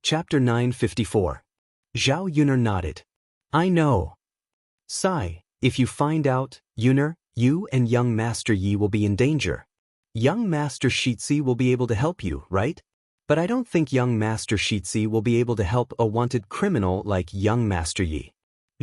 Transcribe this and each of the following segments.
Chapter 954. Zhao Yuner nodded. I know. Sigh, if you find out, Yuner, you and young Master Yi will be in danger. Young Master Shitzi will be able to help you, right? But I don't think young Master Shitzi will be able to help a wanted criminal like young Master Yi.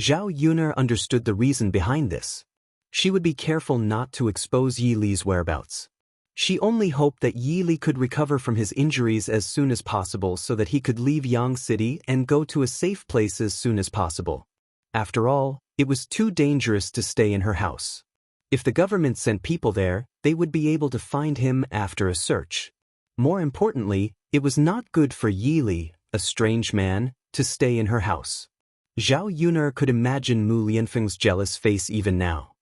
Zhao Yuner understood the reason behind this. She would be careful not to expose Yi Li's whereabouts. She only hoped that Yi Li could recover from his injuries as soon as possible so that he could leave Yang City and go to a safe place as soon as possible. After all, it was too dangerous to stay in her house. If the government sent people there, they would be able to find him after a search. More importantly, it was not good for Yi Li, a strange man, to stay in her house. Zhao Yuner could imagine Mu Lianfeng's jealous face even now.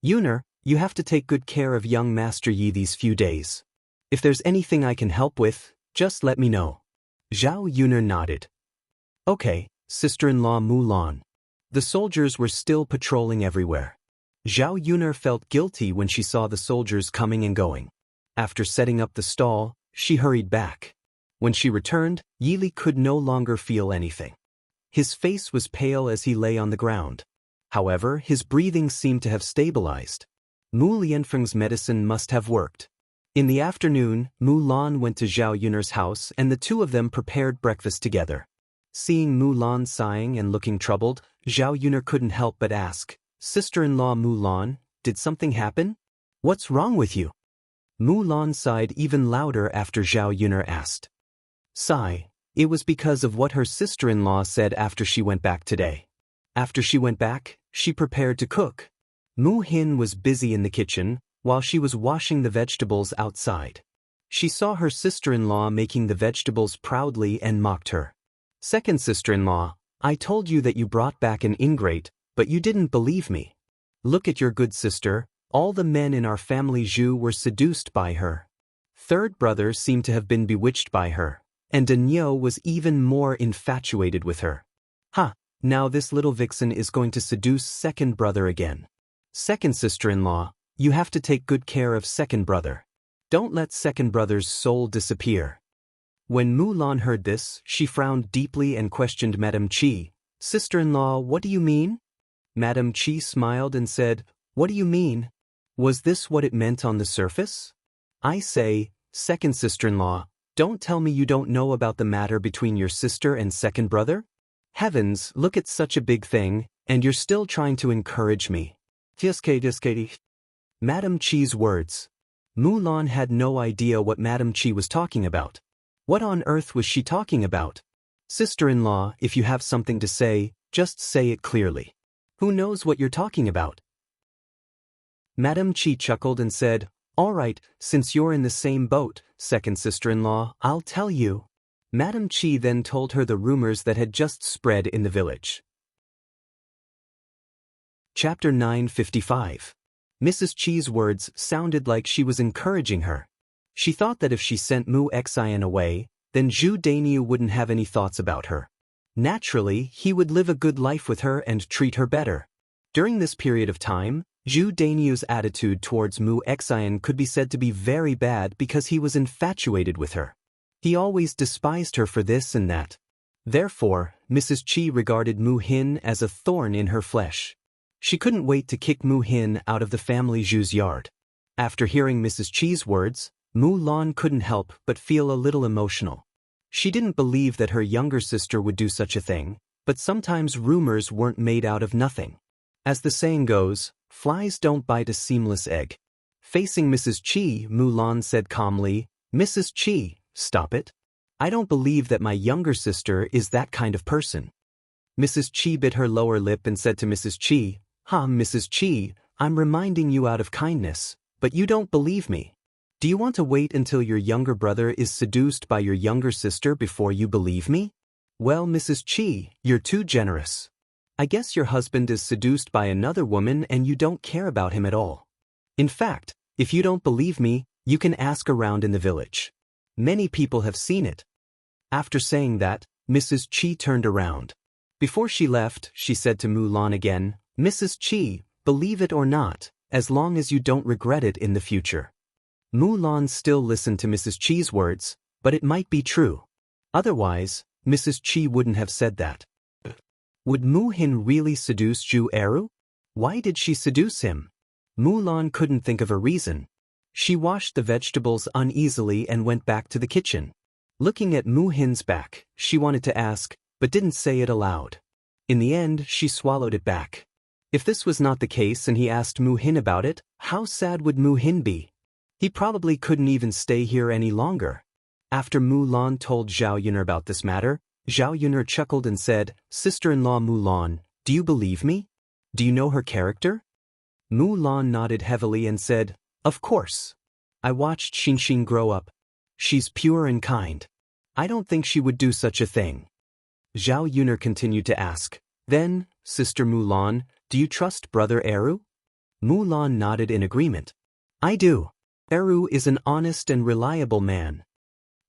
Yuner, you have to take good care of young Master Yi these few days. If there's anything I can help with, just let me know. Zhao Yuner nodded. Okay, sister-in-law Mu Lan. The soldiers were still patrolling everywhere. Zhao Yuner felt guilty when she saw the soldiers coming and going. After setting up the stall, she hurried back. When she returned, Yi Li could no longer feel anything. His face was pale as he lay on the ground. However, his breathing seemed to have stabilized. Mu Lianfeng's medicine must have worked. In the afternoon, Mu Lan went to Zhao Yuner's house and the two of them prepared breakfast together. Seeing Mu Lan sighing and looking troubled, Zhao Yuner couldn't help but ask, Sister-in-law Mu Lan, did something happen? What's wrong with you? Mu Lan sighed even louder after Zhao Yuner asked. Sigh, it was because of what her sister-in-law said after she went back today. After she went back, she prepared to cook. Mu Hin was busy in the kitchen, while she was washing the vegetables outside. She saw her sister-in-law making the vegetables proudly and mocked her. Second sister-in-law, I told you that you brought back an ingrate, but you didn't believe me. Look at your good sister, all the men in our family Zhu were seduced by her. Third brother seemed to have been bewitched by her, and Daniel was even more infatuated with her. Now this little vixen is going to seduce second brother again. Second sister-in-law, you have to take good care of second brother. Don't let second brother's soul disappear. When Mu Lan heard this, she frowned deeply and questioned Madame Qi. Sister-in-law, what do you mean? Madame Qi smiled and said, What do you mean? Was this what it meant on the surface? I say, second sister-in-law, don't tell me you don't know about the matter between your sister and second brother? Heavens, look at such a big thing, and you're still trying to encourage me. Madame Qi's words. Mu Lan had no idea what Madame Qi was talking about. What on earth was she talking about? Sister-in-law, if you have something to say, just say it clearly. Who knows what you're talking about? Madame Qi chuckled and said, All right, since you're in the same boat, second sister-in-law, I'll tell you. Madame Qi then told her the rumors that had just spread in the village. Chapter 955. Mrs. Qi's words sounded like she was encouraging her. She thought that if she sent Mu Xian away, then Zhu Dainiu wouldn't have any thoughts about her. Naturally, he would live a good life with her and treat her better. During this period of time, Zhu Dainiu's attitude towards Mu Xian could be said to be very bad because he was infatuated with her. He always despised her for this and that. Therefore, Mrs. Qi regarded Mu Hin as a thorn in her flesh. She couldn't wait to kick Mu Hin out of the family Zhu's yard. After hearing Mrs. Qi's words, Mu Lan couldn't help but feel a little emotional. She didn't believe that her younger sister would do such a thing, but sometimes rumors weren't made out of nothing. As the saying goes, flies don't bite a seamless egg. Facing Mrs. Qi, Mu Lan said calmly, Mrs. Qi, stop it. I don't believe that my younger sister is that kind of person. Mrs. Qi bit her lower lip and said to Mrs. Qi, Mrs. Qi, I'm reminding you out of kindness, but you don't believe me. Do you want to wait until your younger brother is seduced by your younger sister before you believe me? Well, Mrs. Qi, you're too generous. I guess your husband is seduced by another woman and you don't care about him at all. In fact, if you don't believe me, you can ask around in the village. Many people have seen it. After saying that, Mrs. Qi turned around. Before she left, she said to Mu Lan again, Mrs. Qi, believe it or not, as long as you don't regret it in the future. Mu Lan still listened to Mrs. Qi's words, but it might be true. Otherwise, Mrs. Qi wouldn't have said that. Would Mu Hin really seduce Zhu Eru? Why did she seduce him? Mulan couldn't think of a reason. She washed the vegetables uneasily and went back to the kitchen. Looking at Mu Hin's back, she wanted to ask, but didn't say it aloud. In the end, she swallowed it back. If this was not the case and he asked Mu Hin about it, how sad would Mu Hin be? He probably couldn't even stay here any longer. After Mulan told Zhao Yuner about this matter, Zhao Yuner chuckled and said, "Sister-in-law Mulan, do you believe me? Do you know her character?" Mulan nodded heavily and said, "Of course. I watched Xianxia grow up. She's pure and kind. I don't think she would do such a thing." Zhao Yuner continued to ask, "Then, Sister Mulan, do you trust Brother Eru?" Mulan nodded in agreement. "I do. Eru is an honest and reliable man."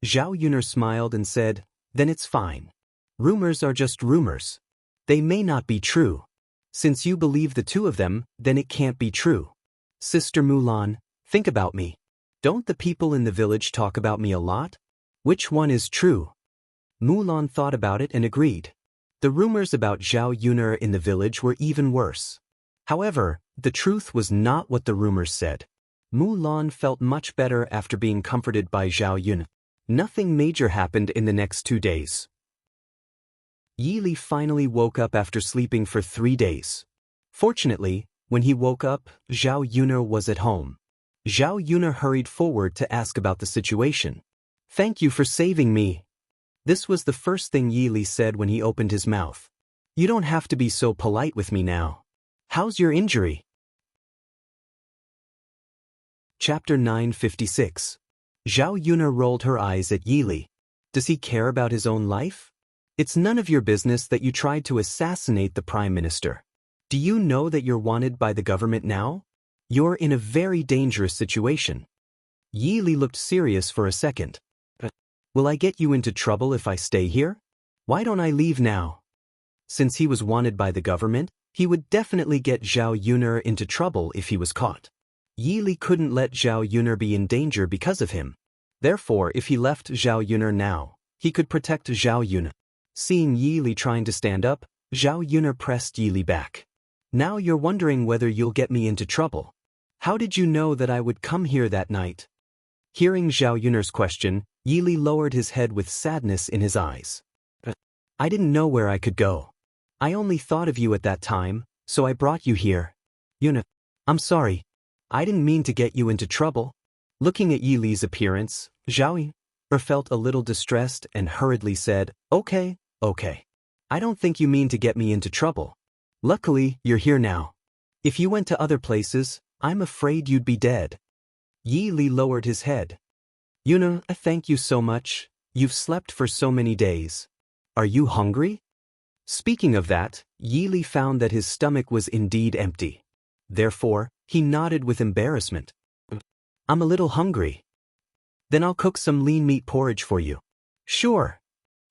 Zhao Yuner smiled and said, "Then it's fine. Rumors are just rumors. They may not be true. Since you believe the two of them, then it can't be true. Sister Mulan, think about me. Don't the people in the village talk about me a lot? Which one is true?" Mulan thought about it and agreed. The rumors about Zhao Yuner in the village were even worse. However, the truth was not what the rumors said. Mulan felt much better after being comforted by Zhao Yuner. Nothing major happened in the next 2 days. Yi Li finally woke up after sleeping for 3 days. Fortunately, when he woke up, Zhao Yuner was at home. Zhao Yuner hurried forward to ask about the situation. "Thank you for saving me." This was the first thing Yi Li said when he opened his mouth. "You don't have to be so polite with me now. How's your injury?" Chapter 956. Zhao Yuner rolled her eyes at Yi Li. Does he care about his own life? It's none of your business that you tried to assassinate the Prime Minister. Do you know that you're wanted by the government now? You're in a very dangerous situation. Yi Li looked serious for a second. Will I get you into trouble if I stay here? Why don't I leave now? Since he was wanted by the government, he would definitely get Zhao Yuner into trouble if he was caught. Yi Li couldn't let Zhao Yuner be in danger because of him. Therefore, if he left Zhao Yuner now, he could protect Zhao Yuner. Seeing Yi Li trying to stand up, Zhao Yuner pressed Yi Li back. "Now you're wondering whether you'll get me into trouble. How did you know that I would come here that night?" Hearing Zhao Yuner's question, Yi Li lowered his head with sadness in his eyes. "I didn't know where I could go. I only thought of you at that time, so I brought you here. Yuner, I'm sorry. I didn't mean to get you into trouble." Looking at Yi Li's appearance, Zhao Yuner felt a little distressed and hurriedly said, Okay. I don't think you mean to get me into trouble. Luckily, you're here now. If you went to other places, I'm afraid you'd be dead." Yi Li lowered his head. "Yuner, thank you so much. You've slept for so many days. Are you hungry?" Speaking of that, Yi Li found that his stomach was indeed empty. Therefore, he nodded with embarrassment. "I'm a little hungry." "Then I'll cook some lean meat porridge for you." "Sure."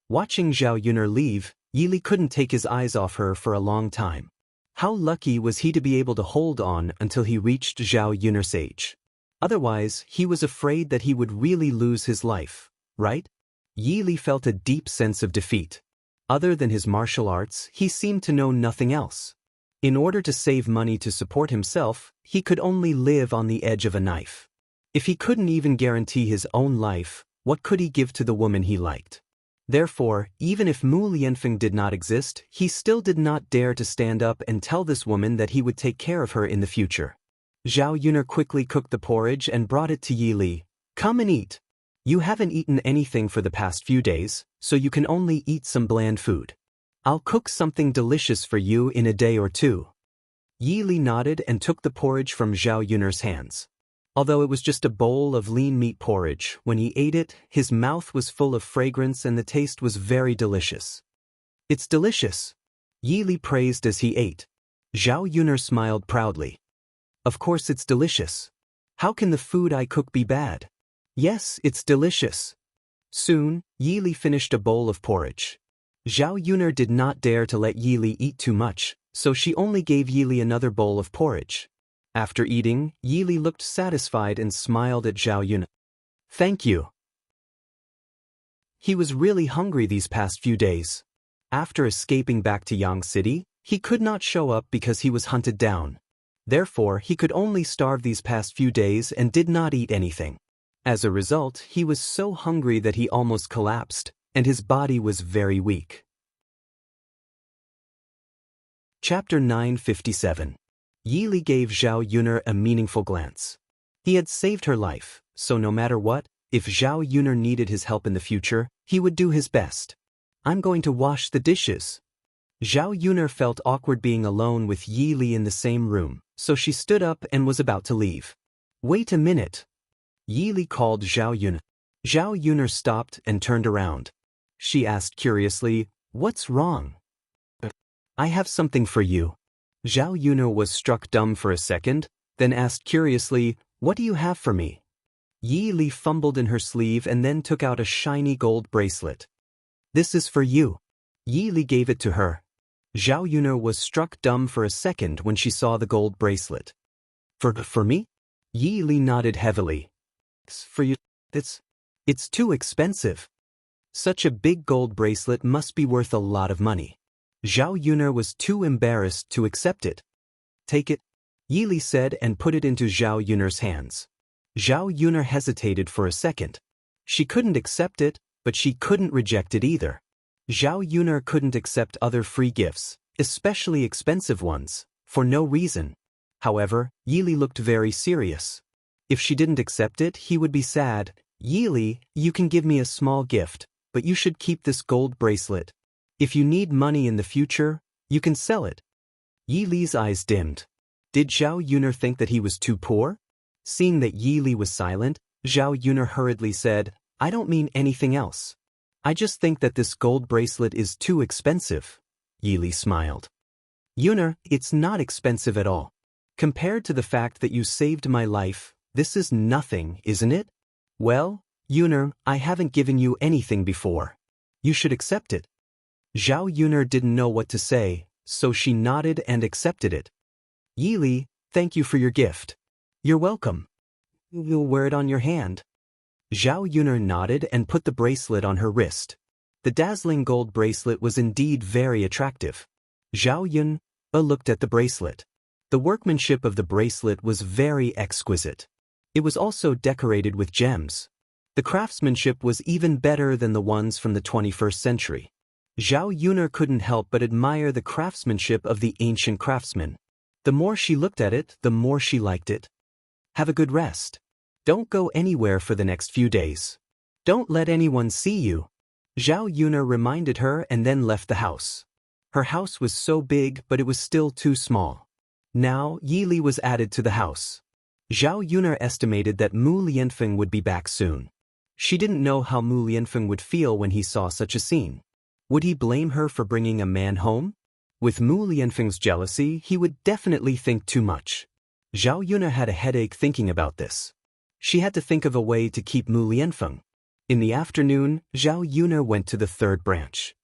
Watching Zhao Yuner leave, Yi Li couldn't take his eyes off her for a long time. How lucky was he to be able to hold on until he reached Zhao Yuner's age. Otherwise, he was afraid that he would really lose his life, right? Yi Li felt a deep sense of defeat. Other than his martial arts, he seemed to know nothing else. In order to save money to support himself, he could only live on the edge of a knife. If he couldn't even guarantee his own life, what could he give to the woman he liked? Therefore, even if Mu Lianfeng did not exist, he still did not dare to stand up and tell this woman that he would take care of her in the future. Zhao Yuner quickly cooked the porridge and brought it to Yi Li. "Come and eat. You haven't eaten anything for the past few days, so you can only eat some bland food. I'll cook something delicious for you in a day or two." Yi Li nodded and took the porridge from Zhao Yuner's hands. Although it was just a bowl of lean meat porridge, when he ate it, his mouth was full of fragrance and the taste was very delicious. "It's delicious," Yi Li praised as he ate. Zhao Yuner smiled proudly. "Of course it's delicious. How can the food I cook be bad?" "Yes, it's delicious." Soon, Yi Li finished a bowl of porridge. Zhao Yuner did not dare to let Yi Li eat too much, so she only gave Yi Li another bowl of porridge. After eating, Yi Li looked satisfied and smiled at Zhao Yuner. "Thank you." He was really hungry these past few days. After escaping back to Yang City, he could not show up because he was hunted down. Therefore, he could only starve these past few days and did not eat anything. As a result, he was so hungry that he almost collapsed, and his body was very weak. Chapter 957. Yi Li gave Zhao Yuner a meaningful glance. He had saved her life, so no matter what, if Zhao Yuner needed his help in the future, he would do his best. I'm going to wash the dishes. Zhao Yuner felt awkward being alone with Yi Li in the same room, so she stood up and was about to leave. Wait a minute. Yi Li called Zhao Yuner. Zhao Yuner stopped and turned around. She asked curiously, "What's wrong?" "I have something for you." Zhao Yuner was struck dumb for a second, then asked curiously, "What do you have for me?" Yi Li fumbled in her sleeve and then took out a shiny gold bracelet. "This is for you." Yi Li gave it to her. Zhao Yuner was struck dumb for a second when she saw the gold bracelet. For me?" Yi Li nodded heavily. "It's for you. It's too expensive. Such a big gold bracelet must be worth a lot of money." Zhao Yuner was too embarrassed to accept it. "Take it," Yi Li said and put it into Zhao Yuner's hands. Zhao Yuner hesitated for a second. She couldn't accept it, but she couldn't reject it either. Zhao Yuner couldn't accept other free gifts, especially expensive ones, for no reason. However, Yi Li looked very serious. If she didn't accept it, he would be sad. "Yi Li, you can give me a small gift, but you should keep this gold bracelet. If you need money in the future, you can sell it." Yi Li's eyes dimmed. Did Zhao Yuner think that he was too poor? Seeing that Yi Li was silent, Zhao Yuner hurriedly said, "I don't mean anything else. I just think that this gold bracelet is too expensive." Yi Li smiled. "Yuner, it's not expensive at all. Compared to the fact that you saved my life, this is nothing, isn't it? Well, Yuner, I haven't given you anything before. You should accept it." Zhao Yuner didn't know what to say, so she nodded and accepted it. "Yi Li, thank you for your gift." "You're welcome. You'll wear it on your hand." Zhao Yuner nodded and put the bracelet on her wrist. The dazzling gold bracelet was indeed very attractive. Zhao Yuner looked at the bracelet. The workmanship of the bracelet was very exquisite. It was also decorated with gems. The craftsmanship was even better than the ones from the 21st century. Zhao Yuner couldn't help but admire the craftsmanship of the ancient craftsmen. The more she looked at it, the more she liked it. "Have a good rest. Don't go anywhere for the next few days. Don't let anyone see you." Zhao Yuner reminded her and then left the house. Her house was so big, but it was still too small. Now, Yi Li was added to the house. Zhao Yuner estimated that Mu Lianfeng would be back soon. She didn't know how Mu Lianfeng would feel when he saw such a scene. Would he blame her for bringing a man home? With Mu Lianfeng's jealousy, he would definitely think too much. Zhao Yuner had a headache thinking about this. She had to think of a way to keep Mu Lianfeng. In the afternoon, Zhao Yuner went to the third branch.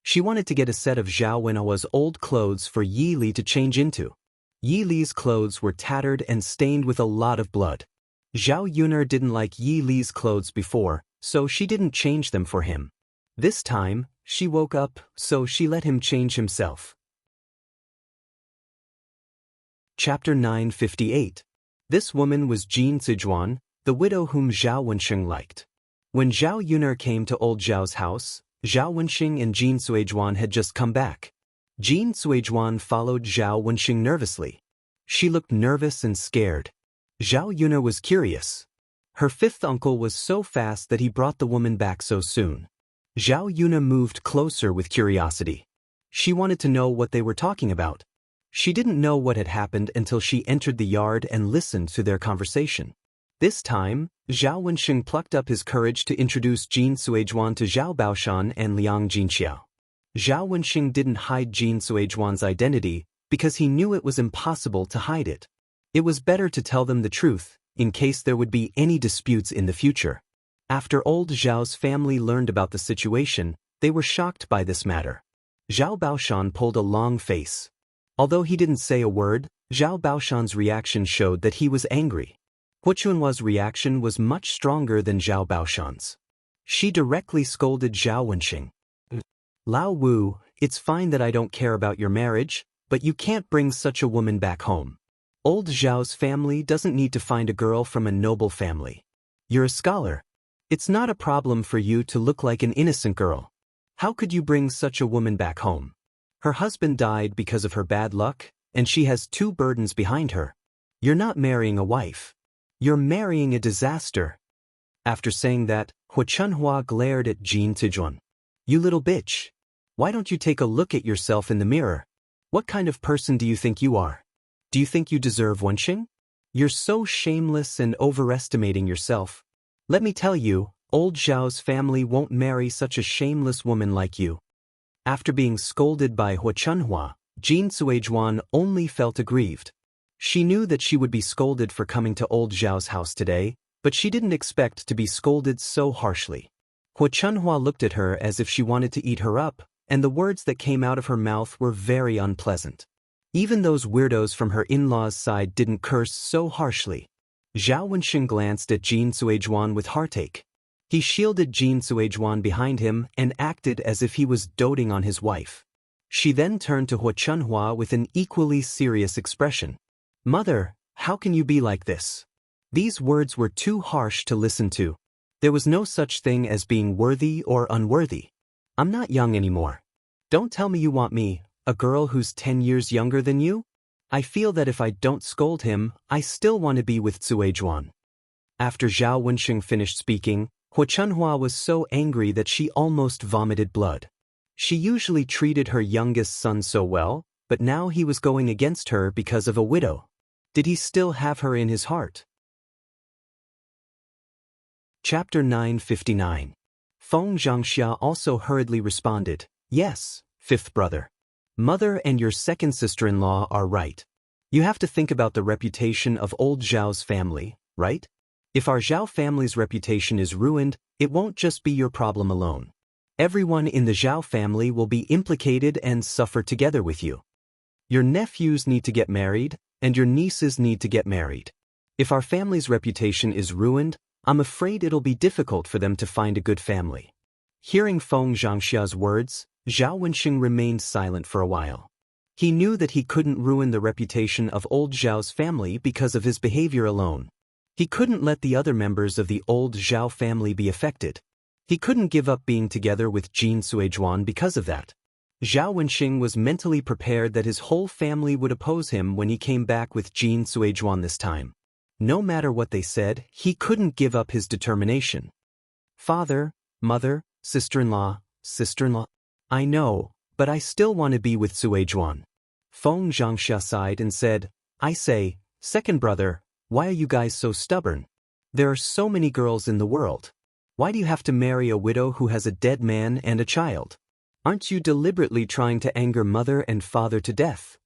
She wanted to get a set of Zhao Wenhua's old clothes for Yi Li to change into. Yi Li's clothes were tattered and stained with a lot of blood. Zhao Yuner didn't like Yi Li's clothes before, so she didn't change them for him. This time, she woke up, so she let him change himself. Chapter 958. This woman was Jin Zijuan, the widow whom Zhao Wenxing liked. When Zhao Yuner came to old Zhao's house, Zhao Wenxing and Jin Suijuan had just come back. Jin Suijuan followed Zhao Wenxing nervously. She looked nervous and scared. Zhao Yuner was curious. Her fifth uncle was so fast that he brought the woman back so soon. Zhao Yuner moved closer with curiosity. She wanted to know what they were talking about. She didn't know what had happened until she entered the yard and listened to their conversation. This time, Zhao Wenxing plucked up his courage to introduce Jin Suijuan to Zhao Baoshan and Liang Jinxiao. Zhao Wenxing didn't hide Jin Suijuan's identity because he knew it was impossible to hide it. It was better to tell them the truth, in case there would be any disputes in the future. After old Zhao's family learned about the situation, they were shocked by this matter. Zhao Baoshan pulled a long face. Although he didn't say a word, Zhao Baoshan's reaction showed that he was angry. Hu Chunhua's reaction was much stronger than Zhao Baoshan's. She directly scolded Zhao Wenxing. Lao Wu, it's fine that I don't care about your marriage, but you can't bring such a woman back home. Old Zhao's family doesn't need to find a girl from a noble family. You're a scholar. It's not a problem for you to look like an innocent girl. How could you bring such a woman back home? Her husband died because of her bad luck, and she has 2 burdens behind her. You're not marrying a wife. You're marrying a disaster. After saying that, Hu Chunhua glared at Jin Tijuan. You little bitch. Why don't you take a look at yourself in the mirror? What kind of person do you think you are? Do you think you deserve Wenxing? You're so shameless and overestimating yourself. Let me tell you, old Zhao's family won't marry such a shameless woman like you. After being scolded by Hu Chunhua, Jin Suizhuan only felt aggrieved. She knew that she would be scolded for coming to old Zhao's house today, but she didn't expect to be scolded so harshly. Hu Chunhua looked at her as if she wanted to eat her up, and the words that came out of her mouth were very unpleasant. Even those weirdos from her in-laws' side didn't curse so harshly. Zhao Wenxing glanced at Jin Suizhuan with heartache. He shielded Jin Suizhuan behind him and acted as if he was doting on his wife. She then turned to Hu Chunhua with an equally serious expression. Mother, how can you be like this? These words were too harsh to listen to. There was no such thing as being worthy or unworthy. I'm not young anymore. Don't tell me you want me, a girl who's 10 years younger than you? I feel that if I don't scold him, I still want to be with Suizhuan. After Zhao Wenxing finished speaking, Hu Chunhua was so angry that she almost vomited blood. She usually treated her youngest son so well, but now he was going against her because of a widow. Did he still have her in his heart? Chapter 959. Feng Xianxia also hurriedly responded, Yes, 5th brother. Mother and your second sister-in-law are right. You have to think about the reputation of old Zhao's family, right? If our Zhao family's reputation is ruined, it won't just be your problem alone. Everyone in the Zhao family will be implicated and suffer together with you. Your nephews need to get married, and your nieces need to get married. If our family's reputation is ruined, I'm afraid it'll be difficult for them to find a good family. Hearing Feng Xianxia's words, Zhao Wenxing remained silent for a while. He knew that he couldn't ruin the reputation of old Zhao's family because of his behavior alone. He couldn't let the other members of the old Zhao family be affected. He couldn't give up being together with Jin Suizhuan because of that. Zhao Wenxing was mentally prepared that his whole family would oppose him when he came back with Jin Suizhuan this time. No matter what they said, he couldn't give up his determination. Father, mother, sister-in-law, I know, but I still want to be with Suizhuan. Feng Xianxia sighed and said, I say, second brother, why are you guys so stubborn? There are so many girls in the world. Why do you have to marry a widow who has a dead man and a child? Aren't you deliberately trying to anger mother and father to death?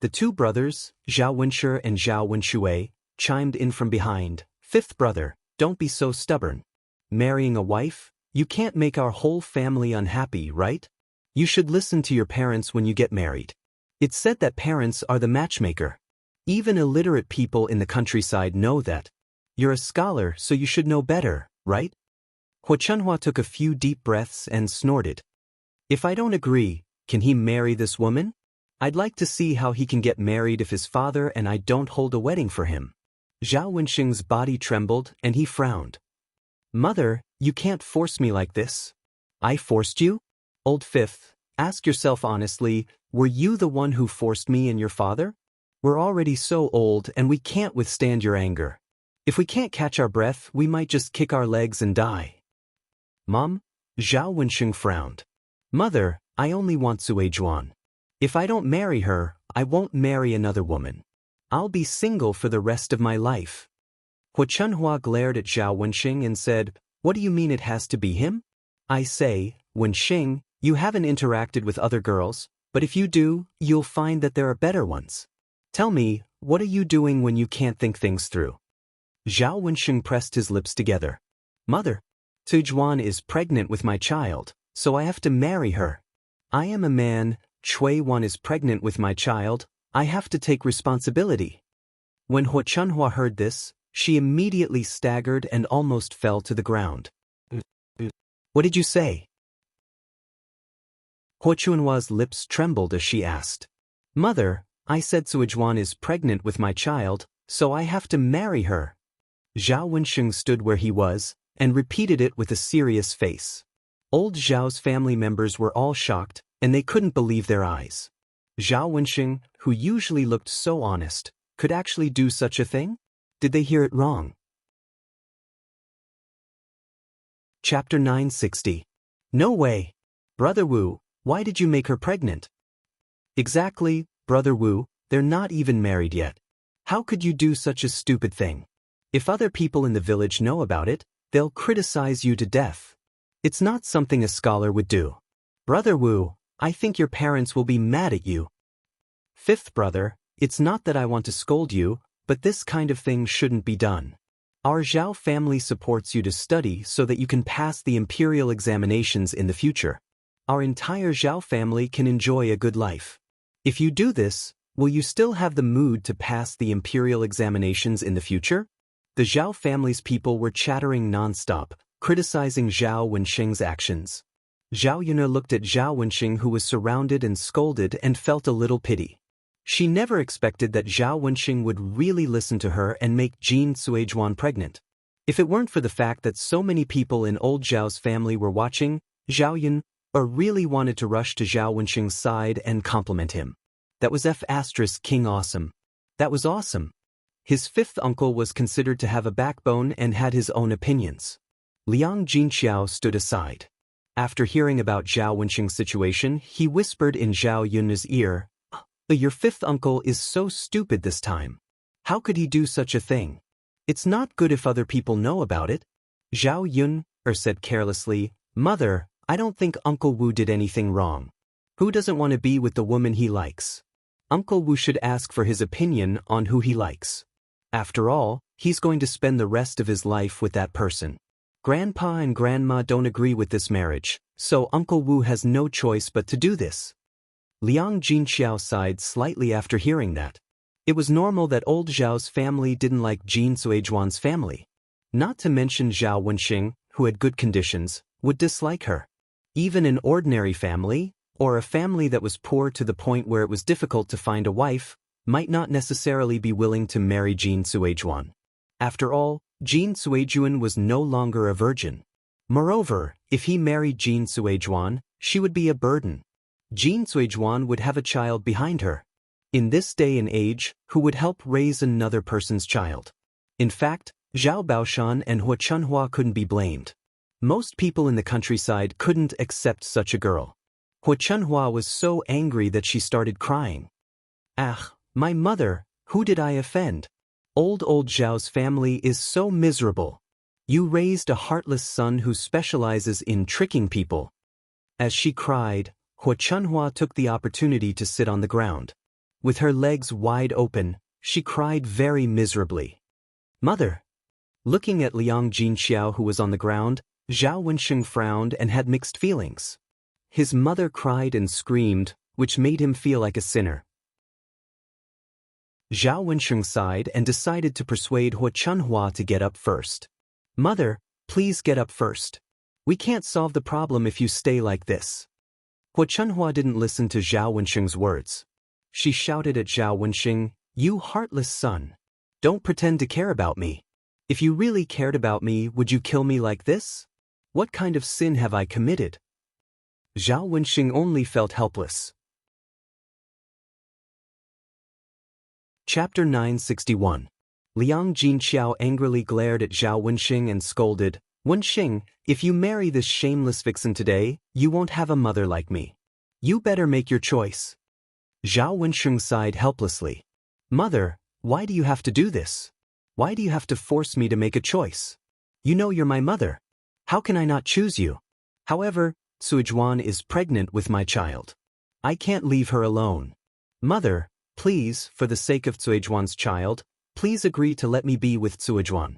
The 2 brothers, Zhao Wenshi and Zhao Wenshui, chimed in from behind. 5th brother, don't be so stubborn. Marrying a wife? You can't make our whole family unhappy, right? You should listen to your parents when you get married. It's said that parents are the matchmaker. Even illiterate people in the countryside know that. You're a scholar, so you should know better, right? Hu Chunhua took a few deep breaths and snorted. If I don't agree, can he marry this woman? I'd like to see how he can get married if his father and I don't hold a wedding for him. Zhao Wenxing's body trembled and he frowned. Mother, you can't force me like this. I forced you? Old 5th, ask yourself honestly, were you the one who forced me and your father? We're already so old and we can't withstand your anger. If we can't catch our breath, we might just kick our legs and die. Mom? Zhao Wenxing frowned. Mother, I only want Suizhuan. If I don't marry her, I won't marry another woman. I'll be single for the rest of my life. Hu Chunhua glared at Zhao Wenxing and said, What do you mean it has to be him? I say, Wenxing, you haven't interacted with other girls, but if you do, you'll find that there are better ones. Tell me, what are you doing when you can't think things through? Zhao Wenxing pressed his lips together. Mother, Suizhuan is pregnant with my child, so I have to marry her. I am a man, Cui Wan is pregnant with my child, I have to take responsibility. When Hu Chunhua heard this, she immediately staggered and almost fell to the ground. What did you say? Hua Chunhua's lips trembled as she asked. Mother, I said Suizhuan is pregnant with my child, so I have to marry her. Zhao Wensheng stood where he was, and repeated it with a serious face. Old Zhao's family members were all shocked, and they couldn't believe their eyes. Zhao Wensheng, who usually looked so honest, could actually do such a thing? Did they hear it wrong? Chapter 960. No way. Brother Wu, why did you make her pregnant? Exactly, Brother Wu, they're not even married yet. How could you do such a stupid thing? If other people in the village know about it, they'll criticize you to death. It's not something a scholar would do. Brother Wu, I think your parents will be mad at you. Fifth brother, it's not that I want to scold you, but this kind of thing shouldn't be done. Our Zhao family supports you to study so that you can pass the imperial examinations in the future. Our entire Zhao family can enjoy a good life. If you do this, will you still have the mood to pass the imperial examinations in the future? The Zhao family's people were chattering non-stop, criticizing Zhao Wensheng's actions. Zhao Yun'er looked at Zhao Wensheng, who was surrounded and scolded, and felt a little pity. She never expected that Zhao Wensheng would really listen to her and make Jin Suizhuan pregnant. If it weren't for the fact that so many people in old Zhao's family were watching, Zhao Yun'er really wanted to rush to Zhao Wensheng's side and compliment him. That was King awesome. That was awesome. His fifth uncle was considered to have a backbone and had his own opinions. Liang Jinxiao stood aside. After hearing about Zhao Wensheng's situation, he whispered in Zhao Yun's ear, Your fifth uncle is so stupid this time. How could he do such a thing? It's not good if other people know about it. Zhao Yun said carelessly, Mother, I don't think Uncle Wu did anything wrong. Who doesn't want to be with the woman he likes? Uncle Wu should ask for his opinion on who he likes. After all, he's going to spend the rest of his life with that person. Grandpa and Grandma don't agree with this marriage, so Uncle Wu has no choice but to do this. Liang Jinxiao sighed slightly after hearing that. It was normal that old Zhao's family didn't like Jin Suizhuan's family. Not to mention Zhao Wensheng, who had good conditions, would dislike her. Even an ordinary family, or a family that was poor to the point where it was difficult to find a wife, might not necessarily be willing to marry Jin Suizhuan. After all, Jin Suizhuan was no longer a virgin. Moreover, if he married Jin Suizhuan, she would be a burden. Jin Suizhuan would have a child behind her. In this day and age, who would help raise another person's child? In fact, Zhao Baoshan and Hua Chunhua couldn't be blamed. Most people in the countryside couldn't accept such a girl. Hua Chunhua was so angry that she started crying. My mother, who did I offend? Old Zhao's family is so miserable. You raised a heartless son who specializes in tricking people. As she cried, Hua Chunhua took the opportunity to sit on the ground. With her legs wide open, she cried very miserably. Mother! Looking at Liang Jinxiao, who was on the ground, Zhao Wensheng frowned and had mixed feelings. His mother cried and screamed, which made him feel like a sinner. Zhao Wensheng sighed and decided to persuade Hua Chunhua to get up first. Mother, please get up first. We can't solve the problem if you stay like this. Hua Chunhua didn't listen to Zhao Wensheng's words. She shouted at Zhao Wensheng, You heartless son. Don't pretend to care about me. If you really cared about me, would you kill me like this? What kind of sin have I committed? Zhao Wensheng only felt helpless. Chapter 961. Liang Jinxiao angrily glared at Zhao Wensheng and scolded, Wensheng, if you marry this shameless vixen today, you won't have a mother like me. You better make your choice. Zhao Wensheng sighed helplessly. Mother, why do you have to do this? Why do you have to force me to make a choice? You know you're my mother. How can I not choose you? However, Suizhuan is pregnant with my child. I can't leave her alone. Mother, please, for the sake of Suizhuan's child, please agree to let me be with Suizhuan.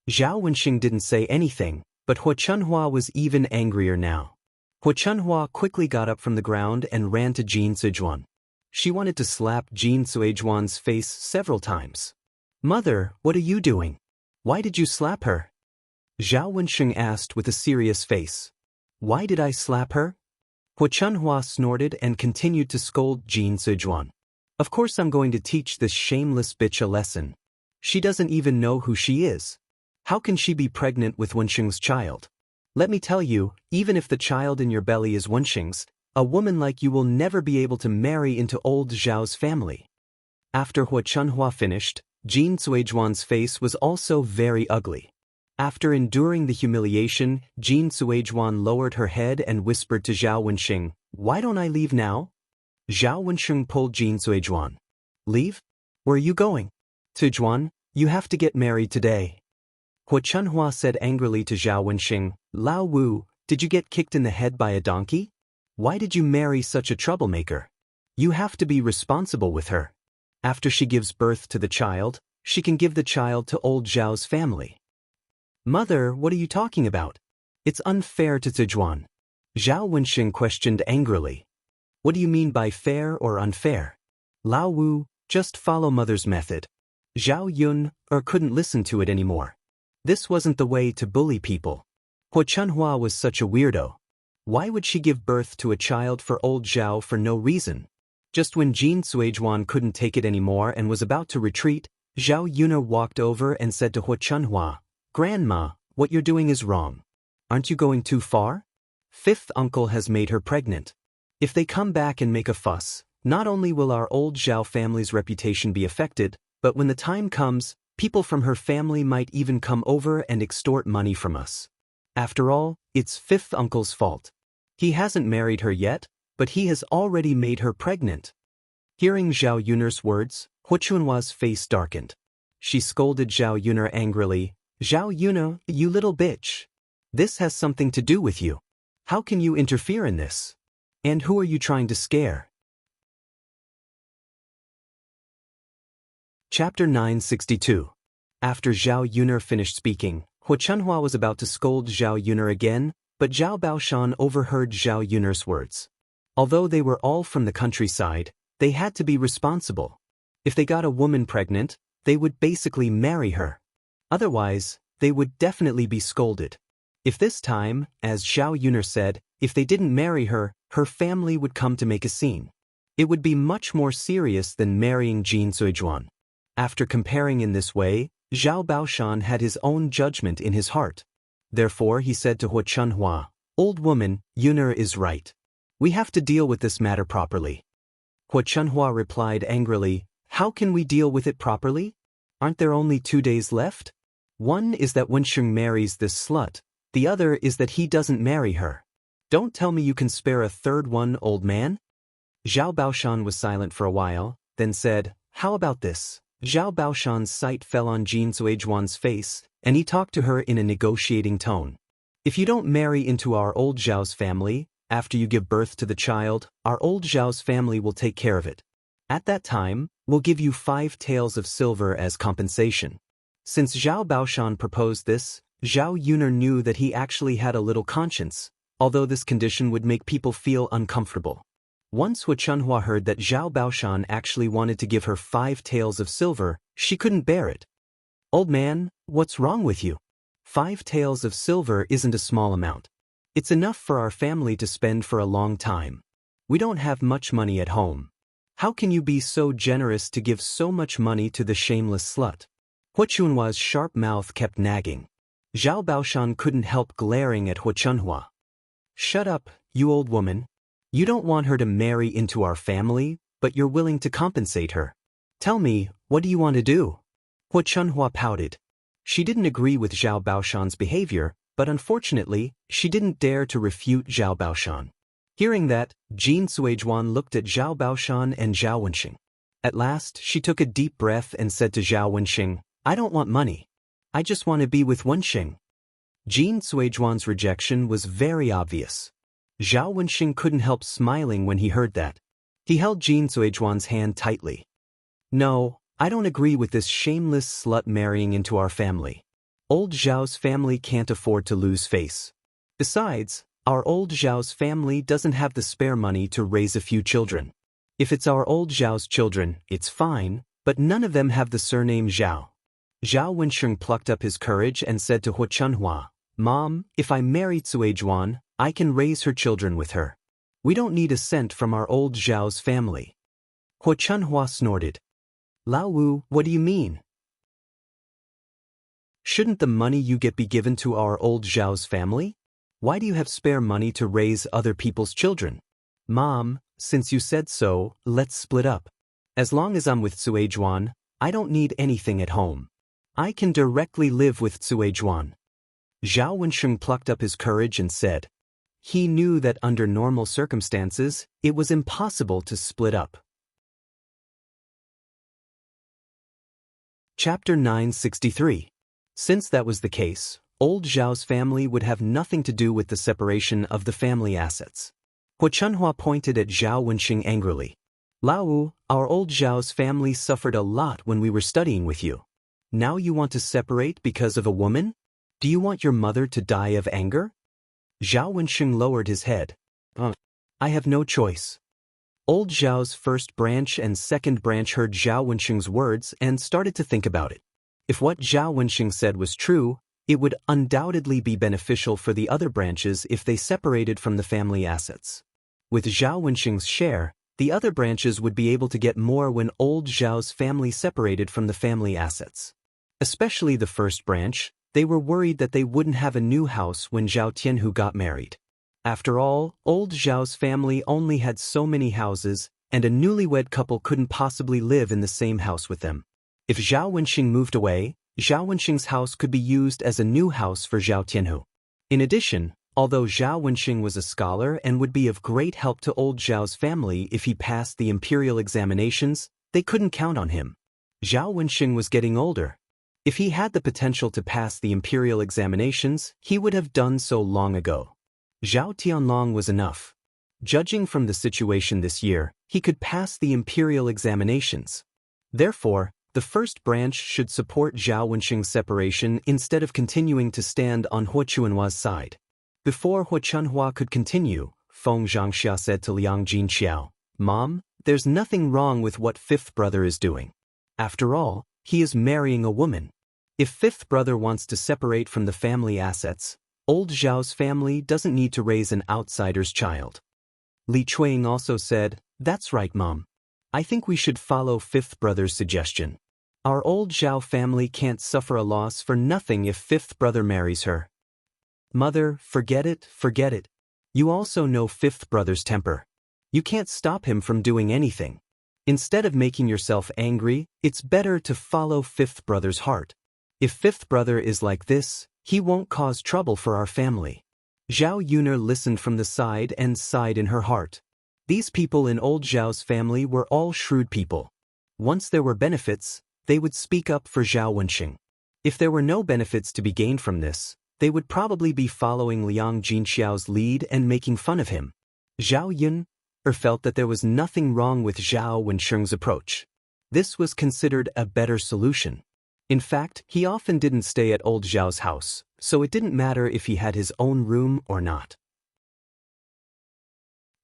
Zhao Wensheng didn't say anything, but Hua Chunhua was even angrier now. Hua Chunhua quickly got up from the ground and ran to Jin Suizhuan. She wanted to slap Jin Suizhuan's face several times. Mother, what are you doing? Why did you slap her? Zhao Wensheng asked with a serious face. Why did I slap her? Hu Chunhua snorted and continued to scold Jin Sujuan. Of course I'm going to teach this shameless bitch a lesson. She doesn't even know who she is. How can she be pregnant with Wenxing's child? Let me tell you, even if the child in your belly is Wenxing's, a woman like you will never be able to marry into old Zhao's family. After Hu Chunhua finished, Jin Suizhuan's face was also very ugly. After enduring the humiliation, Jin Suizhuan lowered her head and whispered to Zhao Wenxing, "Why don't I leave now?" Zhao Wenxing pulled Jin Suizhuan. "Leave? Where are you going?" "Suizhuan, you have to get married today." Hu Chunhua said angrily to Zhao Wenxing, "Lao Wu, did you get kicked in the head by a donkey? Why did you marry such a troublemaker? You have to be responsible with her. After she gives birth to the child, she can give the child to old Zhao's family." "Mother, what are you talking about? It's unfair to Suizhuan." Zhao Wenxing questioned angrily. "What do you mean by fair or unfair?" "Lao Wu, just follow mother's method." Zhao Yun couldn't listen to it anymore. This wasn't the way to bully people. Hu Chunhua was such a weirdo. Why would she give birth to a child for old Zhao for no reason? Just when Jin Suizhuan couldn't take it anymore and was about to retreat, Zhao Yun walked over and said to Hu Chunhua, "Grandma, what you're doing is wrong. Aren't you going too far? Fifth uncle has made her pregnant. If they come back and make a fuss, not only will our old Zhao family's reputation be affected, but when the time comes, people from her family might even come over and extort money from us. After all, it's fifth uncle's fault. He hasn't married her yet, but he has already made her pregnant." Hearing Zhao Yun's words, Hu Chunhua's face darkened. She scolded Zhao Yun angrily, "Zhao Yun, you little bitch. This has something to do with you. How can you interfere in this? And who are you trying to scare?" Chapter 962. After Zhao Yun finished speaking, Hu Chunhua was about to scold Zhao Yun again, but Zhao Baoshan overheard Zhao Yun's words. Although they were all from the countryside, they had to be responsible. If they got a woman pregnant, they would basically marry her. Otherwise, they would definitely be scolded. If this time, as Zhao Yun said, if they didn't marry her, her family would come to make a scene. It would be much more serious than marrying Jin Suizhuan. After comparing in this way, Zhao Baoshan had his own judgment in his heart. Therefore he said to Hu Chunhua, "Old woman, Yun is right. We have to deal with this matter properly." Hu Chunhua replied angrily, "How can we deal with it properly? Aren't there only 2 days left? One is that Wenxing marries this slut, the other is that he doesn't marry her. Don't tell me you can spare a third one, old man." Zhao Baoshan was silent for a while, then said, "How about this?" Zhao Baoshan's sight fell on Jin Suizhuan's face, and he talked to her in a negotiating tone. "If you don't marry into our old Zhao's family, after you give birth to the child, our old Zhao's family will take care of it. At that time, we'll give you 5 taels of silver as compensation." Since Zhao Baoshan proposed this, Zhao Yun knew that he actually had a little conscience, although this condition would make people feel uncomfortable. Once Hu Chunhua heard that Zhao Baoshan actually wanted to give her 5 taels of silver, she couldn't bear it. "Old man, what's wrong with you? 5 taels of silver isn't a small amount. It's enough for our family to spend for a long time. We don't have much money at home. How can you be so generous to give so much money to the shameless slut?" Hu Chunhua's sharp mouth kept nagging. Zhao Baoshan couldn't help glaring at Hu Chunhua. "Shut up, you old woman. You don't want her to marry into our family, but you're willing to compensate her. Tell me, what do you want to do?" Hu Chunhua pouted. She didn't agree with Zhao Baoshan's behavior, but unfortunately, she didn't dare to refute Zhao Baoshan. Hearing that, Jin Suizhuan looked at Zhao Baoshan and Zhao Wenxing. At last, she took a deep breath and said to Zhao Wenxing, "I don't want money. I just want to be with Wenxing." Jin Suizhuan's rejection was very obvious. Zhao Wenxing couldn't help smiling when he heard that. He held Jin Suizhuan's hand tightly. "No, I don't agree with this shameless slut marrying into our family. Old Zhao's family can't afford to lose face. Besides, our old Zhao's family doesn't have the spare money to raise a few children. If it's our old Zhao's children, it's fine, but none of them have the surname Zhao." Zhao Wenxing plucked up his courage and said to Hu Chunhua, "Mom, if I marry Suizhuan, I can raise her children with her. We don't need a cent from our old Zhao's family. Hua Chunhua snorted. Lao Wu, what do you mean? Shouldn't the money you get be given to our old Zhao's family? Why do you have spare money to raise other people's children? Mom, since you said so, let's split up. As long as I'm with Cuizhuan, I don't need anything at home. I can directly live with Cuizhuan. Zhao Wensheng plucked up his courage and said. He knew that under normal circumstances, it was impossible to split up. Chapter 963. Since that was the case, old Zhao's family would have nothing to do with the separation of the family assets. Hua Chunhua pointed at Zhao Wensheng angrily. Lao Wu, our old Zhao's family suffered a lot when we were studying with you. Now you want to separate because of a woman? Do you want your mother to die of anger? Zhao Wensheng lowered his head. I have no choice. Old Zhao's first branch and second branch heard Zhao Wensheng's words and started to think about it. If what Zhao Wensheng said was true, it would undoubtedly be beneficial for the other branches if they separated from the family assets. With Zhao Wensheng's share, the other branches would be able to get more when old Zhao's family separated from the family assets. Especially the first branch, they were worried that they wouldn't have a new house when Zhao Tianhu got married. After all, old Zhao's family only had so many houses, and a newlywed couple couldn't possibly live in the same house with them. If Zhao Wensheng moved away, Zhao Wensheng's house could be used as a new house for Zhao Tianhu. In addition, although Zhao Wensheng was a scholar and would be of great help to old Zhao's family if he passed the imperial examinations, they couldn't count on him. Zhao Wensheng was getting older. If he had the potential to pass the imperial examinations, he would have done so long ago. Zhao Tianlong was enough. Judging from the situation this year, he could pass the imperial examinations. Therefore, the first branch should support Zhao Wensheng's separation instead of continuing to stand on Hua Chunhua's side. Before Hua Chunhua could continue, Feng Xianxia said to Liang Jinxiao, Mom, there's nothing wrong with what fifth brother is doing. After all, he is marrying a woman. If fifth brother wants to separate from the family assets, old Zhao's family doesn't need to raise an outsider's child. Li Chuang also said, That's right, Mom. I think we should follow fifth brother's suggestion. Our old Zhao family can't suffer a loss for nothing if fifth brother marries her. Mother, forget it, forget it. You also know fifth brother's temper. You can't stop him from doing anything. Instead of making yourself angry, it's better to follow fifth brother's heart. If fifth brother is like this, he won't cause trouble for our family. Zhao Yuner listened from the side and sighed in her heart. These people in old Zhao's family were all shrewd people. Once there were benefits, they would speak up for Zhao Wensheng. If there were no benefits to be gained from this, they would probably be following Liang Jinxiao's lead and making fun of him. Zhao Yun felt that there was nothing wrong with Zhao Wensheng's approach. This was considered a better solution. In fact, he often didn't stay at old Zhao's house, so it didn't matter if he had his own room or not.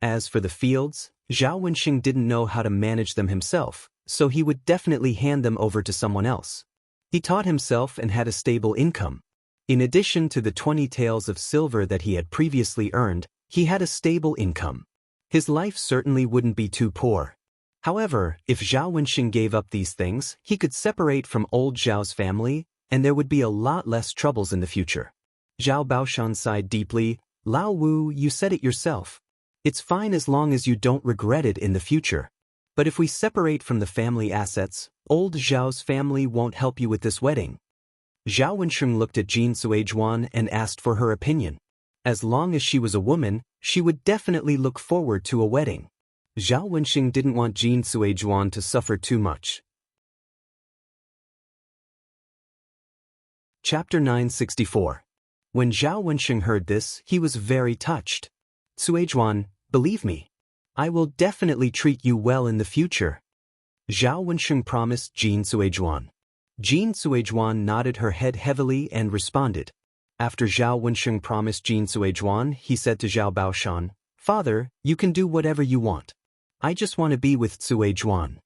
As for the fields, Zhao Wensheng didn't know how to manage them himself, so he would definitely hand them over to someone else. He taught himself and had a stable income. In addition to the 20 taels of silver that he had previously earned, he had a stable income. His life certainly wouldn't be too poor. However, if Zhao Wensheng gave up these things, he could separate from old Zhao's family, and there would be a lot less troubles in the future. Zhao Baoshan sighed deeply. Lao Wu, you said it yourself. It's fine as long as you don't regret it in the future. But if we separate from the family assets, old Zhao's family won't help you with this wedding. Zhao Wensheng looked at Jin Cuizhuan and asked for her opinion. As long as she was a woman, she would definitely look forward to a wedding. Zhao Wensheng didn't want Jin Cuizhuan to suffer too much. Chapter 964. When Zhao Wensheng heard this, he was very touched. Cuizhuan, believe me, I will definitely treat you well in the future. Zhao Wensheng promised Jin Cuizhuan. Jin Cuizhuan nodded her head heavily and responded. After Zhao Wensheng promised Jin Cuizhuan, he said to Zhao Baoshan, Father, you can do whatever you want. I just want to be with Cuizhuan.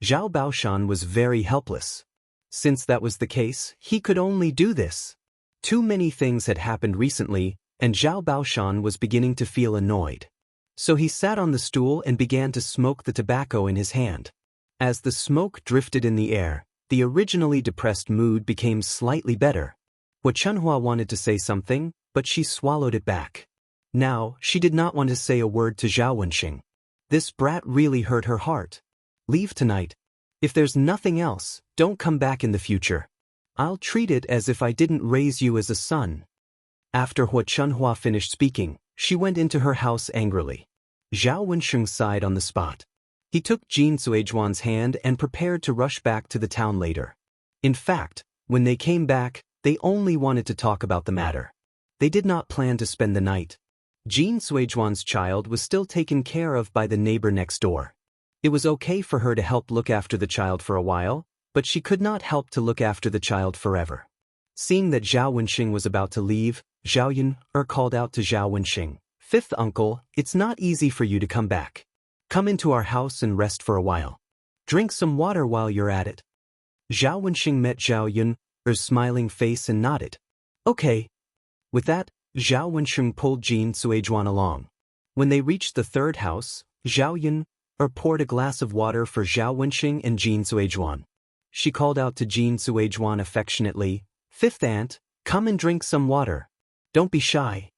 Zhao Baoshan was very helpless. Since that was the case, he could only do this. Too many things had happened recently, and Zhao Baoshan was beginning to feel annoyed. So he sat on the stool and began to smoke the tobacco in his hand. As the smoke drifted in the air, the originally depressed mood became slightly better. Chunhua wanted to say something, but she swallowed it back. Now, she did not want to say a word to Zhao Wenxing. This brat really hurt her heart. Leave tonight. If there's nothing else, don't come back in the future. I'll treat it as if I didn't raise you as a son. After Hua Chunhua finished speaking, she went into her house angrily. Zhao Wenxing sighed on the spot. He took Jin Suizhuan's hand and prepared to rush back to the town later. In fact, when they came back, they only wanted to talk about the matter. They did not plan to spend the night. Jin Suizhuan's child was still taken care of by the neighbor next door. It was okay for her to help look after the child for a while, but she could not help to look after the child forever. Seeing that Zhao Wenxing was about to leave, Zhao Yun called out to Zhao Wenxing, "Fifth uncle, it's not easy for you to come back. Come into our house and rest for a while. Drink some water while you're at it." Zhao Wenxing met Zhao Yun's smiling face and nodded. "Okay." With that, Zhao Wenxing pulled Jin Suizhuan along. When they reached the third house, Zhao Yun poured a glass of water for Zhao Wenxing and Jin Suizhuan. She called out to Jin Suizhuan affectionately, "Fifth aunt, come and drink some water. Don't be shy."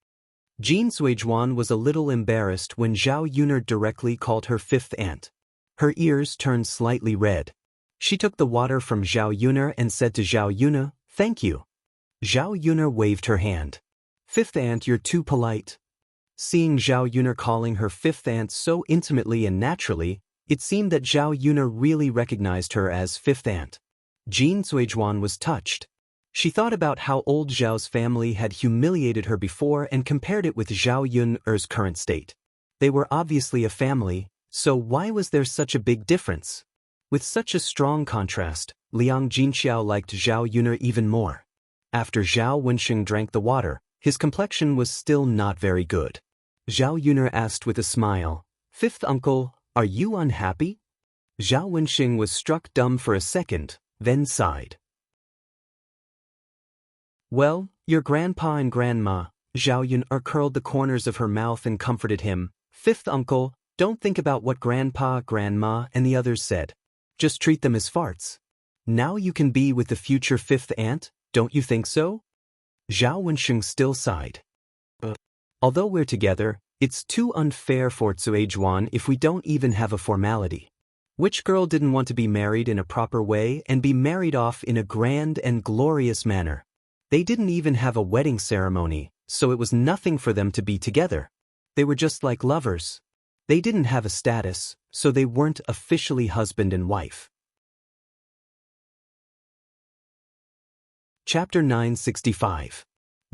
Jin Suizhuan was a little embarrassed when Zhao Yun directly called her fifth aunt. Her ears turned slightly red. She took the water from Zhao Yun and said to Zhao Yun, "Thank you." Zhao Yun waved her hand. "Fifth aunt, you're too polite." Seeing Zhao Yun calling her fifth aunt so intimately and naturally, it seemed that Zhao Yun really recognized her as fifth aunt. Jin Suizhuan was touched. She thought about how old Zhao's family had humiliated her before and compared it with Zhao Yun's current state. They were obviously a family, so why was there such a big difference? With such a strong contrast, Liang Jinxiao liked Zhao Yun even more. After Zhao Wenxing drank the water, his complexion was still not very good. Zhao Yun asked with a smile, "Fifth uncle, are you unhappy?" Zhao Wenxing was struck dumb for a second, then sighed. "Well, your grandpa and grandma," Zhao Yun curled the corners of her mouth and comforted him. "Fifth uncle, don't think about what grandpa, grandma, and the others said. Just treat them as farts. Now you can be with the future fifth aunt, don't you think so?" Zhao Wenxing still sighed. "Although we're together, it's too unfair for Suizhuan if we don't even have a formality. Which girl didn't want to be married in a proper way and be married off in a grand and glorious manner? They didn't even have a wedding ceremony, so it was nothing for them to be together. They were just like lovers. They didn't have a status, so they weren't officially husband and wife." Chapter 965.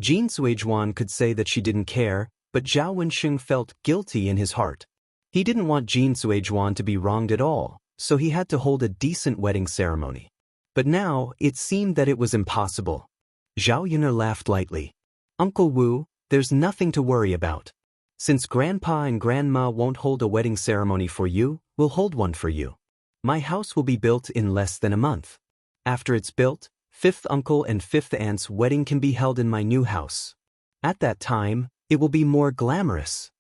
Jin Suizhuan could say that she didn't care, but Zhao Wenxing felt guilty in his heart. He didn't want Jin Suizhuan to be wronged at all, so he had to hold a decent wedding ceremony. But now, it seemed that it was impossible. Zhao Yun laughed lightly. "Uncle Wu, there's nothing to worry about. Since Grandpa and Grandma won't hold a wedding ceremony for you, we'll hold one for you. My house will be built in less than a month. After it's built, fifth uncle and fifth aunt's wedding can be held in my new house. At that time, it will be more glamorous."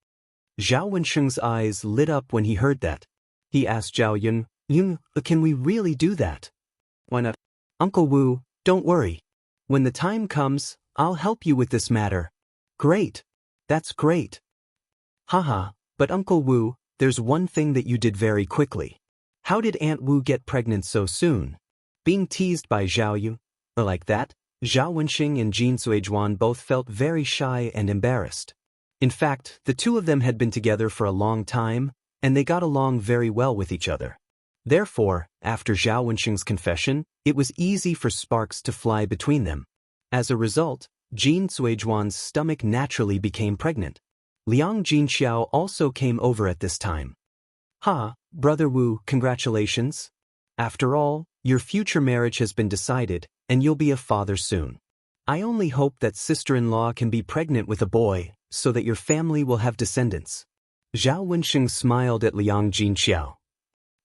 Zhao Wenxing's eyes lit up when he heard that. He asked Zhao Yun, "Can we really do that?" "Why not?" "Uncle Wu, don't worry. When the time comes, I'll help you with this matter." "Great. That's great." "Haha, but Uncle Wu, there's one thing that you did very quickly. How did Aunt Wu get pregnant so soon?" Being teased by Zhao Yun like that, Zhao Wenxing and Jin Suizhuan both felt very shy and embarrassed. In fact, the two of them had been together for a long time, and they got along very well with each other. Therefore, after Zhao Wenxing's confession, it was easy for sparks to fly between them. As a result, Jin Suizhuan's stomach naturally became pregnant. Liang Jinxiao also came over at this time. "Ha, Brother Wu, congratulations. After all, your future marriage has been decided, and you'll be a father soon. I only hope that sister-in-law can be pregnant with a boy, so that your family will have descendants." Zhao Wenxing smiled at Liang Jinxiao.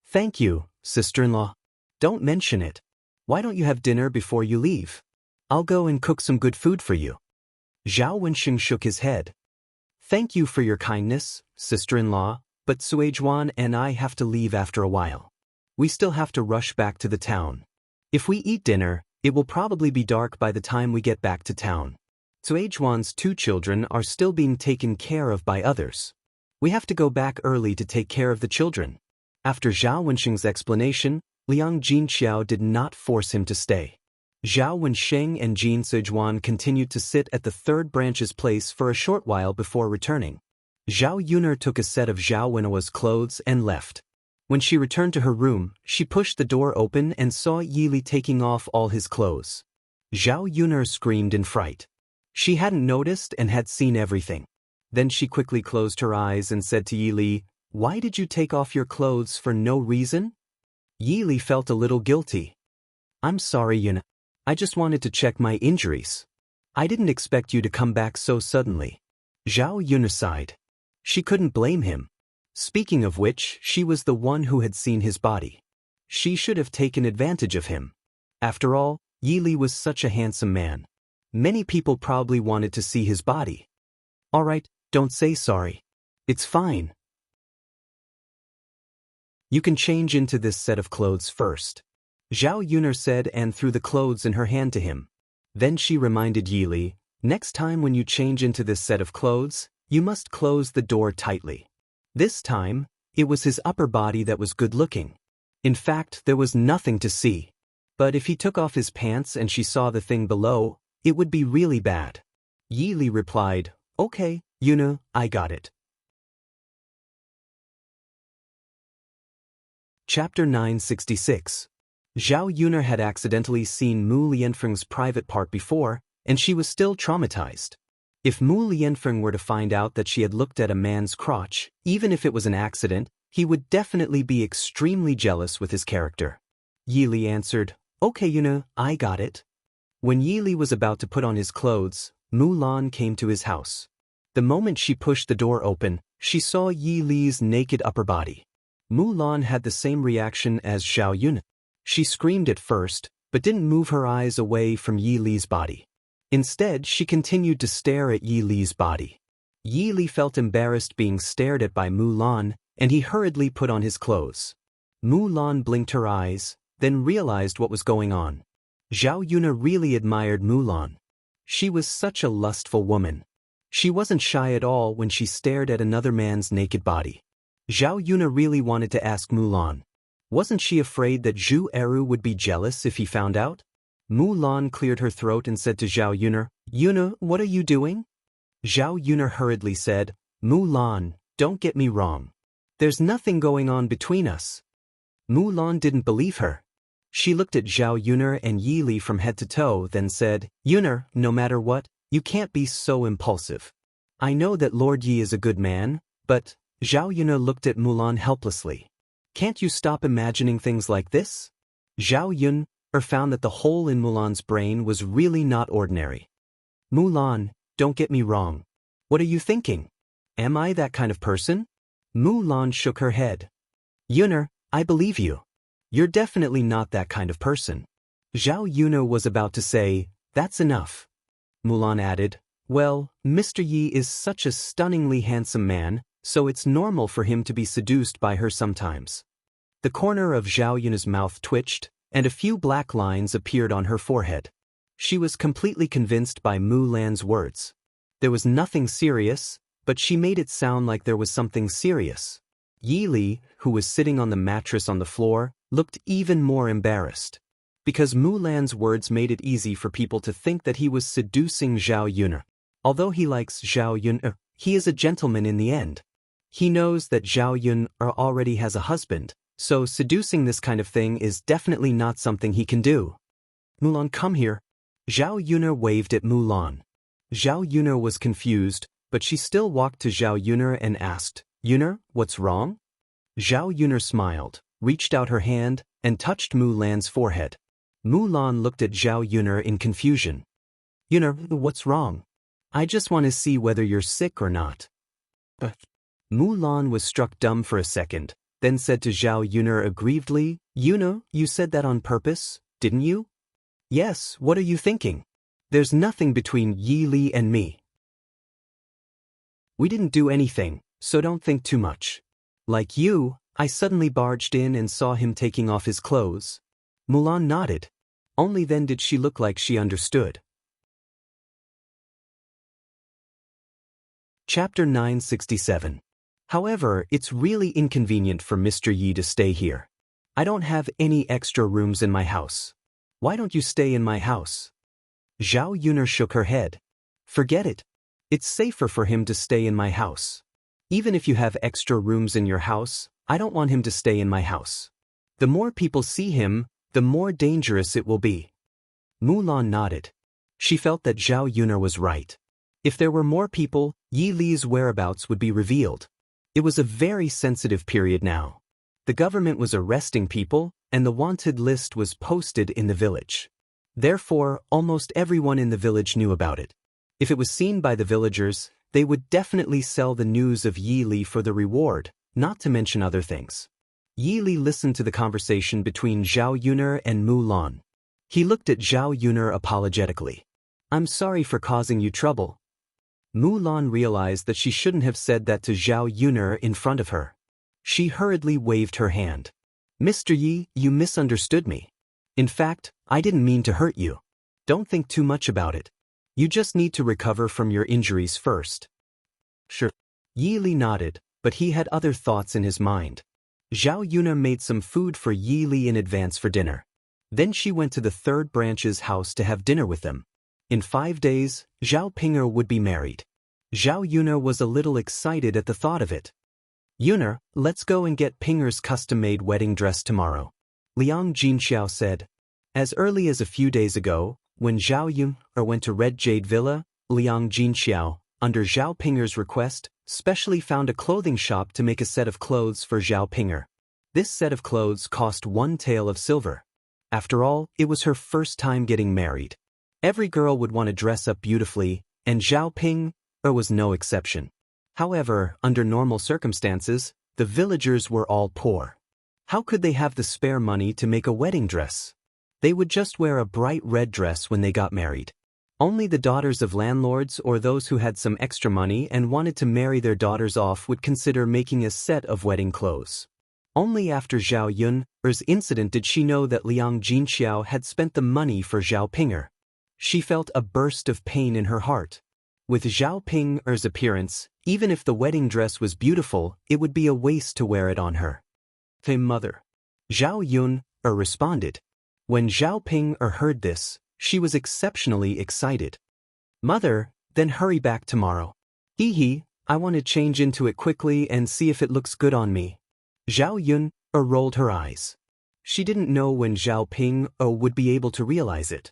"Thank you, sister-in-law. Don't mention it. Why don't you have dinner before you leave? I'll go and cook some good food for you." Zhao Wenxing shook his head. Thank you for your kindness, sister-in-law, but Suizhuan and I have to leave after a while. We still have to rush back to the town. If we eat dinner, it will probably be dark by the time we get back to town. Suizhuan's 2 children are still being taken care of by others. We have to go back early to take care of the children. After Zhao Wenxing's explanation, Liang Jinqiao did not force him to stay. Zhao Wenxing and Jin Suizhuan continued to sit at the 3rd branch's place for a short while before returning. Zhao Yuner took a set of Zhao Wenhua's clothes and left. When she returned to her room, she pushed the door open and saw Yili taking off all his clothes. Zhao Yuner screamed in fright. She hadn't noticed and had seen everything. Then she quickly closed her eyes and said to Yili, "Why did you take off your clothes for no reason?" Yili felt a little guilty. "I'm sorry, Yuna. I just wanted to check my injuries. I didn't expect you to come back so suddenly." Zhao Yuna sighed. She couldn't blame him. Speaking of which, she was the one who had seen his body. She should have taken advantage of him. After all, Yili was such a handsome man. Many people probably wanted to see his body. "All right, don't say sorry. It's fine. You can change into this set of clothes first," Zhao Yuner said and threw the clothes in her hand to him. Then she reminded Yili, "Next time when you change into this set of clothes, you must close the door tightly." This time, it was his upper body that was good-looking. In fact, there was nothing to see. But if he took off his pants and she saw the thing below, it would be really bad. Yili replied, "Okay, Yuna, I got it." Chapter 966. Zhao Yuner had accidentally seen Mu Lianfeng's private part before, and she was still traumatized. If Mu Lianfeng were to find out that she had looked at a man's crotch, even if it was an accident, he would definitely be extremely jealous with his character. Yili answered, "Okay, Yuna, I got it." When Yili was about to put on his clothes, Mulan came to his house. The moment she pushed the door open, she saw Yili's naked upper body. Mulan had the same reaction as Zhao Yun. She screamed at first, but didn't move her eyes away from Yili's body. Instead, she continued to stare at Yili's body. Yili felt embarrassed being stared at by Mulan, and he hurriedly put on his clothes. Mulan blinked her eyes, then realized what was going on. Zhao Yuna really admired Mulan. She was such a lustful woman. She wasn't shy at all when she stared at another man's naked body. Zhao Yuna really wanted to ask Mulan. Wasn't she afraid that Zhu Eru would be jealous if he found out? Mulan cleared her throat and said to Zhao Yuner, "Yuna, what are you doing?" Zhao Yuner hurriedly said, "Mulan, don't get me wrong. There's nothing going on between us." Mulan didn't believe her. She looked at Zhao Yuner and Yili from head to toe, then said, "Yuner, no matter what, you can't be so impulsive. I know that Lord Yi is a good man, but..." Zhao Yuner looked at Mulan helplessly. "Can't you stop imagining things like this?" Zhao Yuner found that the hole in Mulan's brain was really not ordinary. "Mulan, don't get me wrong. What are you thinking? Am I that kind of person?" Mulan shook her head. "Yuner, I believe you. You're definitely not that kind of person." Zhao Yuner was about to say, "That's enough." Mulan added, "Well, Mr. Yi is such a stunningly handsome man, so it's normal for him to be seduced by her sometimes." The corner of Zhao Yun's mouth twitched, and a few black lines appeared on her forehead. She was completely convinced by Mulan's words. There was nothing serious, but she made it sound like there was something serious. Yili, who was sitting on the mattress on the floor, looked even more embarrassed. Because Mulan's words made it easy for people to think that he was seducing Zhao Yuner. Although he likes Zhao Yuner, he is a gentleman in the end. He knows that Zhao Yuner already has a husband, so seducing this kind of thing is definitely not something he can do. "Mulan, come here." Zhao Yuner waved at Mulan. Zhao Yuner was confused, but she still walked to Zhao Yuner and asked, "Yuner, what's wrong?" Zhao Yuner smiled, reached out her hand, and touched Mulan's forehead. Mulan looked at Zhao Yuner in confusion. "Yuner, what's wrong? I just want to see whether you're sick or not." But Mulan was struck dumb for a second, then said to Zhao Yuner aggrievedly, "Yuner, you said that on purpose, didn't you?" "Yes, what are you thinking?" There's nothing between Yi Li and me. We didn't do anything, so don't think too much. Like you, I suddenly barged in and saw him taking off his clothes. Mulan nodded. Only then did she look like she understood. Chapter 967. However, it's really inconvenient for Mr. Yi to stay here. I don't have any extra rooms in my house. Why don't you stay in my house? Zhao Yuner shook her head. Forget it. It's safer for him to stay in my house. Even if you have extra rooms in your house, I don't want him to stay in my house. The more people see him, the more dangerous it will be. Mulan nodded. She felt that Zhao Yuner was right. If there were more people, Yi Li's whereabouts would be revealed. It was a very sensitive period now. The government was arresting people, and the wanted list was posted in the village. Therefore, almost everyone in the village knew about it. If it was seen by the villagers, they would definitely sell the news of Yi Li for the reward, not to mention other things. Yi Li listened to the conversation between Zhao Yuner and Mulan. He looked at Zhao Yuner apologetically. I'm sorry for causing you trouble. Mulan realized that she shouldn't have said that to Zhao Yuner in front of her. She hurriedly waved her hand. Mr. Yi, you misunderstood me. In fact, I didn't mean to hurt you. Don't think too much about it. You just need to recover from your injuries first. Sure. Yi Li nodded, but he had other thoughts in his mind. Zhao Yuner made some food for Yi Li in advance for dinner. Then she went to the third branch's house to have dinner with them. In 5 days, Zhao Ping'er would be married. Zhao Yuner was a little excited at the thought of it. Yuner, let's go and get Ping'er's custom-made wedding dress tomorrow, Liang Jinxiao said. As early as a few days ago, when Zhao Yuner went to Red Jade Villa, Liang Jinxiao, under Zhao Ping'er's request, specially found a clothing shop to make a set of clothes for Zhao Ping'er. This set of clothes cost 1 tael of silver. After all, it was her first time getting married. Every girl would want to dress up beautifully, and Zhao Ping'er was no exception. However, under normal circumstances, the villagers were all poor. How could they have the spare money to make a wedding dress? They would just wear a bright red dress when they got married. Only the daughters of landlords or those who had some extra money and wanted to marry their daughters off would consider making a set of wedding clothes. Only after Zhao Yuner's incident did she know that Liang Jinxiao had spent the money for Zhao Ping'er. She felt a burst of pain in her heart. With Zhao Ping'er's appearance, even if the wedding dress was beautiful, it would be a waste to wear it on her. Hey mother. Zhao Yuner responded. When Zhao Ping'er heard this, she was exceptionally excited. Mother, then hurry back tomorrow. Hee, I want to change into it quickly and see if it looks good on me. Zhao Yuner rolled her eyes. She didn't know when Zhao Ping'er would be able to realize it.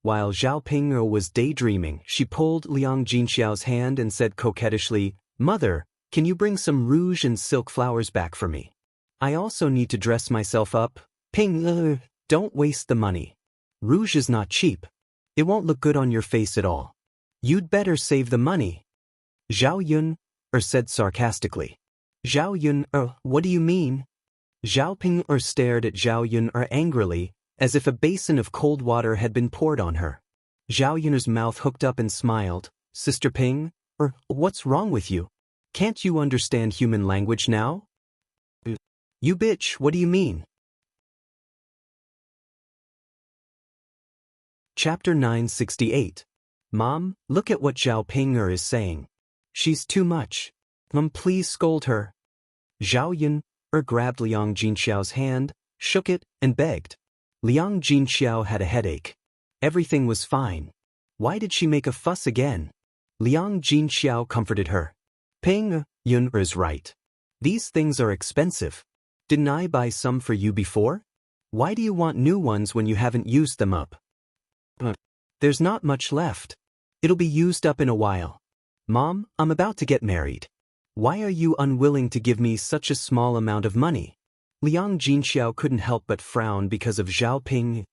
While Zhao Ping'er was daydreaming, she pulled Liang Jinxiao's hand and said coquettishly, Mother, can you bring some rouge and silk flowers back for me? I also need to dress myself up. Ping'er, don't waste the money. Rouge is not cheap. It won't look good on your face at all. You'd better save the money. Zhao Yuner said sarcastically. Zhao Yuner, what do you mean? Zhao Ping'er stared at Zhao Yuner angrily, as if a basin of cold water had been poured on her. Zhao Yuner's mouth hooked up and smiled. Sister Ping'er, what's wrong with you? Can't you understand human language now? You bitch, what do you mean? Chapter 968. Mom, look at what Zhao Ping'er is saying. She's too much. Please scold her. Zhao Yuner grabbed Liang Jinxiao's hand, shook it, and begged. Liang Jinxiao had a headache. Everything was fine. Why did she make a fuss again? Liang Jinxiao comforted her. Ping'er is right. These things are expensive. Didn't I buy some for you before? Why do you want new ones when you haven't used them up? There's not much left. It'll be used up in a while. Mom, I'm about to get married. Why are you unwilling to give me such a small amount of money? Liang Jinxiao couldn't help but frown because of Zhao Ping'er.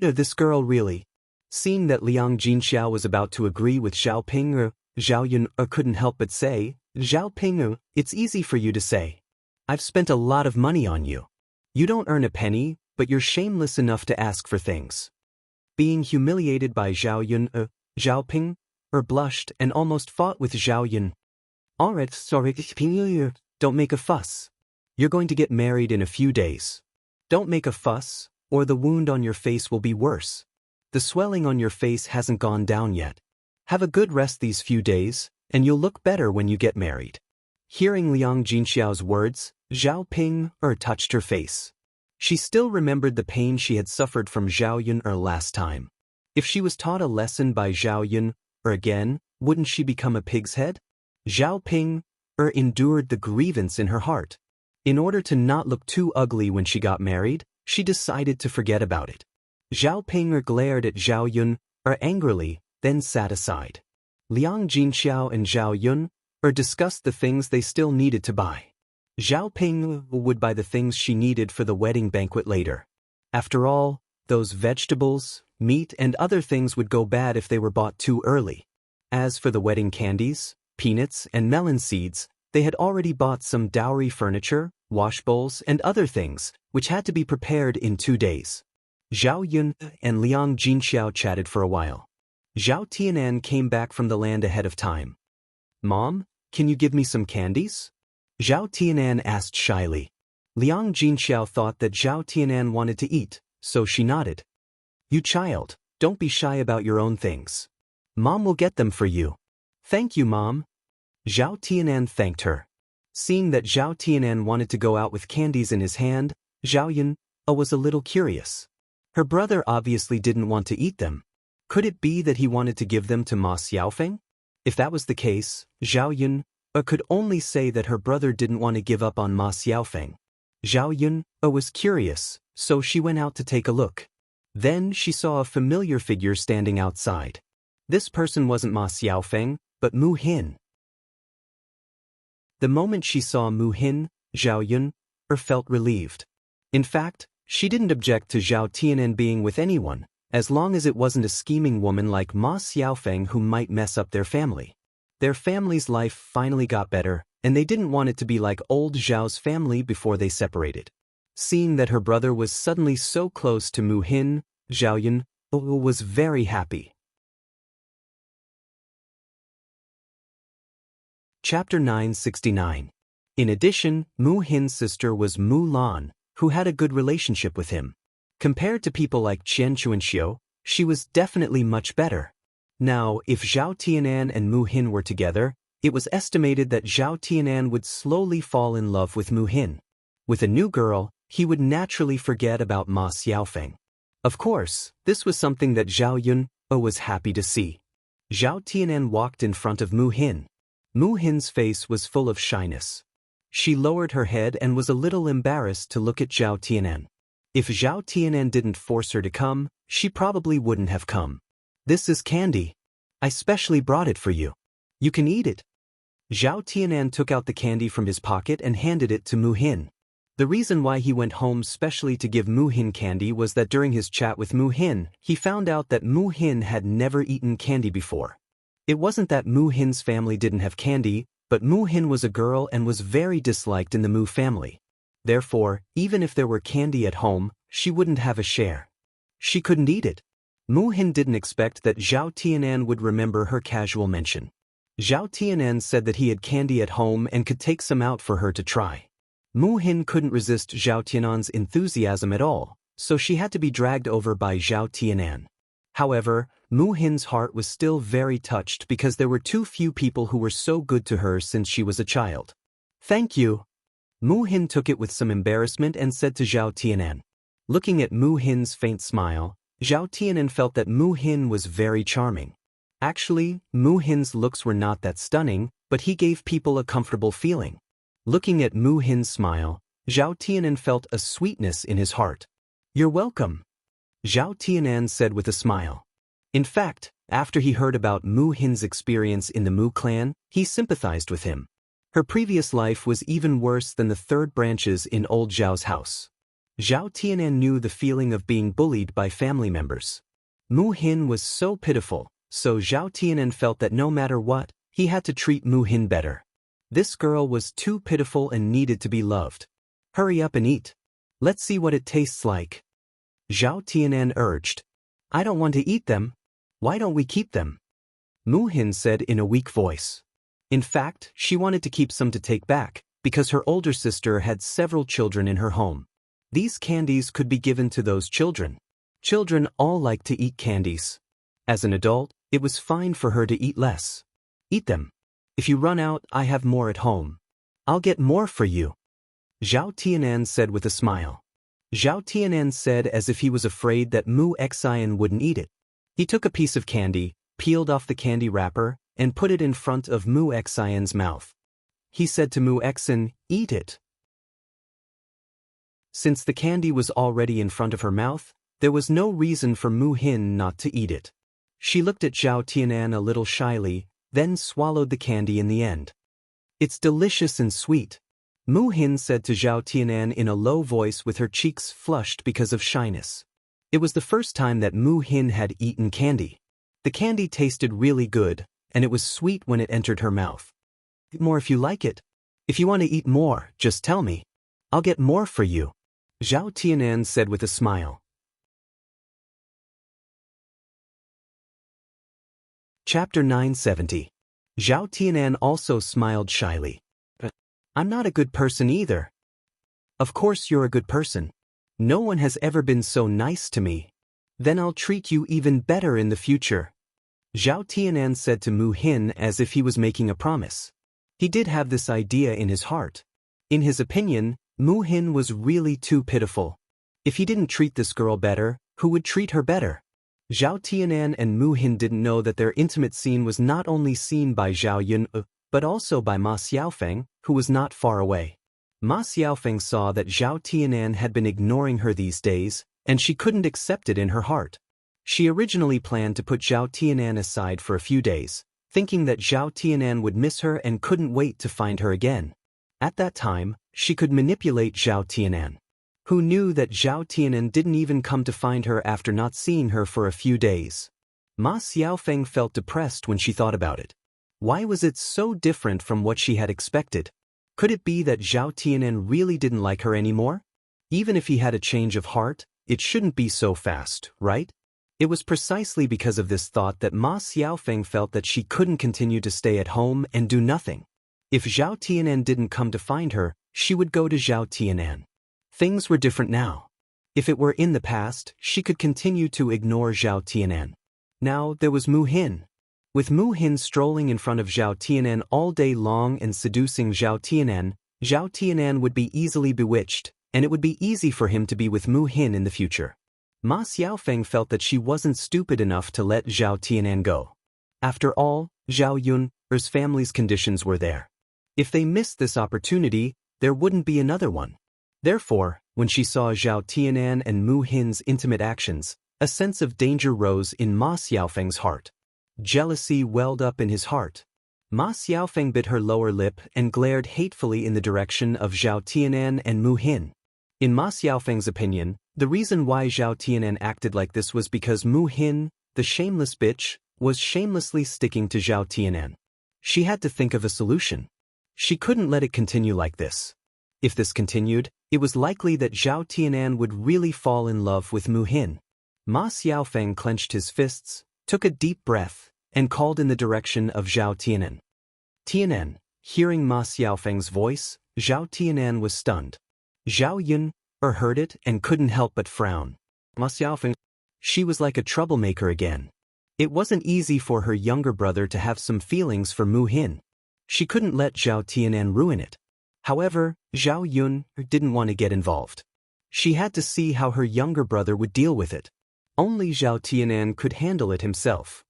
This girl really. Seeing that Liang Jinxiao was about to agree with Zhao Ping'er, Zhao Yuner couldn't help but say, Zhao Ping'er, it's easy for you to say. I've spent a lot of money on you. You don't earn a penny, but you're shameless enough to ask for things. being humiliated by Zhao Yun, Zhao Ping, blushed and almost fought with Zhao Yun. Alright, sorry, don't make a fuss. You're going to get married in a few days. Don't make a fuss, or the wound on your face will be worse. The swelling on your face hasn't gone down yet. Have a good rest these few days, and you'll look better when you get married. Hearing Liang Jinxiao's words, Zhao Ping touched her face. She still remembered the pain she had suffered from Zhao Yun last time. If she was taught a lesson by Zhao Yun again, wouldn't she become a pig's head? Zhao Ping endured the grievance in her heart. In order to not look too ugly when she got married, she decided to forget about it. Zhao Ping glared at Zhao Yun angrily, then sat aside. Liang Jinxiao and Zhao Yun discussed the things they still needed to buy. Zhao Ping would buy the things she needed for the wedding banquet later. After all, those vegetables, meat and other things would go bad if they were bought too early. As for the wedding candies, peanuts and melon seeds, they had already bought some dowry furniture, wash bowls and other things, which had to be prepared in 2 days. Zhao Yun and Liang Jinxiao chatted for a while. Zhao Tianan came back from the land ahead of time. Mom, can you give me some candies? Zhao Tianan asked shyly. Liang Jinxiao thought that Zhao Tianan wanted to eat, so she nodded. You child, don't be shy about your own things. Mom will get them for you. Thank you, Mom. Zhao Tianan thanked her. Seeing that Zhao Tianan wanted to go out with candies in his hand, Zhao Yun was a little curious. Her brother obviously didn't want to eat them. Could it be that he wanted to give them to Ma Xiaofeng? If that was the case, Zhao Yun could only say that her brother didn't want to give up on Ma Xiaofeng. Zhao Yun was curious, so she went out to take a look. Then she saw a familiar figure standing outside. This person wasn't Ma Xiaofeng, but Mu Hin. The moment she saw Mu Hin, Zhao Yun felt relieved. In fact, she didn't object to Zhao Tianan being with anyone, as long as it wasn't a scheming woman like Ma Xiaofeng who might mess up their family. Their family's life finally got better, and they didn't want it to be like old Zhao's family before they separated. Seeing that her brother was suddenly so close to Mu Hin, Zhao Yun was very happy. Chapter 969. In addition, Mu Hin's sister was Mu Lan, who had a good relationship with him. Compared to people like Qian Chuanxiu, she was definitely much better. Now, if Zhao Tianan and Mu Hin were together, it was estimated that Zhao Tianan would slowly fall in love with Mu Hin. With a new girl, he would naturally forget about Ma Xiaofeng. Of course, this was something that Zhao Yun was happy to see. Zhao Tianan walked in front of Mu Hin. Mu Hin's face was full of shyness. She lowered her head and was a little embarrassed to look at Zhao Tianan. If Zhao Tianan didn't force her to come, she probably wouldn't have come. This is candy. I specially brought it for you. You can eat it. Zhao Tianan took out the candy from his pocket and handed it to Mu Hin. The reason why he went home specially to give Mu Hin candy was that during his chat with Mu Hin, he found out that Mu Hin had never eaten candy before. It wasn't that Mu Hin's family didn't have candy, but Mu Hin was a girl and was very disliked in the Mu family. Therefore, even if there were candy at home, she wouldn't have a share. She couldn't eat it. Mu Hin didn't expect that Zhao Tianan would remember her casual mention. Zhao Tianan said that he had candy at home and could take some out for her to try. Mu Hin couldn't resist Zhao Tianan's enthusiasm at all, so she had to be dragged over by Zhao Tianan. However, Mu Hin's heart was still very touched because there were too few people who were so good to her since she was a child. Thank you. Mu Hin took it with some embarrassment and said to Zhao Tianan. Looking at Mu Hin's faint smile, Zhao Tianan felt that Mu Hin was very charming. Actually, Mu Hin's looks were not that stunning, but he gave people a comfortable feeling. Looking at Mu Hin's smile, Zhao Tianan felt a sweetness in his heart. You're welcome, Zhao Tianan said with a smile. In fact, after he heard about Mu Hin's experience in the Mu clan, he sympathized with him. Her previous life was even worse than the third branches in old Zhao's house. Zhao Tianan knew the feeling of being bullied by family members. Mu Hin was so pitiful, so Zhao Tianan felt that no matter what, he had to treat Mu Hin better. This girl was too pitiful and needed to be loved. Hurry up and eat. Let's see what it tastes like, Zhao Tianan urged. I don't want to eat them. Why don't we keep them? Mu Hin said in a weak voice. In fact, she wanted to keep some to take back, because her older sister had several children in her home. These candies could be given to those children. Children all like to eat candies. As an adult, it was fine for her to eat less. Eat them. If you run out, I have more at home. I'll get more for you. Zhao Tianan said with a smile. Zhao Tianan said as if he was afraid that Mu Xian wouldn't eat it. He took a piece of candy, peeled off the candy wrapper, and put it in front of Mu Xian's mouth. He said to Mu Xian, "Eat it." Since the candy was already in front of her mouth, there was no reason for Mu Hin not to eat it. She looked at Zhao Tianan a little shyly, then swallowed the candy in the end. It's delicious and sweet. Mu Hin said to Zhao Tianan in a low voice with her cheeks flushed because of shyness. It was the first time that Mu Hin had eaten candy. The candy tasted really good, and it was sweet when it entered her mouth. Eat more if you like it. If you want to eat more, just tell me. I'll get more for you. Zhao Tianan said with a smile. Chapter 970. Zhao Tianan also smiled shyly. I'm not a good person either. Of course you're a good person. No one has ever been so nice to me. Then I'll treat you even better in the future. Zhao Tianan said to Mu Hin as if he was making a promise. He did have this idea in his heart. In his opinion, Mu Hin was really too pitiful. If he didn't treat this girl better, who would treat her better? Zhao Tianan and Mu Hin didn't know that their intimate scene was not only seen by Zhao Yun, but also by Ma Xiaofeng, who was not far away. Ma Xiaofeng saw that Zhao Tianan had been ignoring her these days, and she couldn't accept it in her heart. She originally planned to put Zhao Tianan aside for a few days, thinking that Zhao Tianan would miss her and couldn't wait to find her again. At that time, she could manipulate Zhao Tianan. Who knew that Zhao Tianan didn't even come to find her after not seeing her for a few days? Ma Xiaofeng felt depressed when she thought about it. Why was it so different from what she had expected? Could it be that Zhao Tianan really didn't like her anymore? Even if he had a change of heart, it shouldn't be so fast, right? It was precisely because of this thought that Ma Xiaofeng felt that she couldn't continue to stay at home and do nothing. If Zhao Tianan didn't come to find her, she would go to Zhao Tianan. Things were different now. If it were in the past, she could continue to ignore Zhao Tianan. Now there was Mu Hin. With Mu Hin strolling in front of Zhao Tianan all day long and seducing Zhao Tianan would be easily bewitched, and it would be easy for him to be with Mu Hin in the future. Ma Xiaofeng felt that she wasn't stupid enough to let Zhao Tianan go. After all, Zhao Yun's family's conditions were there. If they missed this opportunity, there wouldn't be another one. Therefore, when she saw Zhao Tianan and Mu Hin's intimate actions, a sense of danger rose in Ma Xiaofeng's heart. Jealousy welled up in his heart. Ma Xiaofeng bit her lower lip and glared hatefully in the direction of Zhao Tianan and Mu Hin. In Ma Xiaofeng's opinion, the reason why Zhao Tianan acted like this was because Mu Hin, the shameless bitch, was shamelessly sticking to Zhao Tianan. She had to think of a solution. She couldn't let it continue like this. If this continued, it was likely that Zhao Tianan would really fall in love with Mu Hin. Ma Xiaofeng clenched his fists, took a deep breath, and called in the direction of Zhao Tianan. Tianan, hearing Ma Xiaofeng's voice, Zhao Tianan was stunned. Zhao Yun heard it and couldn't help but frown. Ma Xiaofeng, she was like a troublemaker again. It wasn't easy for her younger brother to have some feelings for Mu Hin. She couldn't let Zhao Tianan ruin it. However, Zhao Yun didn't want to get involved. She had to see how her younger brother would deal with it. Only Zhao Tianan could handle it himself.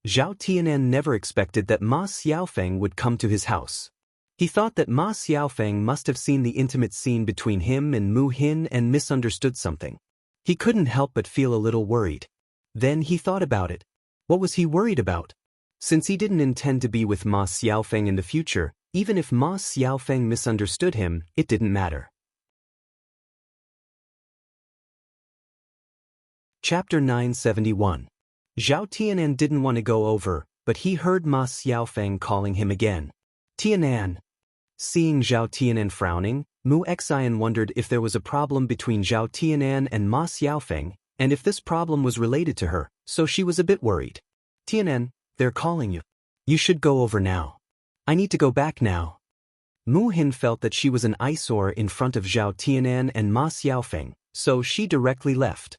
Zhao Tianan never expected that Ma Xiaofeng would come to his house. He thought that Ma Xiaofeng must have seen the intimate scene between him and Mu Hin and misunderstood something. He couldn't help but feel a little worried. Then he thought about it. What was he worried about? Since he didn't intend to be with Ma Xiaofeng in the future, even if Ma Xiaofeng misunderstood him, it didn't matter. Chapter 971. Zhao Tianan didn't want to go over, but he heard Ma Xiaofeng calling him again. Tianan. Seeing Zhao Tianan frowning, Mu Xian wondered if there was a problem between Zhao Tianan and Ma Xiaofeng, and if this problem was related to her, so she was a bit worried. Tianan, they're calling you. You should go over now. I need to go back now. Mu Hin felt that she was an eyesore in front of Zhao Tianan and Ma Xiaofeng, so she directly left.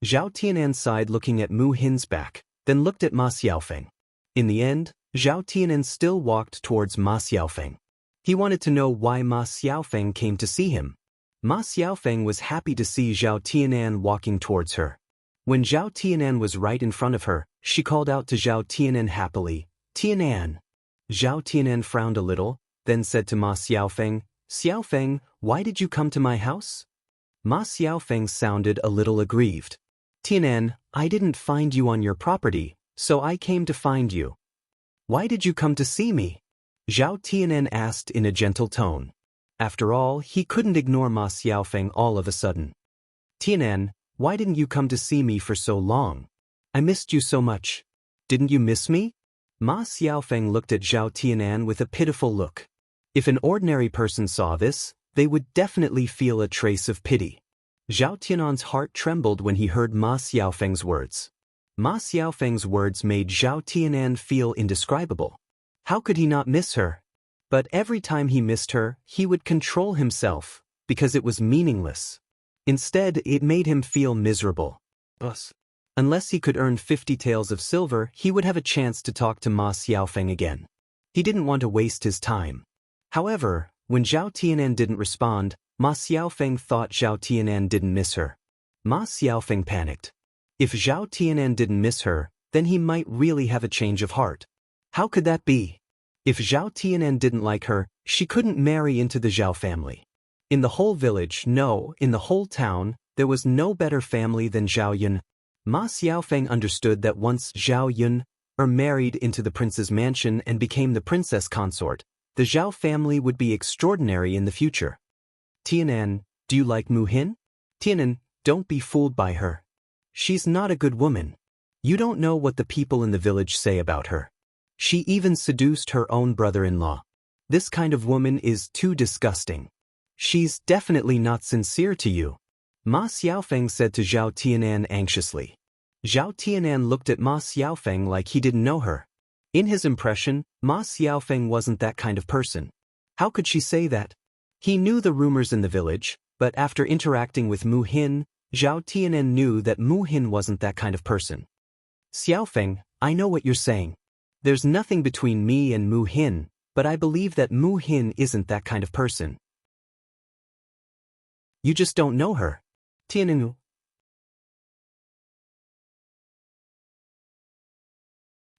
Zhao Tianan sighed looking at Mu Hin's back, then looked at Ma Xiaofeng. In the end, Zhao Tianan still walked towards Ma Xiaofeng. He wanted to know why Ma Xiaofeng came to see him. Ma Xiaofeng was happy to see Zhao Tianan walking towards her. When Zhao Tianan was right in front of her, she called out to Zhao Tianan happily, "Tianan." Zhao Tianan frowned a little, then said to Ma Xiaofeng, "Xiaofeng, why did you come to my house?" Ma Xiaofeng sounded a little aggrieved. "Tianan, I didn't find you on your property, so I came to find you." "Why did you come to see me?" Zhao Tianan asked in a gentle tone. After all, he couldn't ignore Ma Xiaofeng all of a sudden. "Tianan, why didn't you come to see me for so long? I missed you so much. Didn't you miss me?" Ma Xiaofeng looked at Zhao Tianan with a pitiful look. If an ordinary person saw this, they would definitely feel a trace of pity. Zhao Tianan's heart trembled when he heard Ma Xiaofeng's words. Ma Xiaofeng's words made Zhao Tianan feel indescribable. How could he not miss her? But every time he missed her, he would control himself, because it was meaningless. Instead, it made him feel miserable. Unless he could earn 50 taels of silver, he would have a chance to talk to Ma Xiaofeng again. He didn't want to waste his time. However, when Zhao Tianan didn't respond, Ma Xiaofeng thought Zhao Tianan didn't miss her. Ma Xiaofeng panicked. If Zhao Tianan didn't miss her, then he might really have a change of heart. How could that be? If Zhao Tianan didn't like her, she couldn't marry into the Zhao family. In the whole village, no, in the whole town, there was no better family than Zhao Yun. Ma Xiaofeng understood that once Zhao Yun married into the prince's mansion and became the princess consort, the Zhao family would be extraordinary in the future. "Tianan, do you like Mu Hin?" "Tianan, don't be fooled by her. She's not a good woman. You don't know what the people in the village say about her. She even seduced her own brother-in-law. This kind of woman is too disgusting. She's definitely not sincere to you." Ma Xiaofeng said to Zhao Tianan anxiously. Zhao Tianan looked at Ma Xiaofeng like he didn't know her. In his impression, Ma Xiaofeng wasn't that kind of person. How could she say that? He knew the rumors in the village, but after interacting with Mu Hin, Zhao Tianan knew that Mu Hin wasn't that kind of person. "Xiaofeng, I know what you're saying. There's nothing between me and Mu Hin, but I believe that Mu Hin isn't that kind of person. You just don't know her." Tianan.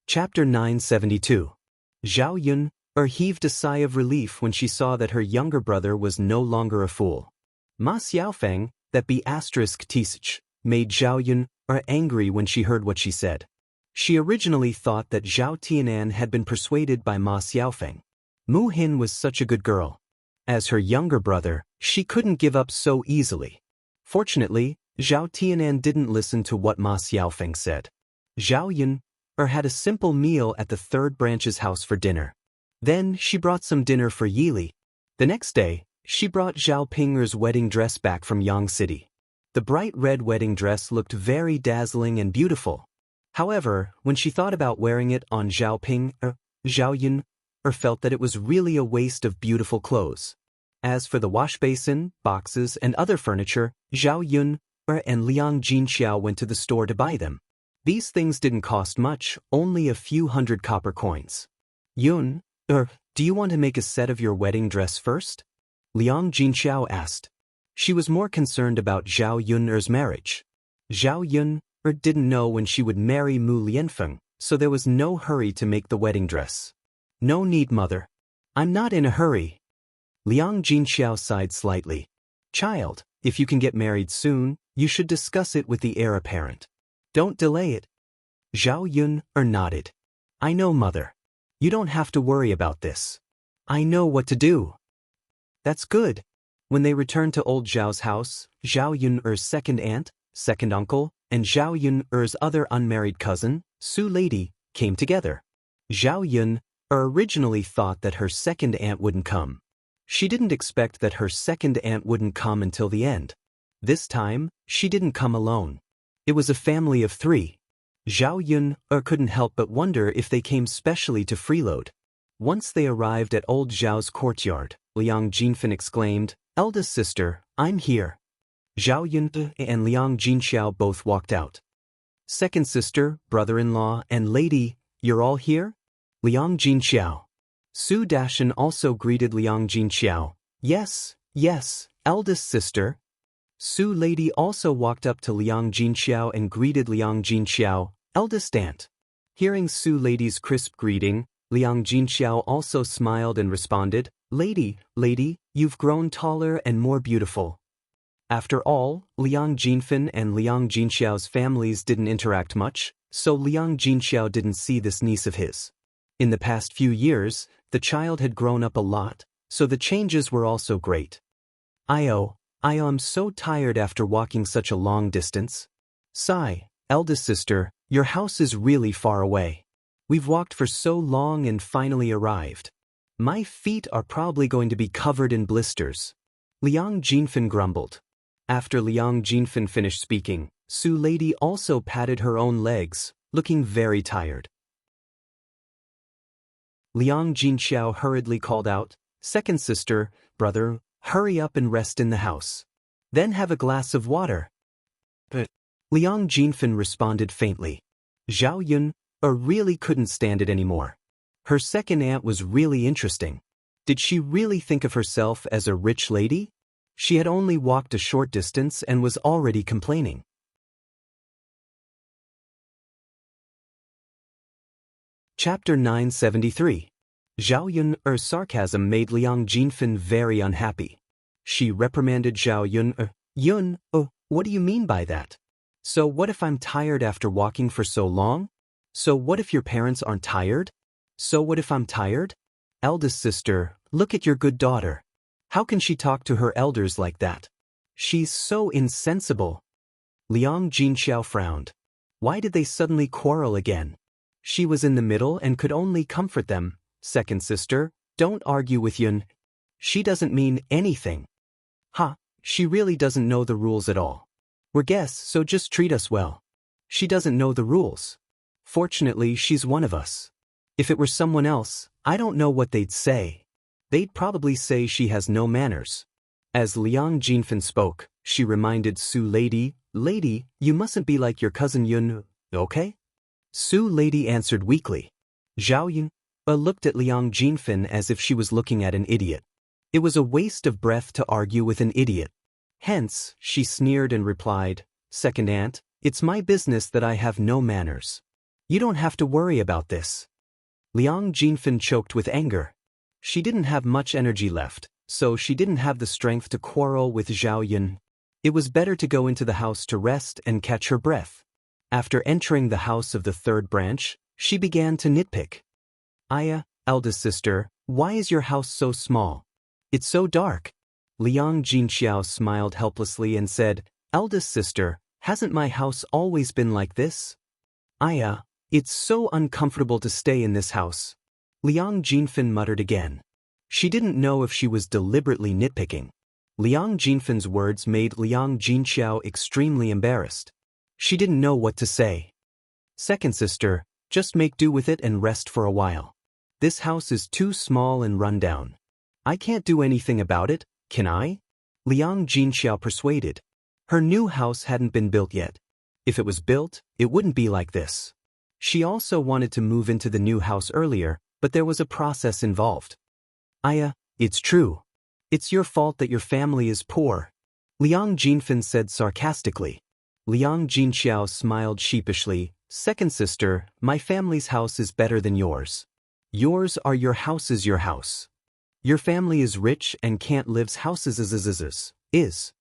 Chapter 972. Zhao Yun heaved a sigh of relief when she saw that her younger brother was no longer a fool. Ma Xiaofeng, that be asterisk teach, made Zhao Yun angry when she heard what she said. She originally thought that Zhao Tianan had been persuaded by Ma Xiaofeng. Mu Hin was such a good girl. As her younger brother, she couldn't give up so easily. Fortunately, Zhao Tianan didn't listen to what Ma Xiaofeng said. Zhao Yun had a simple meal at the third branch's house for dinner. Then she brought some dinner for Yili. The next day, she brought Zhao Ping'er's wedding dress back from Yang City. The bright red wedding dress looked very dazzling and beautiful. However, when she thought about wearing it on Zhao Ping, Zhao Yun felt that it was really a waste of beautiful clothes. As for the wash basin, boxes, and other furniture, Zhao Yun and Liang Jinxiao went to the store to buy them. These things didn't cost much, only a few hundred copper coins. "Yun, do you want to make a set of your wedding dress first?" Liang Jinxiao asked. She was more concerned about Zhao Yun's marriage. Zhao Yun didn't know when she would marry Mu Lianfeng, so there was no hurry to make the wedding dress. "No need, mother. I'm not in a hurry." Liang Jinxiao sighed slightly. "Child, if you can get married soon, you should discuss it with the heir apparent. Don't delay it." Zhao Yun nodded. "I know, mother. You don't have to worry about this. I know what to do." "That's good." When they returned to old Zhao's house, Zhao Yun's second aunt, second uncle, and Zhao Yun's other unmarried cousin, Su Lady, came together. Zhao Yun originally thought that her second aunt wouldn't come. She didn't expect that her second aunt wouldn't come until the end. This time, she didn't come alone. It was a family of 3. Zhao Yun couldn't help but wonder if they came specially to freeload. Once they arrived at old Zhao's courtyard, Liang Jinfen exclaimed, "Eldest sister, I'm here." Zhao Yun and Liang Jinxiao both walked out. "Second sister, brother-in-law, and lady, you're all here?" Liang Jinxiao. Su Dashan also greeted Liang Jinxiao. "Yes, yes, eldest sister." Su Lady also walked up to Liang Jinxiao and greeted Liang Jinxiao, "Eldest aunt." Hearing Su Lady's crisp greeting, Liang Jinxiao also smiled and responded, Lady, you've grown taller and more beautiful." After all, Liang Jinfen and Liang Jinxiao's families didn't interact much, so Liang Jinxiao didn't see this niece of his. In the past few years, the child had grown up a lot, so the changes were also great. I'm so tired after walking such a long distance." "Sigh, eldest sister, your house is really far away. We've walked for so long and finally arrived. My feet are probably going to be covered in blisters." Liang Jinfen grumbled. After Liang Jinfen finished speaking, Su Lady also patted her own legs, looking very tired. Liang Jinxiao hurriedly called out, "Second sister, brother, hurry up and rest in the house. Then have a glass of water." But Liang Jinfen responded faintly. Zhao Yun really couldn't stand it anymore. Her second aunt was really interesting. Did she really think of herself as a rich lady? She had only walked a short distance and was already complaining. Chapter 973. Zhao Yun's sarcasm made Liang Jinfen very unhappy. She reprimanded Zhao Yun, what do you mean by that? So what if I'm tired after walking for so long? So what if your parents aren't tired? So what if I'm tired? Eldest sister, look at your good daughter. How can she talk to her elders like that? She's so insensible. Liang Jinxiao frowned. Why did they suddenly quarrel again? She was in the middle and could only comfort them. Second sister, don't argue with Yun. She doesn't mean anything. She really doesn't know the rules at all. We're guests, so just treat us well. She doesn't know the rules. Fortunately, she's one of us. If it were someone else, I don't know what they'd say. They'd probably say she has no manners. As Liang Jinfen spoke, she reminded Su Lady, you mustn't be like your cousin Yun, okay? Su Lady answered weakly. Zhao Yun looked at Liang Jinfen as if she was looking at an idiot. It was a waste of breath to argue with an idiot. Hence, she sneered and replied, Second aunt, it's my business that I have no manners. You don't have to worry about this. Liang Jinfen choked with anger. She didn't have much energy left, so she didn't have the strength to quarrel with Zhao Yun. It was better to go into the house to rest and catch her breath. After entering the house of the third branch, she began to nitpick. Eldest sister, why is your house so small? It's so dark. Liang Jinxiao smiled helplessly and said, Eldest sister, hasn't my house always been like this? It's so uncomfortable to stay in this house. Liang Jinfen muttered again. She didn't know if she was deliberately nitpicking. Liang Jinfen's words made Liang Jinxiao extremely embarrassed. She didn't know what to say. Second sister, just make do with it and rest for a while. This house is too small and run down. I can't do anything about it, can I? Liang Jinxiao persuaded. Her new house hadn't been built yet. If it was built, it wouldn't be like this. She also wanted to move into the new house earlier, but there was a process involved. It's true. It's your fault that your family is poor. Liang Jinfen said sarcastically. Liang Jinxiao smiled sheepishly. Second sister, my family's house is better than yours. Yours are your house is your house. Your family is rich and can't live's houses is.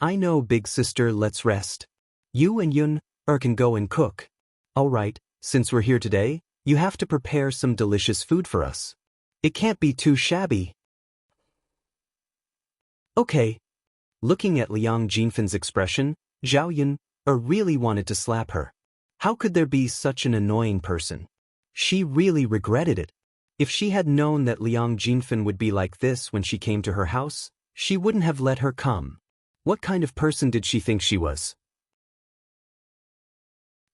I know, big sister, let's rest. You and Yun can go and cook. All right, since we're here today, you have to prepare some delicious food for us. It can't be too shabby. Okay. Looking at Liang Jinfen's expression, Zhao Yun really wanted to slap her. How could there be such an annoying person? She really regretted it. If she had known that Liang Jinfen would be like this when she came to her house, she wouldn't have let her come. What kind of person did she think she was?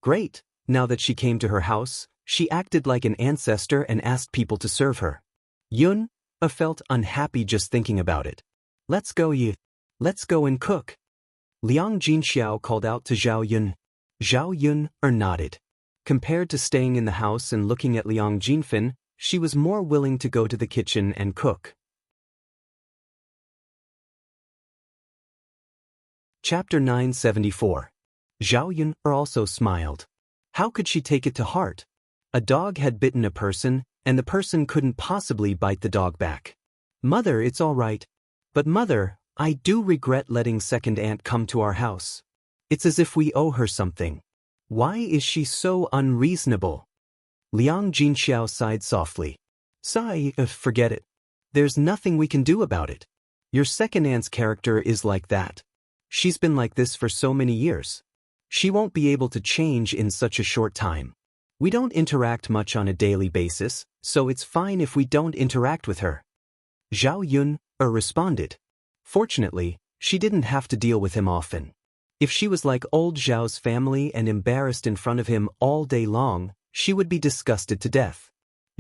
Great, now that she came to her house, she acted like an ancestor and asked people to serve her. Yun felt unhappy just thinking about it. Let's go and cook. Liang Jinxiao called out to Zhao Yun. Zhao Yun nodded. Compared to staying in the house and looking at Liang Jinfen, she was more willing to go to the kitchen and cook. Chapter 974. Zhao Yun also smiled. How could she take it to heart? A dog had bitten a person, and the person couldn't possibly bite the dog back. Mother, it's all right. But mother, I do regret letting second aunt come to our house. It's as if we owe her something. Why is she so unreasonable? Liang Jinxiao sighed softly. Sigh, forget it. There's nothing we can do about it. Your second aunt's character is like that. She's been like this for so many years. She won't be able to change in such a short time. We don't interact much on a daily basis, so it's fine if we don't interact with her. Zhao Yun responded. Fortunately, she didn't have to deal with him often. If she was like old Zhao's family and embarrassed in front of him all day long, she would be disgusted to death.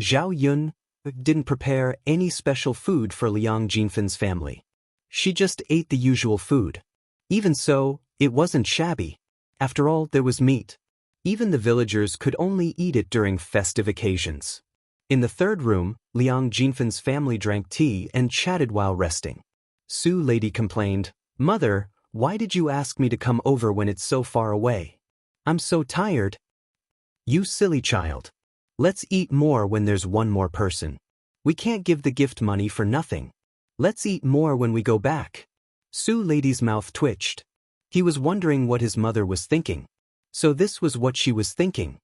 Zhao Yun didn't prepare any special food for Liang Jinfen's family. She just ate the usual food. Even so, it wasn't shabby. After all, there was meat. Even the villagers could only eat it during festive occasions. In the third room, Liang Jinfen's family drank tea and chatted while resting. Su Lady complained, Mother, why did you ask me to come over when it's so far away? I'm so tired. You silly child. Let's eat more when there's one more person. We can't give the gift money for nothing. Let's eat more when we go back. Su Lady's mouth twitched. He was wondering what his mother was thinking. So this was what she was thinking.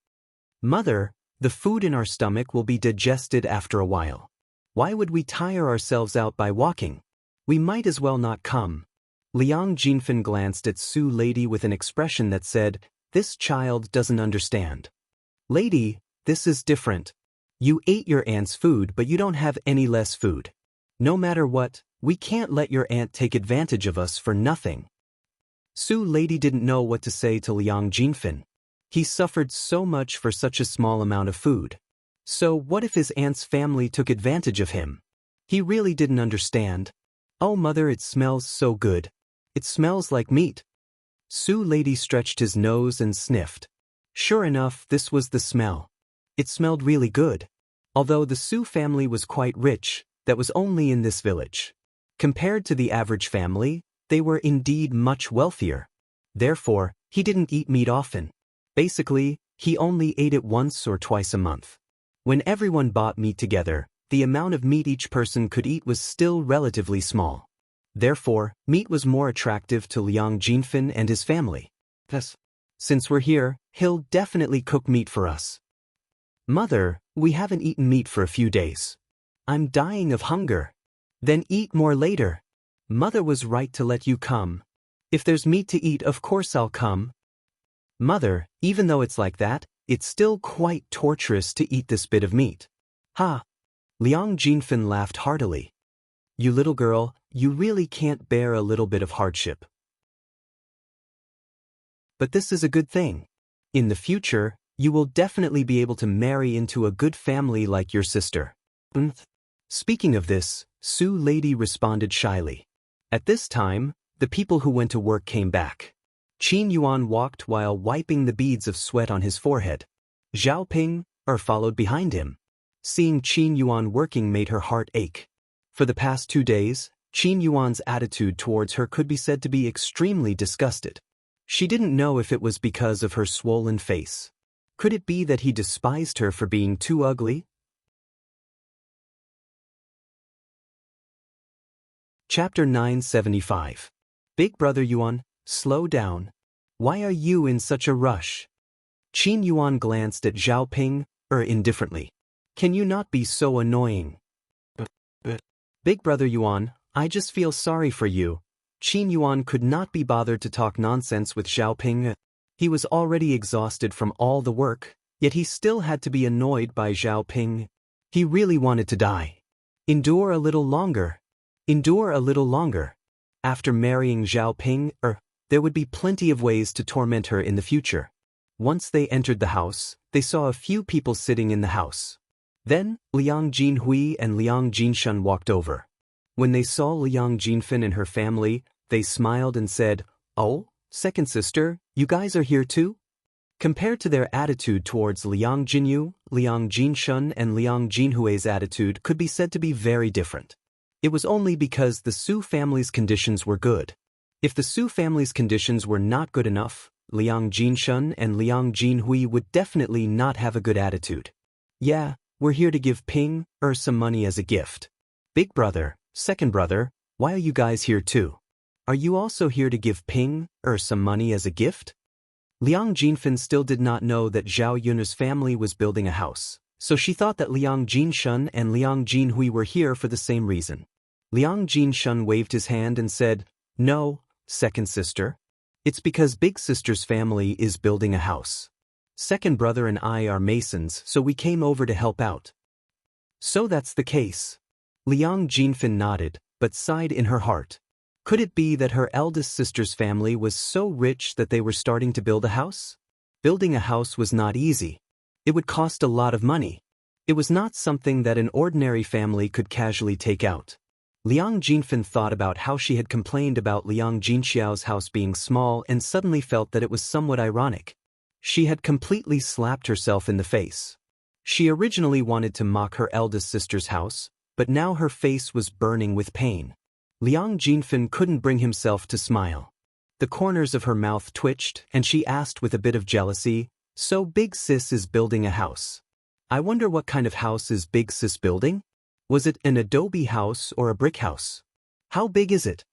Mother, the food in our stomach will be digested after a while. Why would we tire ourselves out by walking? We might as well not come. Liang Jinfen glanced at Su Lady with an expression that said, This child doesn't understand. Lady, this is different. You ate your aunt's food, but you don't have any less food. No matter what, we can't let your aunt take advantage of us for nothing. Su Lady didn't know what to say to Liang Jinfen. He suffered so much for such a small amount of food. So what if his aunt's family took advantage of him? He really didn't understand. Oh mother, it smells so good. It smells like meat. Su Lady stretched his nose and sniffed. Sure enough, this was the smell. It smelled really good. Although the Su family was quite rich, that was only in this village. Compared to the average family, they were indeed much wealthier. Therefore, he didn't eat meat often. Basically, he only ate it once or twice a month. When everyone bought meat together, the amount of meat each person could eat was still relatively small. Therefore, meat was more attractive to Liang Jinfen and his family. Thus, since we're here, he'll definitely cook meat for us. Mother, we haven't eaten meat for a few days. I'm dying of hunger. Then eat more later. Mother was right to let you come. If there's meat to eat, of course I'll come. Mother, even though it's like that, it's still quite torturous to eat this bit of meat. Ha! Liang Jinfen laughed heartily. You little girl, you really can't bear a little bit of hardship. But this is a good thing. In the future, you will definitely be able to marry into a good family like your sister. Speaking of this, Su Lady responded shyly. At this time, the people who went to work came back. Qin Yuan walked while wiping the beads of sweat on his forehead. Zhao Ping followed behind him. Seeing Qin Yuan working made her heart ache. For the past 2 days, Qin Yuan's attitude towards her could be said to be extremely disgusted. She didn't know if it was because of her swollen face. Could it be that he despised her for being too ugly? Chapter 975. Big Brother Yuan, slow down. Why are you in such a rush? Qin Yuan glanced at Zhao Ping, indifferently. Can you not be so annoying? Big Brother Yuan, I just feel sorry for you. Qin Yuan could not be bothered to talk nonsense with Zhao Ping. He was already exhausted from all the work, yet he still had to be annoyed by Zhao Ping. He really wanted to die. Endure a little longer. Endure a little longer. After marrying Zhao Ping, there would be plenty of ways to torment her in the future. Once they entered the house, they saw a few people sitting in the house. Then, Liang Jinhui and Liang Jinshun walked over. When they saw Liang Jinfen and her family, they smiled and said, "Oh, second sister, you guys are here too?" Compared to their attitude towards Liang Jinyu, Liang Jinshun and Liang Jinhui's attitude could be said to be very different. It was only because the Su family's conditions were good. If the Su family's conditions were not good enough, Liang Jinshun and Liang Jinhui would definitely not have a good attitude. "Yeah, we're here to give Ping, some money as a gift." "Big brother, second brother, why are you guys here too? Are you also here to give Ping, some money as a gift?" Liang Jinfen still did not know that Zhao Yun's family was building a house, so she thought that Liang Jinshun and Liang Jinhui were here for the same reason. Liang Jinshun waved his hand and said, "No, second sister. It's because big sister's family is building a house. Second brother and I are masons, so we came over to help out." "So that's the case." Liang Jinfen nodded, but sighed in her heart. Could it be that her eldest sister's family was so rich that they were starting to build a house? Building a house was not easy. It would cost a lot of money. It was not something that an ordinary family could casually take out. Liang Jinfen thought about how she had complained about Liang Jinxiao's house being small and suddenly felt that it was somewhat ironic. She had completely slapped herself in the face. She originally wanted to mock her eldest sister's house, but now her face was burning with pain. Liang Jinfen couldn't bring himself to smile. The corners of her mouth twitched, and she asked with a bit of jealousy, "So Big Sis is building a house. I wonder what kind of house is Big Sis building? Was it an adobe house or a brick house? How big is it?"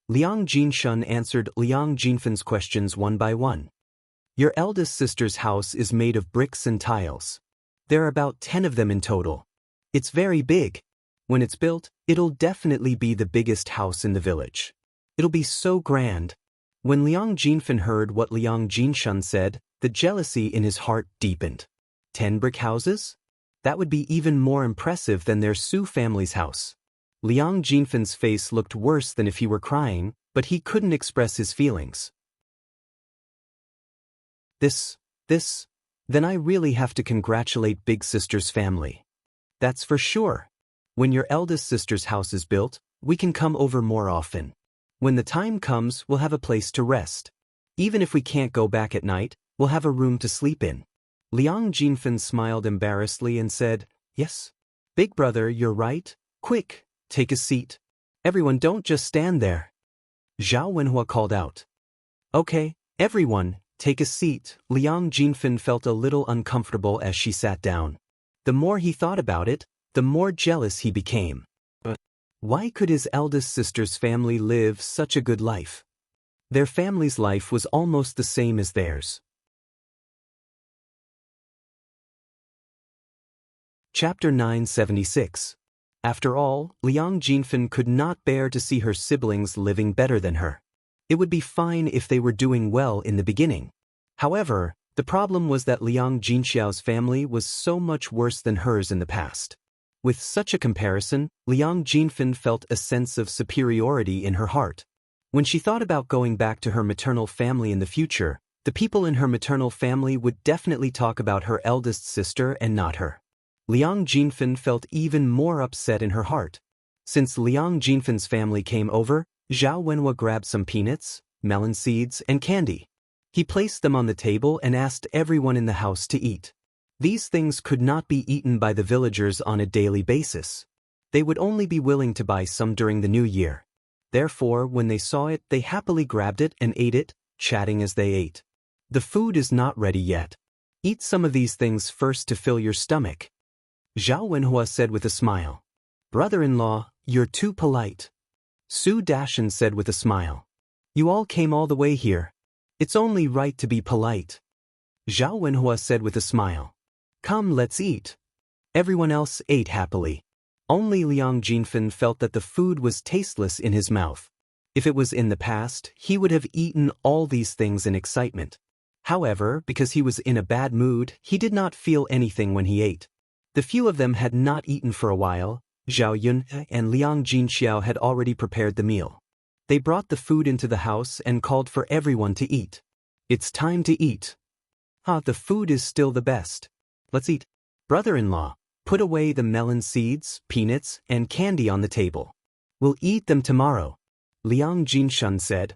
Liang Jinshun answered Liang Jinfen's questions one by one. "Your eldest sister's house is made of bricks and tiles. There are about 10 of them in total. It's very big. When it's built, it'll definitely be the biggest house in the village. It'll be so grand." When Liang Jinfen heard what Liang Jinshun said, the jealousy in his heart deepened. 10 brick houses? That would be even more impressive than their Su family's house. Liang Jinfen's face looked worse than if he were crying, but he couldn't express his feelings. Then I really have to congratulate Big Sister's family. That's for sure. When your eldest sister's house is built, we can come over more often. When the time comes, we'll have a place to rest. Even if we can't go back at night, we'll have a room to sleep in." Liang Jinfen smiled embarrassedly and said, "Yes. Big brother, you're right. Quick, take a seat. Everyone, don't just stand there." Zhao Wenhua called out. "Okay, everyone, take a seat." Liang Jinfen felt a little uncomfortable as she sat down. The more he thought about it, the more jealous he became. Why could his eldest sister's family live such a good life? Their family's life was almost the same as theirs. Chapter 976. After all, Liang Jinfen could not bear to see her siblings living better than her. It would be fine if they were doing well in the beginning. However, the problem was that Liang Jinxiao's family was so much worse than hers in the past. With such a comparison, Liang Jinfen felt a sense of superiority in her heart. When she thought about going back to her maternal family in the future, the people in her maternal family would definitely talk about her eldest sister and not her. Liang Jinfen felt even more upset in her heart. Since Liang Jinfen's family came over, Zhao Wenhua grabbed some peanuts, melon seeds, and candy. He placed them on the table and asked everyone in the house to eat. These things could not be eaten by the villagers on a daily basis. They would only be willing to buy some during the new year. Therefore, when they saw it, they happily grabbed it and ate it, chatting as they ate. "The food is not ready yet. Eat some of these things first to fill your stomach," Zhao Wenhua said with a smile. "Brother-in-law, you're too polite," Su Dashan said with a smile. "You all came all the way here. It's only right to be polite," Zhao Wenhua said with a smile. "Come, let's eat." Everyone else ate happily. Only Liang Jinfen felt that the food was tasteless in his mouth. If it was in the past, he would have eaten all these things in excitement. However, because he was in a bad mood, he did not feel anything when he ate. The few of them had not eaten for a while. Zhao Yun and Liang Jinxiao had already prepared the meal. They brought the food into the house and called for everyone to eat. It's time to eat. The food is still the best. Let's eat. Brother-in-law, put away the melon seeds, peanuts, and candy on the table. We'll eat them tomorrow, Liang Jinshun said.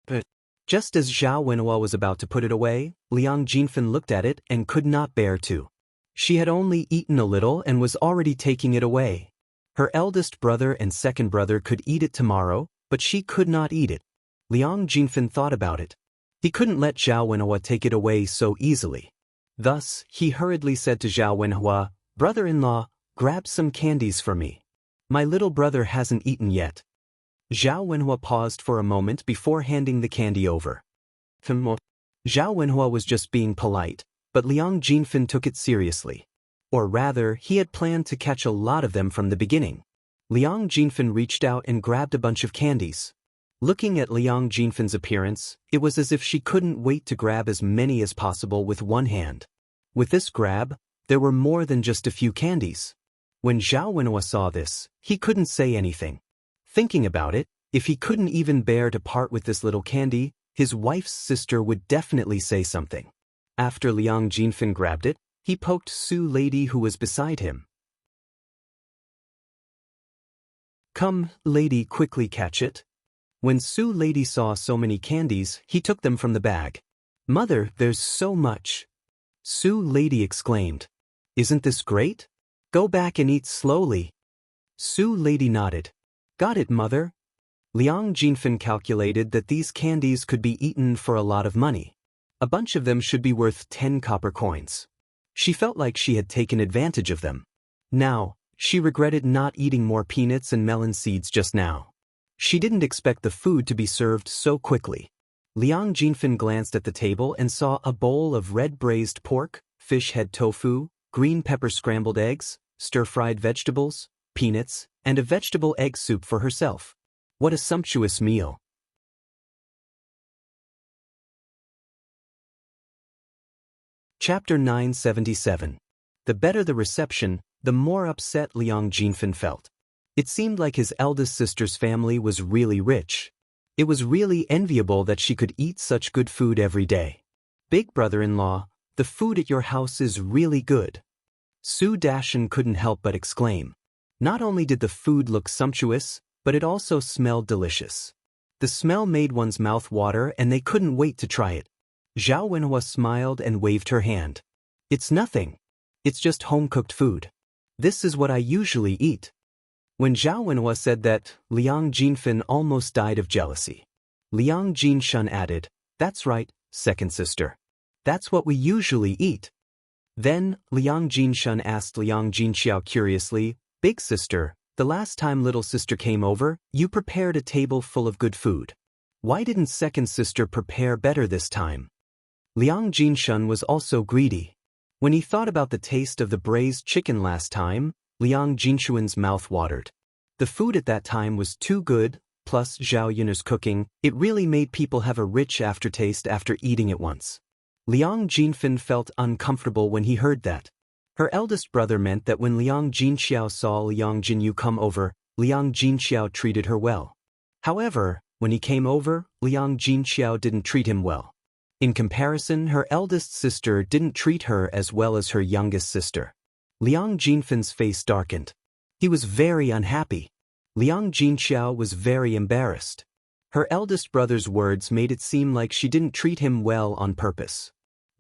But just as Zhao Wenhua was about to put it away, Liang Jinfen looked at it and could not bear to. She had only eaten a little and was already taking it away. Her eldest brother and second brother could eat it tomorrow, but she could not eat it. Liang Jinfen thought about it. He couldn't let Zhao Wenhua take it away so easily. Thus, he hurriedly said to Zhao Wenhua, "Brother-in-law, grab some candies for me. My little brother hasn't eaten yet." Zhao Wenhua paused for a moment before handing the candy over. Zhao Wenhua was just being polite, but Liang Jinfen took it seriously. Or rather, he had planned to catch a lot of them from the beginning. Liang Jinfen reached out and grabbed a bunch of candies. Looking at Liang Jinfen's appearance, it was as if she couldn't wait to grab as many as possible with one hand. With this grab, there were more than just a few candies. When Zhao Wenhua saw this, he couldn't say anything. Thinking about it, if he couldn't even bear to part with this little candy, his wife's sister would definitely say something. After Liang Jinfen grabbed it, he poked Su Lady who was beside him. "Come, lady, quickly catch it." When Su Lady saw so many candies, he took them from the bag. "Mother, there's so much." Su Lady exclaimed. "Isn't this great? Go back and eat slowly." Su Lady nodded. "Got it, mother." Liang Jinfen calculated that these candies could be eaten for a lot of money. A bunch of them should be worth 10 copper coins. She felt like she had taken advantage of them. Now, she regretted not eating more peanuts and melon seeds just now. She didn't expect the food to be served so quickly. Liang Jinfen glanced at the table and saw a bowl of red braised pork, fish head tofu, green pepper scrambled eggs, stir-fried vegetables, peanuts, and a vegetable egg soup for herself. What a sumptuous meal. Chapter 977. The better the reception, the more upset Liang Jinfen felt. It seemed like his eldest sister's family was really rich. It was really enviable that she could eat such good food every day. "Big brother-in-law, the food at your house is really good." Su Dashan couldn't help but exclaim. Not only did the food look sumptuous, but it also smelled delicious. The smell made one's mouth water and they couldn't wait to try it. Zhao Wenhua smiled and waved her hand. "It's nothing. It's just home-cooked food. This is what I usually eat." When Zhao Wenhua said that, Liang Jinfen almost died of jealousy. Liang Jinshun added, "That's right, second sister. That's what we usually eat." Then, Liang Jinshun asked Liang Jinxiao curiously, "Big sister, the last time little sister came over, you prepared a table full of good food. Why didn't second sister prepare better this time?" Liang Jinshun was also greedy. When he thought about the taste of the braised chicken last time, Liang Jinshuan's mouth watered. The food at that time was too good, plus Zhao Yun's cooking, it really made people have a rich aftertaste after eating it once. Liang Jinfen felt uncomfortable when he heard that. Her eldest brother meant that when Liang Jinxiao saw Liang Jinyu come over, Liang Jinxiao treated her well. However, when he came over, Liang Jinxiao didn't treat him well. In comparison, her eldest sister didn't treat her as well as her youngest sister. Liang Jinfen's face darkened. He was very unhappy. Liang Jinxiao was very embarrassed. Her eldest brother's words made it seem like she didn't treat him well on purpose.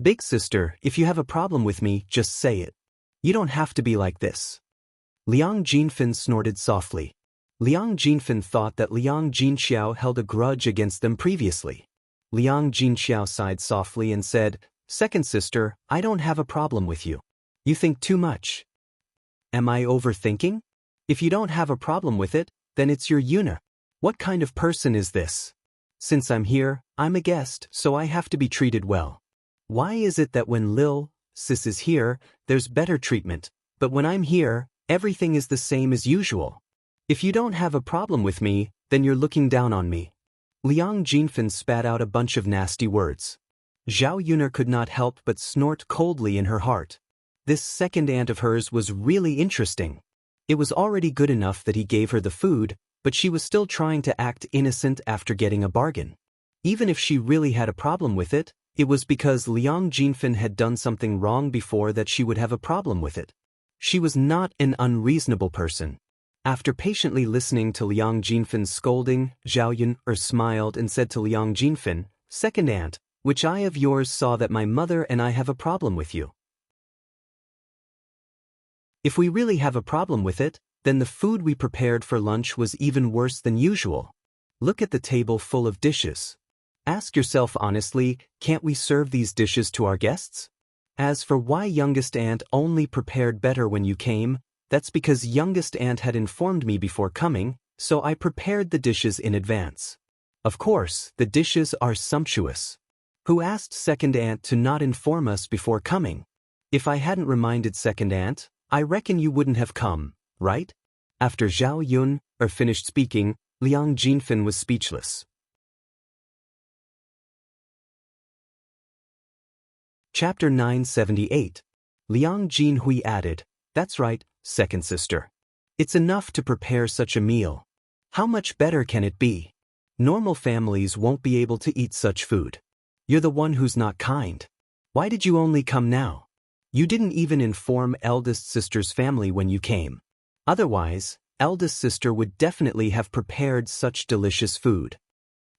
"Big sister, if you have a problem with me, just say it. You don't have to be like this." Liang Jinfen snorted softly. Liang Jinfen thought that Liang Jinxiao held a grudge against them previously. Liang Jinxiao sighed softly and said, "Second sister, I don't have a problem with you. You think too much." "Am I overthinking? If you don't have a problem with it, then it's your Yuna. What kind of person is this? Since I'm here, I'm a guest, so I have to be treated well. Why is it that when Lil, sis is here, there's better treatment, but when I'm here, everything is the same as usual? If you don't have a problem with me, then you're looking down on me." Liang Jinfen spat out a bunch of nasty words. Zhao Yuner could not help but snort coldly in her heart. This second aunt of hers was really interesting. It was already good enough that he gave her the food, but she was still trying to act innocent after getting a bargain. Even if she really had a problem with it, it was because Liang Jinfen had done something wrong before that she would have a problem with it. She was not an unreasonable person. After patiently listening to Liang Jinfen's scolding, Zhao Yun smiled and said to Liang Jinfen, "Second aunt, which eye of yours saw that my mother and I have a problem with you? If we really have a problem with it, then the food we prepared for lunch was even worse than usual. Look at the table full of dishes. Ask yourself honestly, can't we serve these dishes to our guests? As for why youngest aunt only prepared better when you came, that's because youngest aunt had informed me before coming, so I prepared the dishes in advance. Of course, the dishes are sumptuous. Who asked second aunt to not inform us before coming? If I hadn't reminded second aunt, I reckon you wouldn't have come, right?" After Zhao Yun finished speaking, Liang Jinfen was speechless. Chapter 978. Liang Jinhui added, "That's right, second sister. It's enough to prepare such a meal. How much better can it be? Normal families won't be able to eat such food. You're the one who's not kind. Why did you only come now? You didn't even inform eldest sister's family when you came. Otherwise, eldest sister would definitely have prepared such delicious food."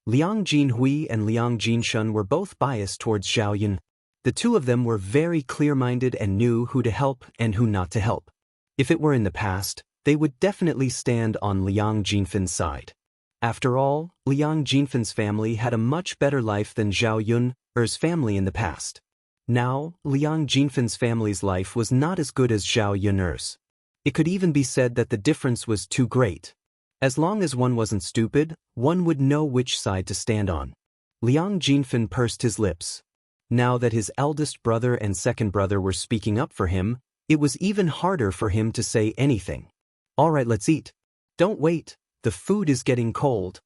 Liang Jinhui and Liang Jinshun were both biased towards Zhao Yun. The two of them were very clear-minded and knew who to help and who not to help. If it were in the past, they would definitely stand on Liang Jinfen's side. After all, Liang Jinfen's family had a much better life than Zhao Yun's family in the past. Now, Liang Jinfen's family's life was not as good as Zhao Yun's. It could even be said that the difference was too great. As long as one wasn't stupid, one would know which side to stand on. Liang Jinfen pursed his lips. Now that his eldest brother and second brother were speaking up for him, it was even harder for him to say anything. "All right, let's eat. Don't wait, the food is getting cold,"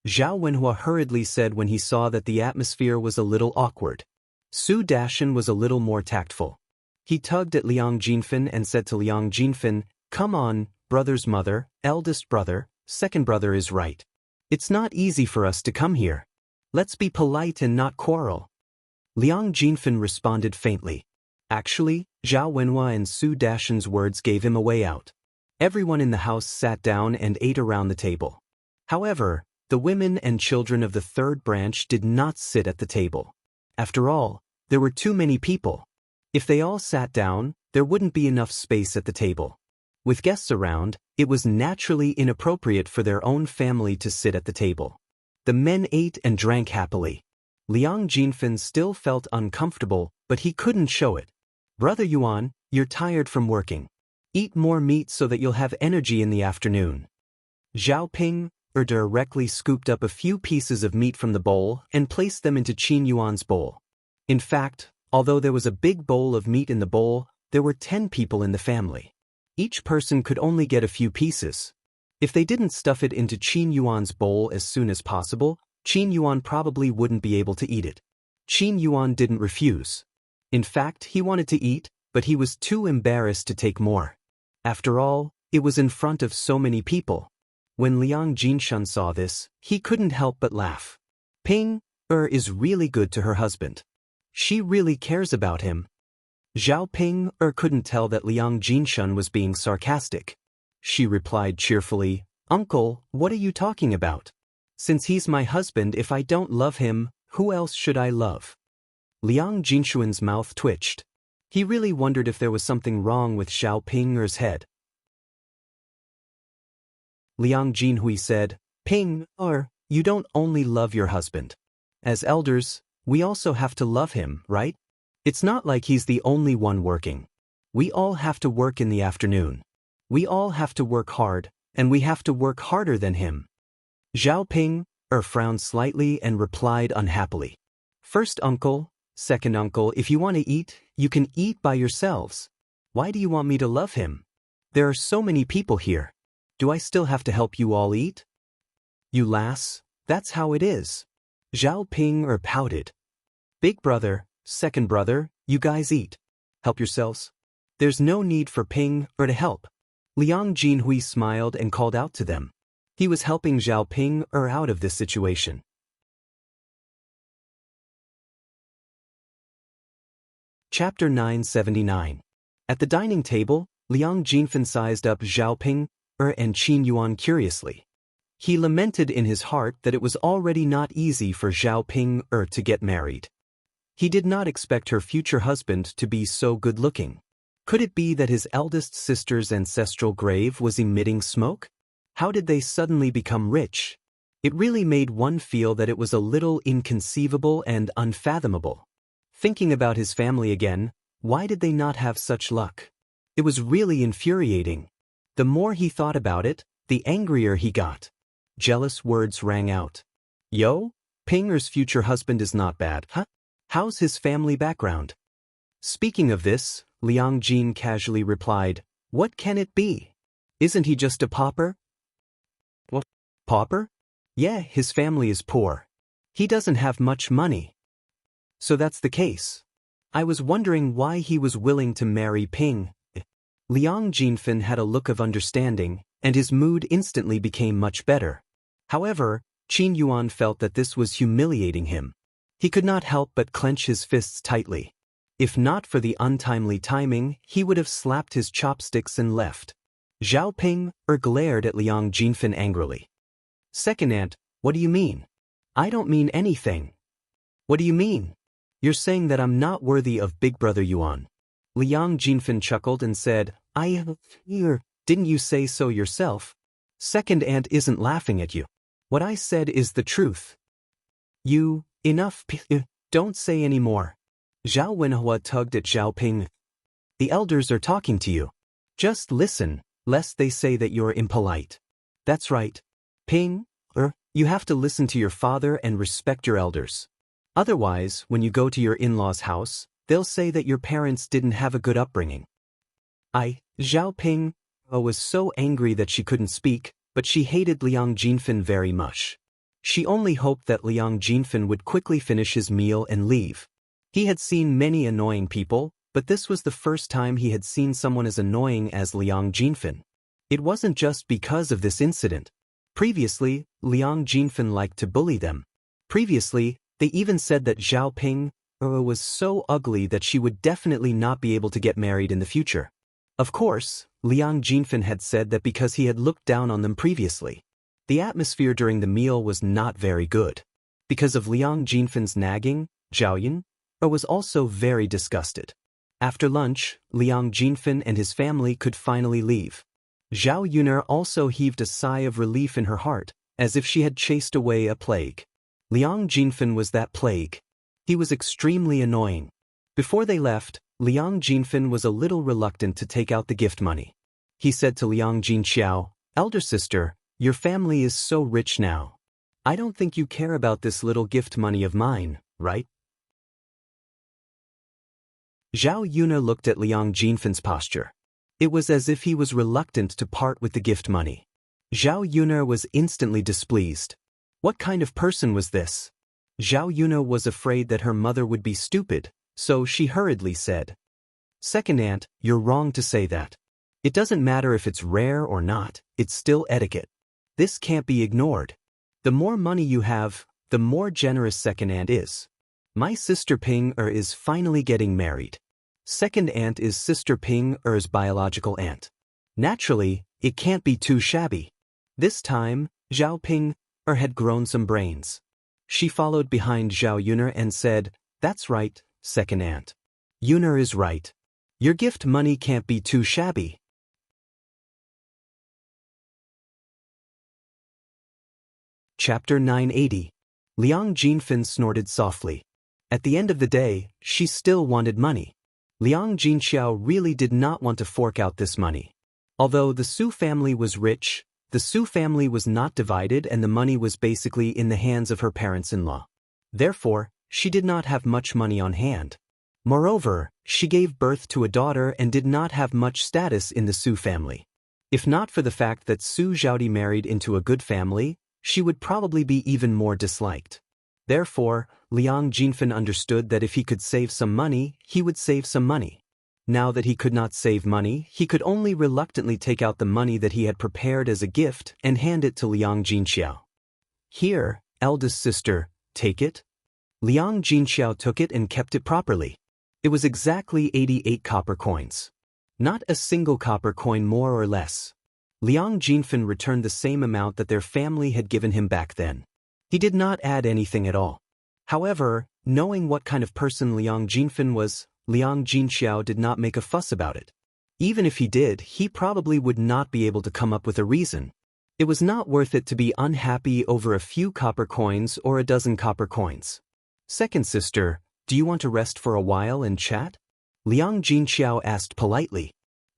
Zhao Wenhua hurriedly said when he saw that the atmosphere was a little awkward. Su Dashan was a little more tactful. He tugged at Liang Jinfen and said to Liang Jinfen, "Come on, brother's mother, eldest brother, second brother is right. It's not easy for us to come here. Let's be polite and not quarrel." Liang Jinfen responded faintly. Actually, Zhao Wenhua and Su Dashan's words gave him a way out. Everyone in the house sat down and ate around the table. However, the women and children of the third branch did not sit at the table. After all, there were too many people. If they all sat down, there wouldn't be enough space at the table. With guests around, it was naturally inappropriate for their own family to sit at the table. The men ate and drank happily. Liang Jinfen still felt uncomfortable, but he couldn't show it. "Brother Yuan, you're tired from working. Eat more meat so that you'll have energy in the afternoon." Zhao Ping directly scooped up a few pieces of meat from the bowl and placed them into Qin Yuan's bowl. In fact, although there was a big bowl of meat in the bowl, there were 10 people in the family. Each person could only get a few pieces. If they didn't stuff it into Qin Yuan's bowl as soon as possible, Qin Yuan probably wouldn't be able to eat it. Qin Yuan didn't refuse. In fact, he wanted to eat, but he was too embarrassed to take more. After all, it was in front of so many people. When Liang Jinshun saw this, he couldn't help but laugh. Ping is really good to her husband. She really cares about him. Zhao Ping couldn't tell that Liang Jinshun was being sarcastic. She replied cheerfully, "Uncle, what are you talking about? Since he's my husband, if I don't love him, who else should I love?" Liang Jinshuan's mouth twitched. He really wondered if there was something wrong with Zhao Ping's head. Liang Jinhui said, "Ping, you don't only love your husband. As elders, we also have to love him, right? It's not like he's the only one working. We all have to work in the afternoon. We all have to work hard, and we have to work harder than him." Zhao Ping frowned slightly and replied unhappily, "First uncle, second uncle, if you want to eat, you can eat by yourselves. Why do you want me to love him? There are so many people here. Do I still have to help you all eat?" "You lass, that's how it is." Zhao Ping pouted. "Big brother, second brother, you guys eat. Help yourselves. There's no need for Ping or to help. Liang Jinhui smiled and called out to them. He was helping Zhao Ping out of this situation. Chapter 979. At the dining table, Liang Jinfen sized up Zhao Ping and Qin Yuan curiously. He lamented in his heart that it was already not easy for Zhao Ping to get married. He did not expect her future husband to be so good-looking. Could it be that his eldest sister's ancestral grave was emitting smoke? How did they suddenly become rich? It really made one feel that it was a little inconceivable and unfathomable. Thinking about his family again, why did they not have such luck? It was really infuriating. The more he thought about it, the angrier he got. Jealous words rang out. Yo, Pinger's future husband is not bad, huh? How's his family background? Speaking of this, Liang Jin casually replied, what can it be? Isn't he just a pauper? What? Pauper? Yeah, his family is poor. He doesn't have much money. So that's the case. I was wondering why he was willing to marry Ping. Liang Jinfen had a look of understanding, and his mood instantly became much better. However, Qin Yuan felt that this was humiliating him. He could not help but clench his fists tightly. If not for the untimely timing, he would have slapped his chopsticks and left. Zhao Ping glared at Liang Jinfen angrily. Second aunt, what do you mean? I don't mean anything. What do you mean? You're saying that I'm not worthy of Big Brother Yuan. Liang Jinfen chuckled and said, didn't you say so yourself? Second aunt isn't laughing at you. What I said is the truth. Enough, don't say any more. Zhao Wenhua tugged at Zhao Ping. The elders are talking to you. Just listen, lest they say that you're impolite. That's right. Ping, you have to listen to your father and respect your elders. Otherwise, when you go to your in-laws' house, they'll say that your parents didn't have a good upbringing. Zhao Ping was so angry that she couldn't speak, but she hated Liang Jinfen very much. She only hoped that Liang Jinfen would quickly finish his meal and leave. He had seen many annoying people, but this was the first time he had seen someone as annoying as Liang Jinfen. It wasn't just because of this incident. Previously, Liang Jinfen liked to bully them. Previously, they even said that Zhao Ping was so ugly that she would definitely not be able to get married in the future. Of course, Liang Jinfen had said that because he had looked down on them previously. The atmosphere during the meal was not very good. Because of Liang Jinfen's nagging, Zhao Yun was also very disgusted. After lunch, Liang Jinfen and his family could finally leave. Zhao Yuner also heaved a sigh of relief in her heart, as if she had chased away a plague. Liang Jinfen was that plague. He was extremely annoying. Before they left, Liang Jinfen was a little reluctant to take out the gift money. He said to Liang Jinxiao, elder sister, your family is so rich now. I don't think you care about this little gift money of mine, right? Zhao Yuner looked at Liang Jinfen's posture. It was as if he was reluctant to part with the gift money. Zhao Yuner was instantly displeased. What kind of person was this? Zhao Yuner was afraid that her mother would be stupid, so she hurriedly said, Second aunt, you're wrong to say that. It doesn't matter if it's rare or not, it's still etiquette. This can't be ignored. The more money you have, the more generous second aunt is. My sister Ping is finally getting married. Second aunt is sister Ping's biological aunt. Naturally, it can't be too shabby. This time, Zhao Ping had grown some brains. She followed behind Zhao Yuner and said, That's right, second aunt. Yuner is right. Your gift money can't be too shabby. Chapter 980. Liang Jinfen snorted softly. At the end of the day, she still wanted money. Liang Jinxiao really did not want to fork out this money. Although the Su family was rich, the Su family was not divided and the money was basically in the hands of her parents-in-law. Therefore, she did not have much money on hand. Moreover, she gave birth to a daughter and did not have much status in the Su family. If not for the fact that Su Zhaodi married into a good family, she would probably be even more disliked. Therefore, Liang Jinfen understood that if he could save some money, he would save some money. Now that he could not save money, he could only reluctantly take out the money that he had prepared as a gift and hand it to Liang Jinxiao. Here, eldest sister, take it. Liang Jinxiao took it and kept it properly. It was exactly 88 copper coins. Not a single copper coin more or less. Liang Jinfen returned the same amount that their family had given him back then. He did not add anything at all. However, knowing what kind of person Liang Jinfen was, Liang Jinxiao did not make a fuss about it. Even if he did, he probably would not be able to come up with a reason. It was not worth it to be unhappy over a few copper coins or a dozen copper coins. Second sister, do you want to rest for a while and chat? Liang Jinxiao asked politely.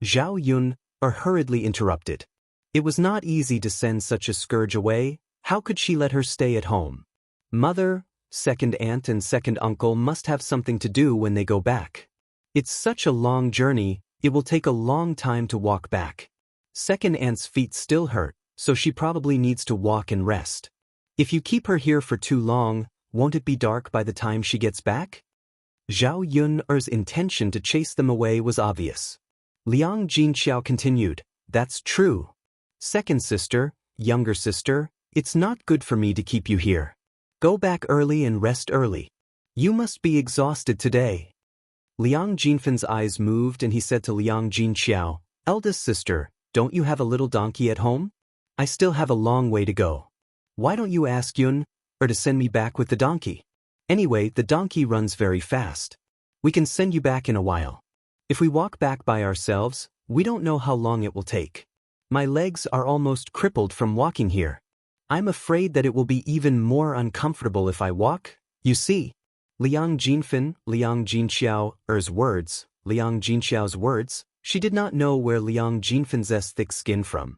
Zhao Yun hurriedly interrupted. It was not easy to send such a scourge away. How could she let her stay at home? Mother, second aunt and second uncle must have something to do when they go back. It's such a long journey, it will take a long time to walk back. Second aunt's feet still hurt, so she probably needs to walk and rest. If you keep her here for too long, won't it be dark by the time she gets back? Zhao Yun's intention to chase them away was obvious. Liang Jinxiao continued, that's true. Second sister, younger sister, it's not good for me to keep you here. Go back early and rest early. You must be exhausted today. Liang Jinfen's eyes moved and he said to Liang Jinxiao, eldest sister, don't you have a little donkey at home? I still have a long way to go. Why don't you ask Yun to send me back with the donkey? Anyway, the donkey runs very fast. We can send you back in a while. If we walk back by ourselves, we don't know how long it will take. My legs are almost crippled from walking here. I'm afraid that it will be even more uncomfortable if I walk. You see, Liang Jinxiao's words, she did not know where Liang Jinfen's thick skin from.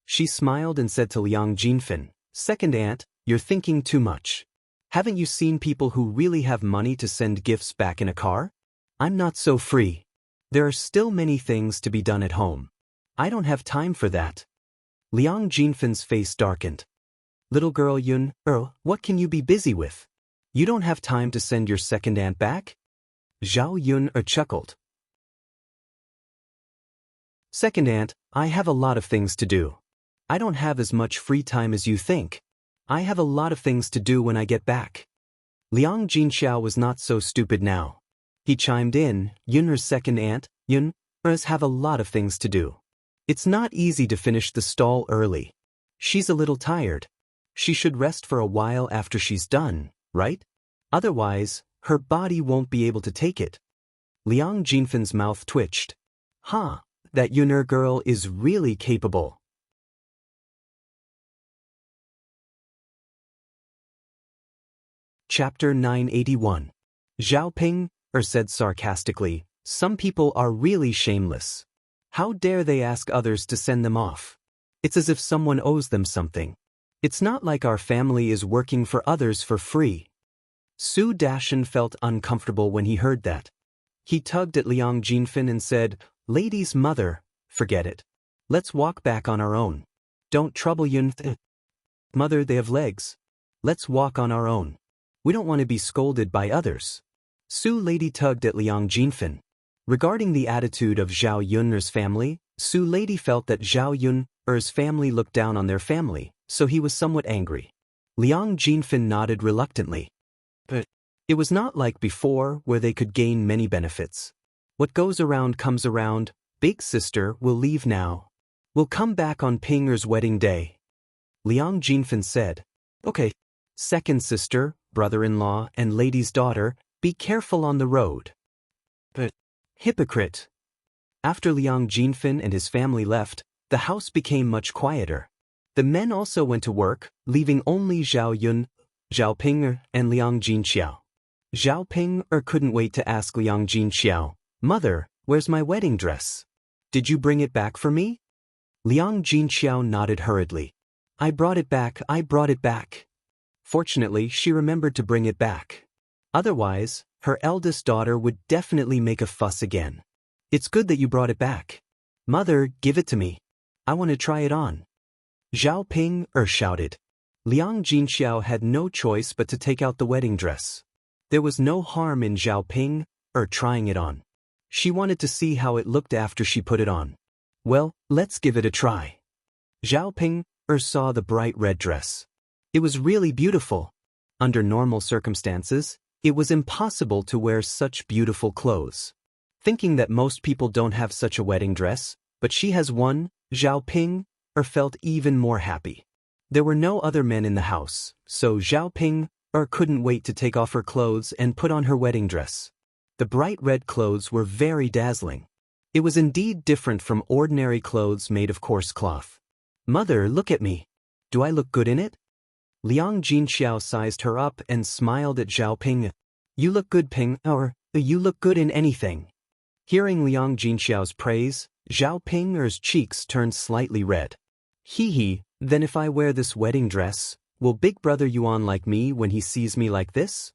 She smiled and said to Liang Jinfen, second aunt, you're thinking too much. Haven't you seen people who really have money to send gifts back in a car? I'm not so free. There are still many things to be done at home. I don't have time for that. Liang Jinfen's face darkened. Little girl Yun, what can you be busy with? You don't have time to send your second aunt back? Zhao Yun chuckled. Second aunt, I have a lot of things to do. I don't have as much free time as you think. I have a lot of things to do when I get back. Liang Jinxiao was not so stupid now. He chimed in, Yun's second aunt, Yun's have a lot of things to do. It's not easy to finish the stall early. She's a little tired. She should rest for a while after she's done, right? Otherwise, her body won't be able to take it. Liang Jinfen's mouth twitched. That Yun'er girl is really capable. Chapter 981. Zhao Ping said sarcastically, some people are really shameless. How dare they ask others to send them off? It's as if someone owes them something. It's not like our family is working for others for free. Su Dashan felt uncomfortable when he heard that. He tugged at Liang Jinfen and said, Lady's mother, forget it. Let's walk back on our own. Don't trouble Yun. Mother, they have legs. Let's walk on our own. We don't want to be scolded by others. Su Lady tugged at Liang Jinfen. Regarding the attitude of Zhao Yun's family, Su Lady felt that Zhao Yun's family looked down on their family, so he was somewhat angry. Liang Jinfen nodded reluctantly. But it was not like before where they could gain many benefits. What goes around comes around. Big sister will leave now. We'll come back on Pinger's wedding day. Liang Jinfen said. Okay. Second sister, brother-in-law and lady's daughter, be careful on the road. But hypocrite. After Liang Jinfen and his family left, the house became much quieter. The men also went to work, leaving only Zhao Yun, Zhao Ping and Liang Jinxiao. Zhao Ping couldn't wait to ask Liang Jinxiao, Mother, where's my wedding dress? Did you bring it back for me? Liang Jinxiao nodded hurriedly. I brought it back. Fortunately, she remembered to bring it back. Otherwise, her eldest daughter would definitely make a fuss again. It's good that you brought it back. Mother, give it to me. I want to try it on. Zhao Ping shouted. Liang Jinxiao had no choice but to take out the wedding dress. There was no harm in Zhao Ping trying it on. She wanted to see how it looked after she put it on. Well, let's give it a try. Zhao Ping saw the bright red dress. It was really beautiful. Under normal circumstances, it was impossible to wear such beautiful clothes. Thinking that most people don't have such a wedding dress, but she has one, Zhao Ping felt even more happy. There were no other men in the house, so Zhao Ping couldn't wait to take off her clothes and put on her wedding dress. The bright red clothes were very dazzling. It was indeed different from ordinary clothes made of coarse cloth. Mother, look at me. Do I look good in it? Liang Jinxiao sized her up and smiled at Zhao Ping. You look good, Ping, or you look good in anything. Hearing Liang Jinxiao's praise, Zhao Ping's cheeks turned slightly red. Hee, then if I wear this wedding dress, will Big Brother Yuan like me when he sees me like this?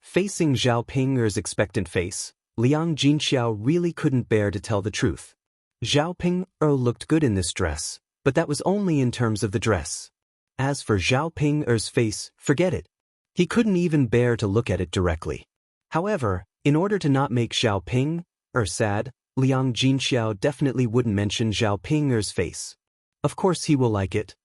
Facing Zhao Ping's expectant face, Liang Jinxiao really couldn't bear to tell the truth. Zhao Ping looked good in this dress, but that was only in terms of the dress. As for Zhao Ping's face, forget it. He couldn't even bear to look at it directly. However, in order to not make Zhao Ping sad, Liang Jinxiao definitely wouldn't mention Zhao Ping's face. Of course he will like it.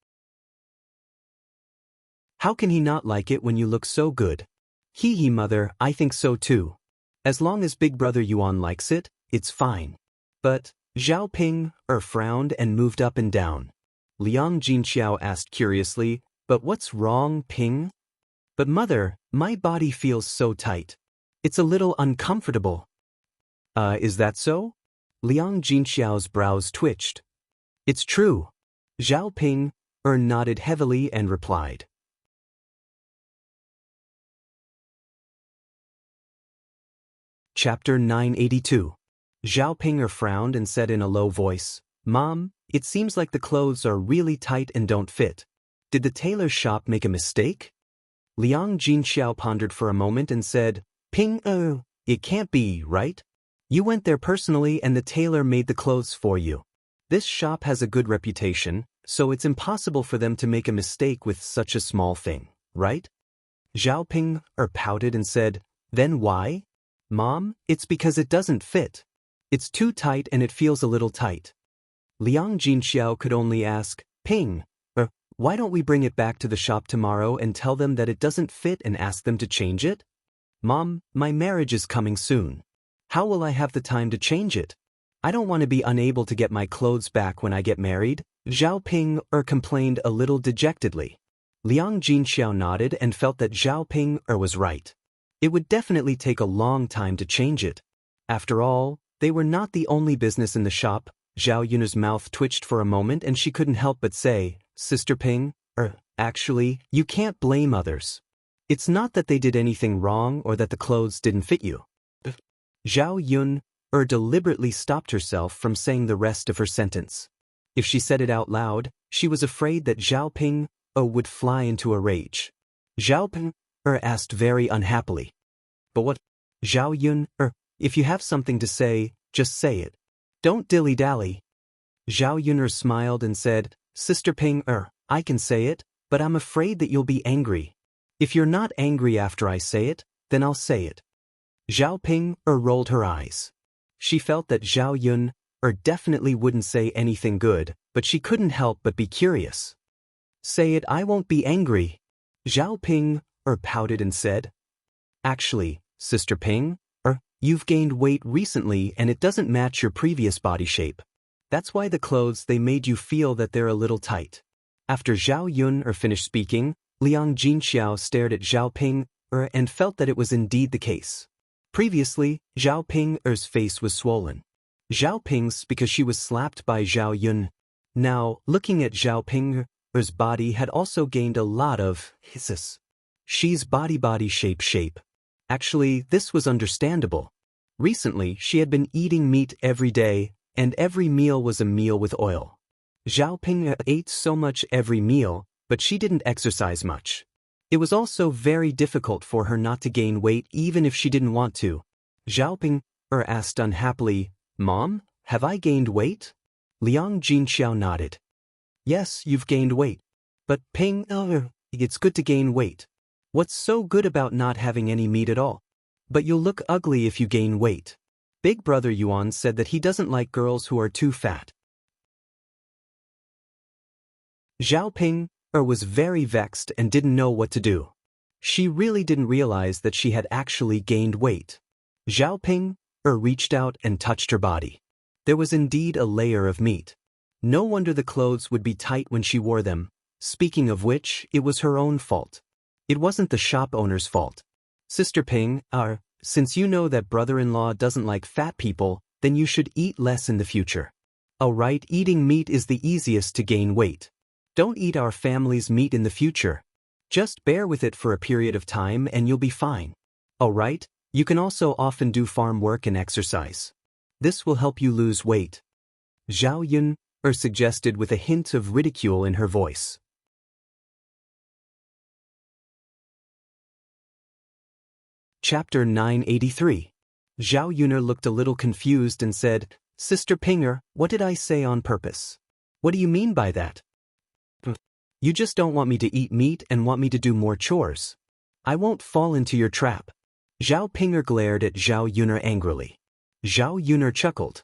How can he not like it when you look so good? Hee, mother, I think so too. As long as Big Brother Yuan likes it, it's fine. But, Zhao Ping frowned and moved up and down. Liang Jinxiao asked curiously, but what's wrong, Ping? But mother, my body feels so tight. It's a little uncomfortable. Is that so? Liang Jinxiao's brows twitched. It's true. Zhao Ping nodded heavily and replied. Chapter 982. Zhao Ping frowned and said in a low voice, Mom, it seems like the clothes are really tight and don't fit. Did the tailor's shop make a mistake? Liang Jinxiao pondered for a moment and said, Ping, it can't be, right? You went there personally and the tailor made the clothes for you. This shop has a good reputation, so it's impossible for them to make a mistake with such a small thing, right? Zhao Ping pouted and said, Then why? Mom, it's because it doesn't fit. It's too tight and it feels a little tight. Liang Jinxiao could only ask, Ping, why don't we bring it back to the shop tomorrow and tell them that it doesn't fit and ask them to change it? Mom, my marriage is coming soon. How will I have the time to change it? I don't want to be unable to get my clothes back when I get married, Zhao Ping complained a little dejectedly. Liang Jinxiao nodded and felt that Zhao Ping was right. It would definitely take a long time to change it. After all, they were not the only business in the shop. Zhao Yun's mouth twitched for a moment and she couldn't help but say, Sister Ping, actually, you can't blame others. It's not that they did anything wrong or that the clothes didn't fit you. Zhao Yun deliberately stopped herself from saying the rest of her sentence. If she said it out loud, she was afraid that Zhao Ping would fly into a rage. Zhao Ping asked very unhappily. But what? Zhao Yun, if you have something to say, just say it. Don't dilly-dally. Zhao Yun smiled and said, Sister Ping, I can say it, but I'm afraid that you'll be angry. If you're not angry after I say it, then I'll say it. Zhao Ping rolled her eyes. She felt that Zhao Yun definitely wouldn't say anything good, but she couldn't help but be curious. Say it, I won't be angry. Zhao Ping pouted and said, Actually, Sister Ping, you've gained weight recently and it doesn't match your previous body shape. That's why the clothes they made you feel that they're a little tight. After Zhao Yun finished speaking, Liang Jinxiao stared at Zhao Ping and felt that it was indeed the case. Previously, Zhao Ping's face was swollen. Zhao Ping's because she was slapped by Zhao Yun. Now, looking at Zhao Ping's body had also gained a lot of hisses. She's body shape. Actually, this was understandable. Recently, she had been eating meat every day, and every meal was a meal with oil. Zhao Ping ate so much every meal, but she didn't exercise much. It was also very difficult for her not to gain weight even if she didn't want to. Zhao Ping asked unhappily, Mom, have I gained weight? Liang Jinxiao nodded. Yes, you've gained weight. But Ping, it's good to gain weight. What's so good about not having any meat at all? But you'll look ugly if you gain weight. Big brother Yuan said that he doesn't like girls who are too fat. Zhao Ping was very vexed and didn't know what to do. She really didn't realize that she had actually gained weight. Zhao Ping reached out and touched her body. There was indeed a layer of meat. No wonder the clothes would be tight when she wore them. Speaking of which, it was her own fault. It wasn't the shop owner's fault. Sister Ping, since you know that brother-in-law doesn't like fat people, then you should eat less in the future. Alright, eating meat is the easiest to gain weight. Don't eat our family's meat in the future. Just bear with it for a period of time and you'll be fine. Alright, you can also often do farm work and exercise. This will help you lose weight. Zhao Yun suggested with a hint of ridicule in her voice. Chapter 983. Zhao Yuner looked a little confused and said, Sister Pinger, what did I say on purpose? What do you mean by that? You just don't want me to eat meat and want me to do more chores. I won't fall into your trap. Zhao Pinger glared at Zhao Yuner angrily. Zhao Yuner chuckled.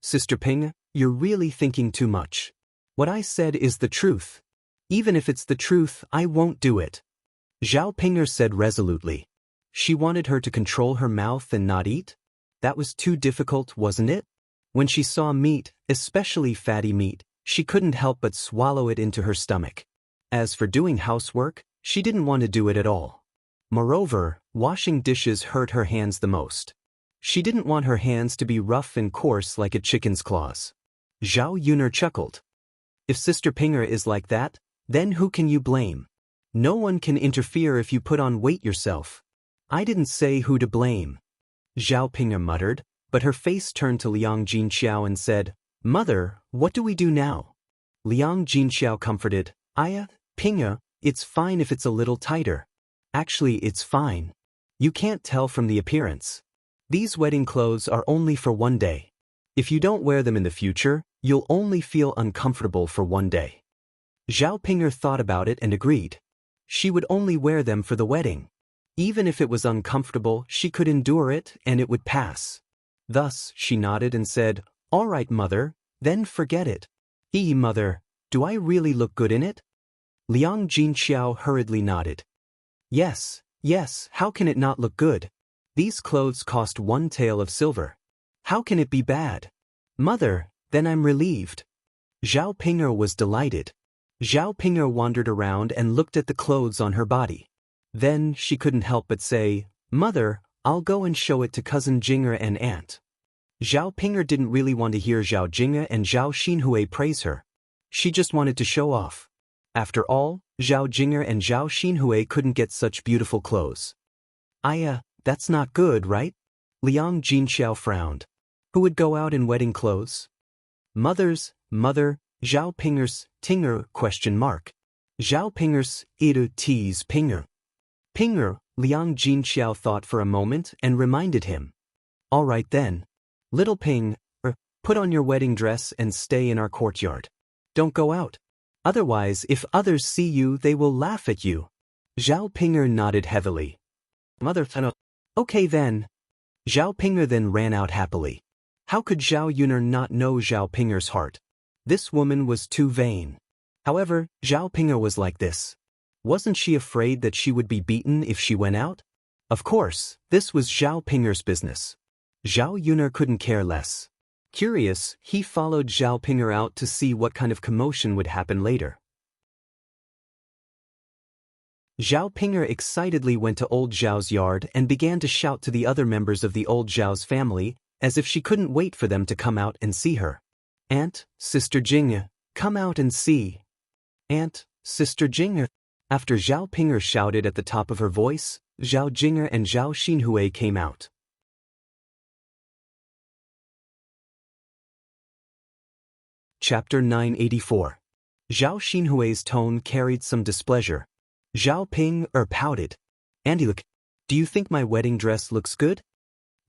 Sister Ping, you're really thinking too much. What I said is the truth. Even if it's the truth, I won't do it. Zhao Pinger said resolutely. She wanted her to control her mouth and not eat? That was too difficult, wasn't it? When she saw meat, especially fatty meat, she couldn't help but swallow it into her stomach. As for doing housework, she didn't want to do it at all. Moreover, washing dishes hurt her hands the most. She didn't want her hands to be rough and coarse like a chicken's claws. Zhao Yuner chuckled. If Sister Pinger is like that, then who can you blame? No one can interfere if you put on weight yourself. I didn't say who to blame. Zhao Pinger muttered, but her face turned to Liang Jinxiao and said, Mother, what do we do now? Liang Jinxiao comforted, Pinger, it's fine if it's a little tighter. Actually, it's fine. You can't tell from the appearance. These wedding clothes are only for one day. If you don't wear them in the future, you'll only feel uncomfortable for one day. Zhao Pinger thought about it and agreed. She would only wear them for the wedding. Even if it was uncomfortable, she could endure it and it would pass. Thus, she nodded and said, All right, Mother, then forget it. Mother, do I really look good in it? Liang Jinxiao hurriedly nodded. Yes, how can it not look good? These clothes cost 1 tael of silver. How can it be bad? Mother, then I'm relieved. Zhao Pinger was delighted. Zhao Pinger wandered around and looked at the clothes on her body. Then she couldn't help but say, Mother, I'll go and show it to cousin Jinger and aunt. Zhao Pinger didn't really want to hear Zhao Jingge and Zhao Xinhui praise her. She just wanted to show off. After all, Zhao Jinger and Zhao Xinhui couldn't get such beautiful clothes. That's not good, right? Liang Jinxiao frowned. Who would go out in wedding clothes? Mother, Zhao Pinger's, Tinger, ? Zhao Pinger's, iru tease Pinger. Pinger, Liang Jinxiao thought for a moment and reminded him. All right then. Little Ping, put on your wedding dress and stay in our courtyard. Don't go out. Otherwise, if others see you, they will laugh at you. Zhao Pinger nodded heavily. Mother, okay then. Zhao Pinger then ran out happily. How could Zhao Yuner not know Zhao Pinger's heart? This woman was too vain. However, Zhao Pinger was like this. Wasn't she afraid that she would be beaten if she went out? Of course, this was Zhao Pinger's business. Zhao Yuner couldn't care less. Curious, he followed Zhao Pinger out to see what kind of commotion would happen later. Zhao Pinger excitedly went to old Zhao's yard and began to shout to the other members of the old Zhao's family, as if she couldn't wait for them to come out and see her. Aunt, Sister Jingge, come out and see. Aunt, Sister Jingge. After Zhao Pinger shouted at the top of her voice, Zhao Jinger and Zhao Xinhui came out. Chapter 984. Zhao Xinhui's tone carried some displeasure. Zhao Ping pouted. Andy, look, do you think my wedding dress looks good?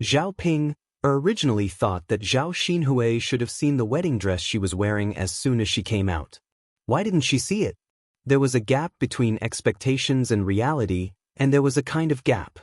Zhao Ping originally thought that Zhao Xinhui should have seen the wedding dress she was wearing as soon as she came out. Why didn't she see it? There was a gap between expectations and reality, and there was a kind of gap.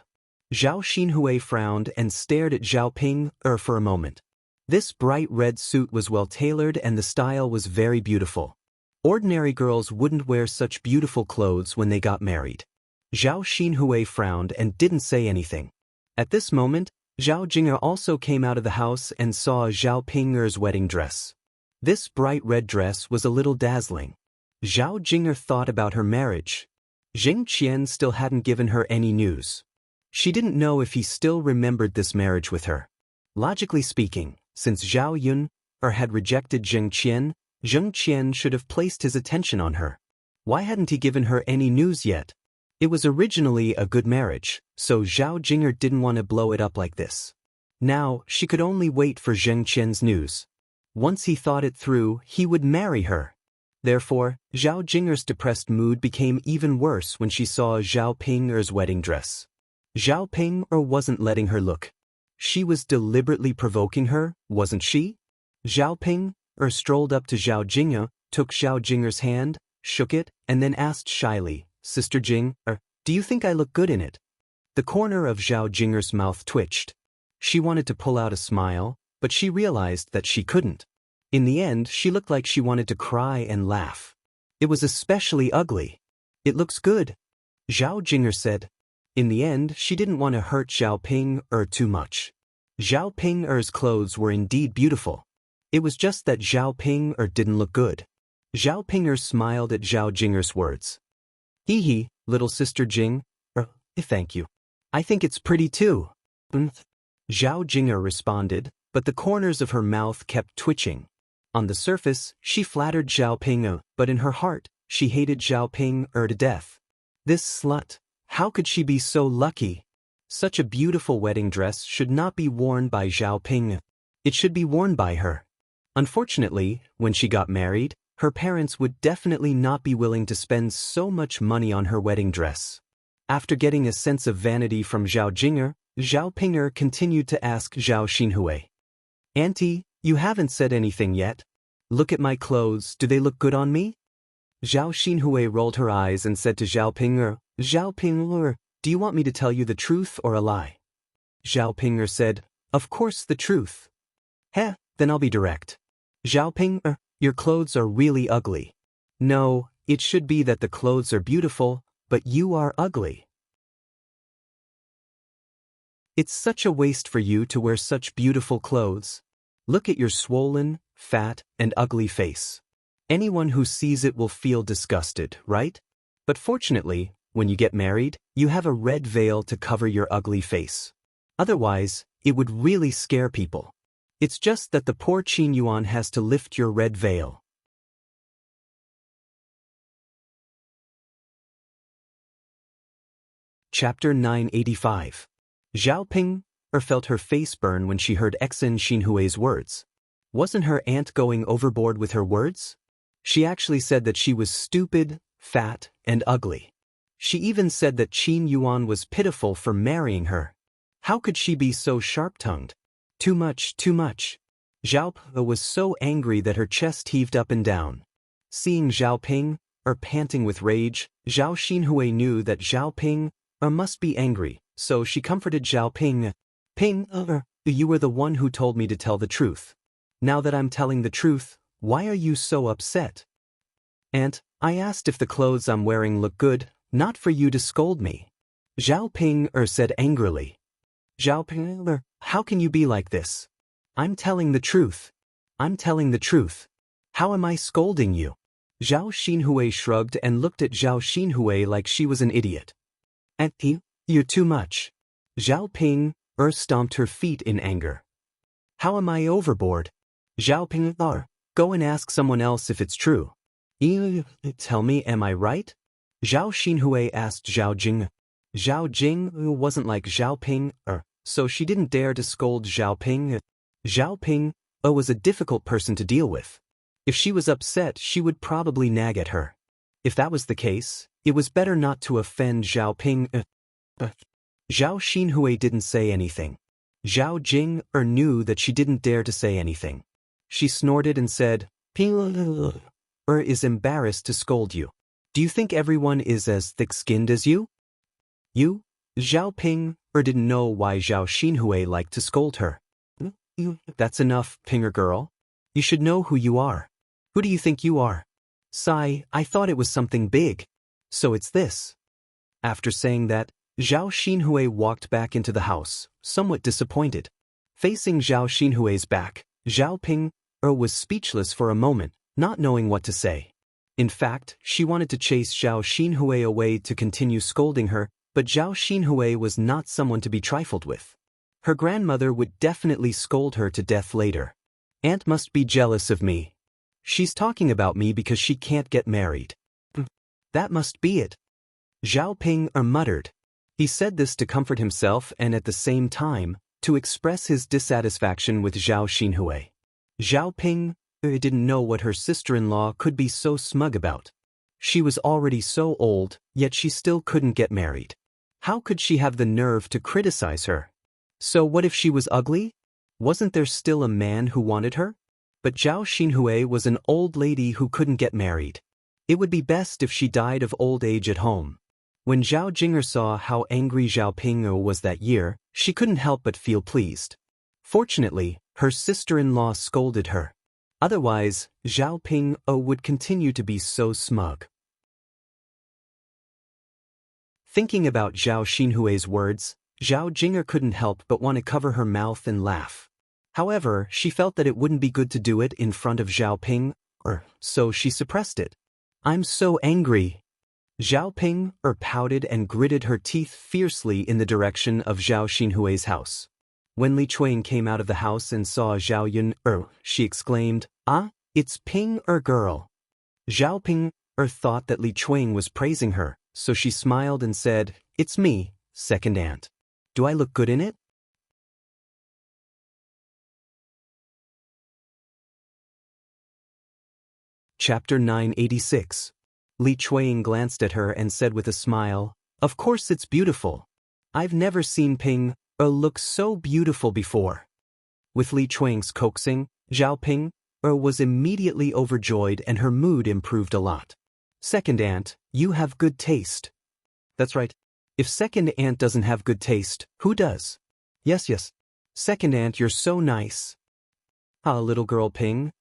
Zhao Xinhui frowned and stared at Zhao Ping for a moment. This bright red suit was well tailored and the style was very beautiful. Ordinary girls wouldn't wear such beautiful clothes when they got married. Zhao Xinhui frowned and didn't say anything. At this moment, Zhao Jing'er also came out of the house and saw Zhao Ping'er's wedding dress. This bright red dress was a little dazzling. Zhao Jing'er thought about her marriage. Jing Qian still hadn't given her any news. She didn't know if he still remembered this marriage with her. Logically speaking, since Zhao Yun had rejected Jing Qian should have placed his attention on her. Why hadn't he given her any news yet? It was originally a good marriage, so Zhao Jing'er didn't want to blow it up like this. Now, she could only wait for Zheng Qian's news. Once he thought it through, he would marry her. Therefore, Zhao Jing'er's depressed mood became even worse when she saw Zhao Ping'er's wedding dress. Zhao Ping'er wasn't letting her look. She was deliberately provoking her, wasn't she? Zhao Ping'er strolled up to Zhao Jing'er, took Zhao Jing'er's hand, shook it, and then asked shyly, "Sister Jing, do you think I look good in it?" The corner of Zhao Jing'er's mouth twitched. She wanted to pull out a smile, but she realized that she couldn't. In the end, she looked like she wanted to cry and laugh. It was especially ugly. "It looks good," Zhao Jing'er said. In the end, she didn't want to hurt Zhao Ping'er too much. Zhao Ping'er's clothes were indeed beautiful. It was just that Zhao Ping'er didn't look good. Zhao Ping'er smiled at Zhao Jing'er's words. "Hee hee, little sister Jing, thank you. I think it's pretty too." Zhao Jing'er responded, but the corners of her mouth kept twitching. On the surface, she flattered Zhao Ping'er, but in her heart, she hated Zhao Ping'er to death. This slut, how could she be so lucky? Such a beautiful wedding dress should not be worn by Zhao Ping'er. It should be worn by her. Unfortunately, when she got married, her parents would definitely not be willing to spend so much money on her wedding dress. After getting a sense of vanity from Zhao Jing'er, Zhao Ping'er continued to ask Zhao Xinhui. "Auntie, you haven't said anything yet. Look at my clothes, do they look good on me?" Zhao Xinhui rolled her eyes and said to Zhao Ping'er, "Do you want me to tell you the truth or a lie?" Zhao Ping'er said, "Of course the truth." Then I'll be direct. Zhao Ping'er, your clothes are really ugly. No, it should be that the clothes are beautiful, but you are ugly. It's such a waste for you to wear such beautiful clothes. Look at your swollen, fat, and ugly face. Anyone who sees it will feel disgusted, right? But fortunately, when you get married, you have a red veil to cover your ugly face. Otherwise, it would really scare people. It's just that the poor Qin Yuan has to lift your red veil. Chapter 985. Zhao Ping'er felt her face burn when she heard Exin Xinhui's words. Wasn't her aunt going overboard with her words? She actually said that she was stupid, fat, and ugly. She even said that Qin Yuan was pitiful for marrying her. How could she be so sharp-tongued? Too much, too much. Zhao Ping'er was so angry that her chest heaved up and down. Seeing Zhao Ping'er panting with rage, Zhao Xinhui knew that Zhao Ping'er must be angry, so she comforted Zhao Ping'er. "Ping'er, you were the one who told me to tell the truth. Now that I'm telling the truth, why are you so upset?" "Aunt, I asked if the clothes I'm wearing look good, not for you to scold me," Zhao Ping'er said angrily. "Zhao Ping'er, how can you be like this? I'm telling the truth. I'm telling the truth. How am I scolding you?" Zhao Xinhui shrugged and looked at Zhao Xinhui like she was an idiot. "Auntie, you're too much." Zhao Ping'er stomped her feet in anger. "How am I overboard? Zhao Ping'er, go and ask someone else if it's true." "Tell me, am I right?" Zhao Xinhui asked Zhao Jing. Zhao Jing wasn't like Zhao Ping'er, so she didn't dare to scold Zhao Ping'er. Zhao Ping'er was a difficult person to deal with. If she was upset, she would probably nag at her. If that was the case, it was better not to offend Zhao Ping'er. Zhao Xinhui didn't say anything. Zhao Jing knew that she didn't dare to say anything. She snorted and said, "Ping'er is embarrassed to scold you. Do you think everyone is as thick-skinned as you? You, Zhao Ping didn't know why Zhao Xinhui liked to scold her. That's enough, Pinger girl. You should know who you are. Who do you think you are? Sigh, I thought it was something big. So it's this. After saying that, Zhao Xinhui walked back into the house, somewhat disappointed. Facing Zhao Xinhui's back, Zhao Ping was speechless for a moment, not knowing what to say. In fact, she wanted to chase Zhao Xinhui away to continue scolding her, but Zhao Xinhui was not someone to be trifled with. Her grandmother would definitely scold her to death later. Aunt must be jealous of me. She's talking about me because she can't get married. That must be it. Zhao Ping muttered. He said this to comfort himself and at the same time, to express his dissatisfaction with Zhao Xinhui. Zhao Ping didn't know what her sister-in-law could be so smug about. She was already so old, yet she still couldn't get married. How could she have the nerve to criticize her? So what if she was ugly? Wasn't there still a man who wanted her? But Zhao Xinhui was an old lady who couldn't get married. It would be best if she died of old age at home. When Zhao Jinger saw how angry Zhao Ping was that year, she couldn't help but feel pleased. Fortunately, her sister-in-law scolded her. Otherwise, Zhao Ping would continue to be so smug. Thinking about Zhao Xinhui's words, Zhao Jinger couldn't help but want to cover her mouth and laugh. However, she felt that it wouldn't be good to do it in front of Zhao Ping, so she suppressed it. I'm so angry. Zhao Ping pouted and gritted her teeth fiercely in the direction of Zhao Xinhui's house. When Li Chuang came out of the house and saw Zhao Yun, she exclaimed, "Ah, it's Ping girl." Zhao Ping thought that Li Chuang was praising her, so she smiled and said, "It's me, second aunt. Do I look good in it?" Chapter 986. Li Chuang glanced at her and said with a smile, "Of course it's beautiful. I've never seen Ping look so beautiful before." With Li Chuang's coaxing, Zhao Ping was immediately overjoyed and her mood improved a lot. "Second aunt, you have good taste." "That's right. If second aunt doesn't have good taste, who does?" Yes. "Second aunt, you're so nice." "Ah, little girl Ping,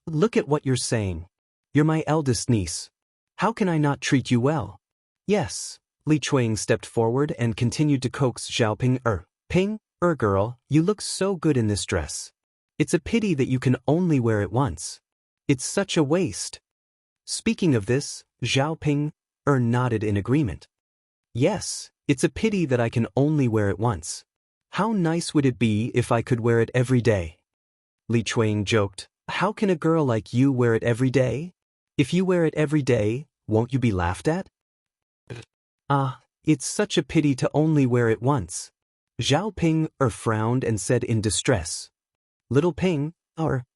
look at what you're saying. You're my eldest niece. How can I not treat you well?" "Yes." Li Chuang stepped forward and continued to coax Zhao Ping. Ping, girl, you look so good in this dress. It's a pity that you can only wear it once. It's such a waste." Speaking of this, Zhao Ping nodded in agreement. "Yes, it's a pity that I can only wear it once. How nice would it be if I could wear it every day?" Li Chuang joked, "How can a girl like you wear it every day? If you wear it every day, won't you be laughed at?" "Ah, it's such a pity to only wear it once." Zhao Ping frowned and said in distress, "Little Ping,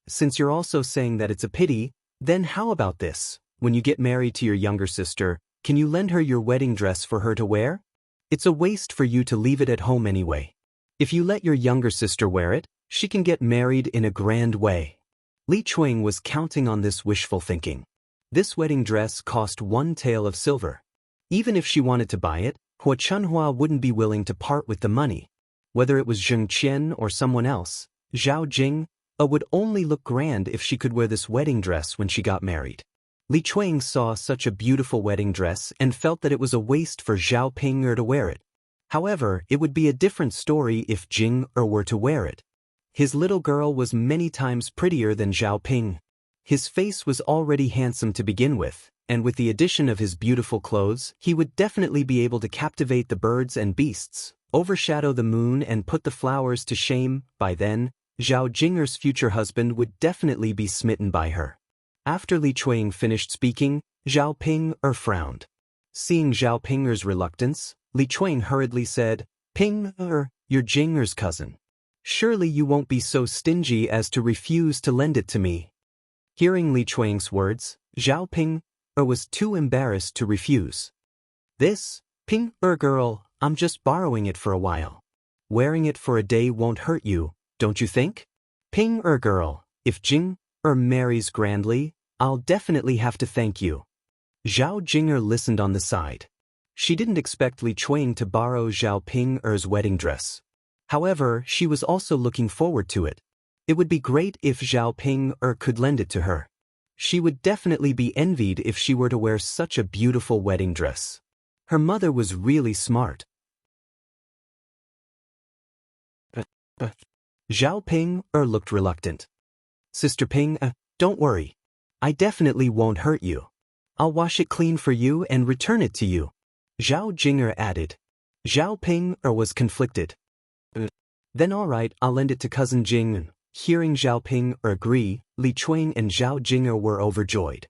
since you're also saying that it's a pity, then how about this? When you get married to your younger sister, can you lend her your wedding dress for her to wear? It's a waste for you to leave it at home anyway. If you let your younger sister wear it, she can get married in a grand way." Li Chuang was counting on this wishful thinking. This wedding dress cost 1 tael of silver. Even if she wanted to buy it, Hua Chunhua wouldn't be willing to part with the money. Whether it was Zheng Qian or someone else, Zhao Jing would only look grand if she could wear this wedding dress when she got married. Li Chuang saw such a beautiful wedding dress and felt that it was a waste for Zhao Ping to wear it. However, it would be a different story if Jing were to wear it. His little girl was many times prettier than Zhao Ping. His face was already handsome to begin with, and with the addition of his beautiful clothes, he would definitely be able to captivate the birds and beasts, overshadow the moon and put the flowers to shame. By then, Zhao Jinger's future husband would definitely be smitten by her. After Li Chuang finished speaking, Zhao Ping frowned. Seeing Zhao Pinger's reluctance, Li Chuang hurriedly said, "Ping, you're Jinger's cousin. Surely you won't be so stingy as to refuse to lend it to me." Hearing Li Chuang's words, Zhao Ping was too embarrassed to refuse. "This, Ping girl, I'm just borrowing it for a while. Wearing it for a day won't hurt you, don't you think? Ping girl, if Jing marries grandly, I'll definitely have to thank you." Zhao Jinger listened on the side. She didn't expect Li Chuang to borrow Zhao Ping'er's wedding dress. However, she was also looking forward to it. It would be great if Zhao Ping'er could lend it to her. She would definitely be envied if she were to wear such a beautiful wedding dress. Her mother was really smart. Zhao Ping'er looked reluctant. Sister Ping, don't worry. I definitely won't hurt you. I'll wash it clean for you and return it to you, Zhao Jing'er added. Zhao Ping'er was conflicted. Then all right, I'll lend it to cousin Jing. Hearing Zhao Ping'er agree, Li Chuang and Zhao Jing'er were overjoyed.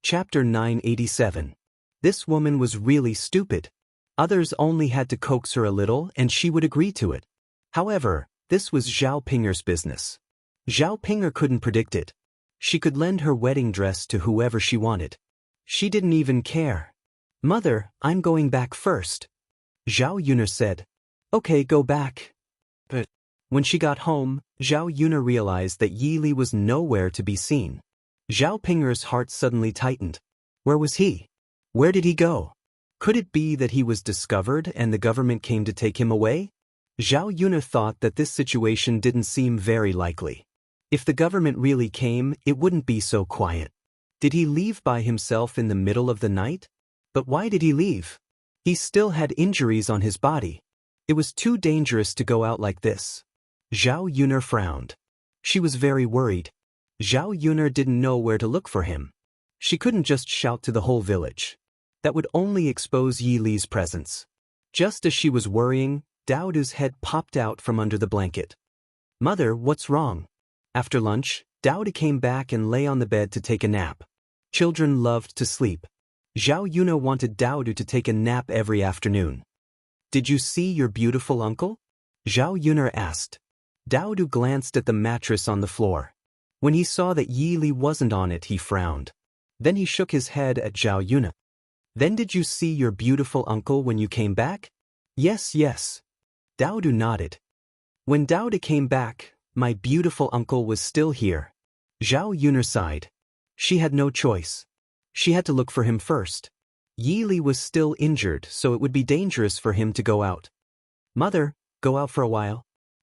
Chapter 987. This woman was really stupid. Others only had to coax her a little and she would agree to it. However, this was Zhao Ping'er's business. Zhao Ping'er couldn't predict it. She could lend her wedding dress to whoever she wanted. She didn't even care. Mother, I'm going back first, Zhao Yuner said. Okay, go back. But when she got home, Zhao Yuner realized that Yi Li was nowhere to be seen. Zhao Ping'er's heart suddenly tightened. Where was he? Where did he go? Could it be that he was discovered and the government came to take him away? Zhao Yuner thought that this situation didn't seem very likely. If the government really came, it wouldn't be so quiet. Did he leave by himself in the middle of the night? But why did he leave? He still had injuries on his body. It was too dangerous to go out like this. Zhao Yuner frowned. She was very worried. Zhao Yuner didn't know where to look for him. She couldn't just shout to the whole village. That would only expose Yi Li's presence. Just as she was worrying, Daoist's head popped out from under the blanket. Mother, what's wrong? After lunch, Daoist came back and lay on the bed to take a nap. Children loved to sleep. Zhao Yuner wanted Daoist to take a nap every afternoon. Did you see your beautiful uncle? Zhao Yuner asked. Daoist glanced at the mattress on the floor. When he saw that Yi Li wasn't on it, he frowned. Then he shook his head at Zhao Yuner. Then did you see your beautiful uncle when you came back? Yes, yes. Daoist nodded. When Daoist came back, my beautiful uncle was still here. Zhao Yuner sighed. She had no choice. She had to look for him first. Yi Li was still injured, so it would be dangerous for him to go out. Mother, go out for a while,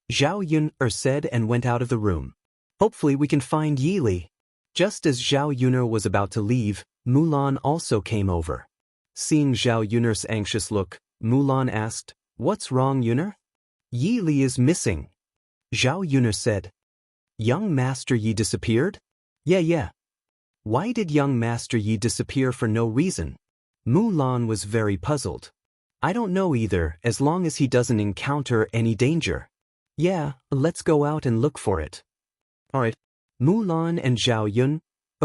Zhao Yuner said and went out of the room. Hopefully we can find Yi Li. Just as Zhao Yuner was about to leave, Mulan also came over. Seeing Zhao Yuner's anxious look, Mulan asked, What's wrong, Yuner? Yi Li is missing, Zhao Yuner said. Young Master Yi disappeared? Yeah. Why did young Master Yi disappear for no reason? Mulan was very puzzled. I don't know either, as long as he doesn't encounter any danger. Yeah, let's go out and look for it. Alright. Mulan and Zhao Yuner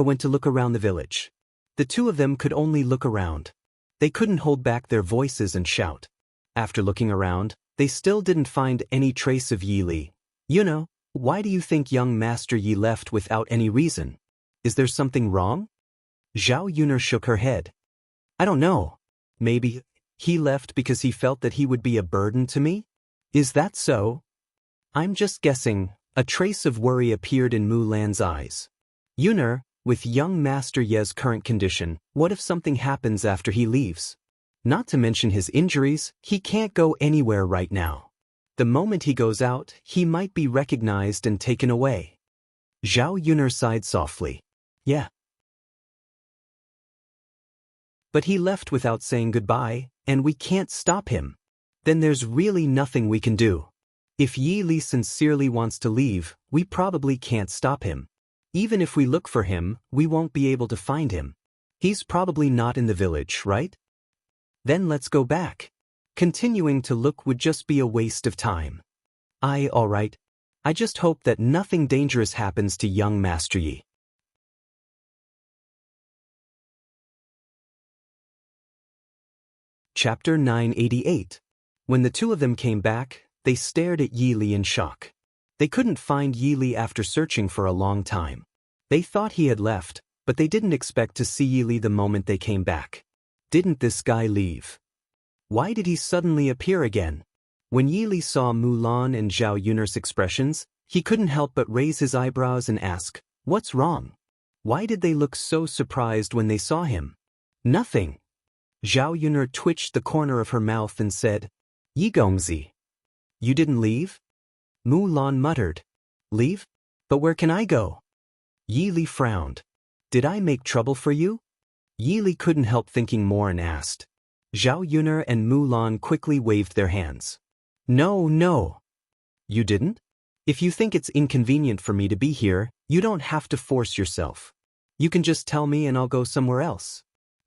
went to look around the village. The two of them could only look around. They couldn't hold back their voices and shout. After looking around, they still didn't find any trace of Yi Li. Why do you think young Master Yi left without any reason? Is there something wrong? Zhao Yuner shook her head. I don't know. Maybe he left because he felt that he would be a burden to me? Is that so? I'm just guessing. A trace of worry appeared in Mulan's eyes. Yuner, with young Master Ye's current condition, what if something happens after he leaves? Not to mention his injuries, he can't go anywhere right now. The moment he goes out, he might be recognized and taken away. Zhao Yuner sighed softly. Yeah. But he left without saying goodbye, and we can't stop him. Then there's really nothing we can do. If Yi Li sincerely wants to leave, we probably can't stop him. Even if we look for him, we won't be able to find him. He's probably not in the village, right? Then let's go back. Continuing to look would just be a waste of time. Alright. I just hope that nothing dangerous happens to young Master Yi. Chapter 988. When the two of them came back, they stared at Yi Li in shock. They couldn't find Yi Li after searching for a long time. They thought he had left, but they didn't expect to see Yi Li the moment they came back. Didn't this guy leave? Why did he suddenly appear again? When Yi Li saw Mulan and Zhao Yuner's expressions, he couldn't help but raise his eyebrows and ask, What's wrong? Why did they look so surprised when they saw him? Nothing. Zhao Yuner twitched the corner of her mouth and said, Yi Gongzi. You didn't leave? Mu Lan muttered. Leave? But where can I go? Yi Li frowned. Did I make trouble for you? Yi Li couldn't help thinking more and asked. Zhao Yuner and Mu Lan quickly waved their hands. No, no. You didn't? If you think it's inconvenient for me to be here, you don't have to force yourself. You can just tell me and I'll go somewhere else.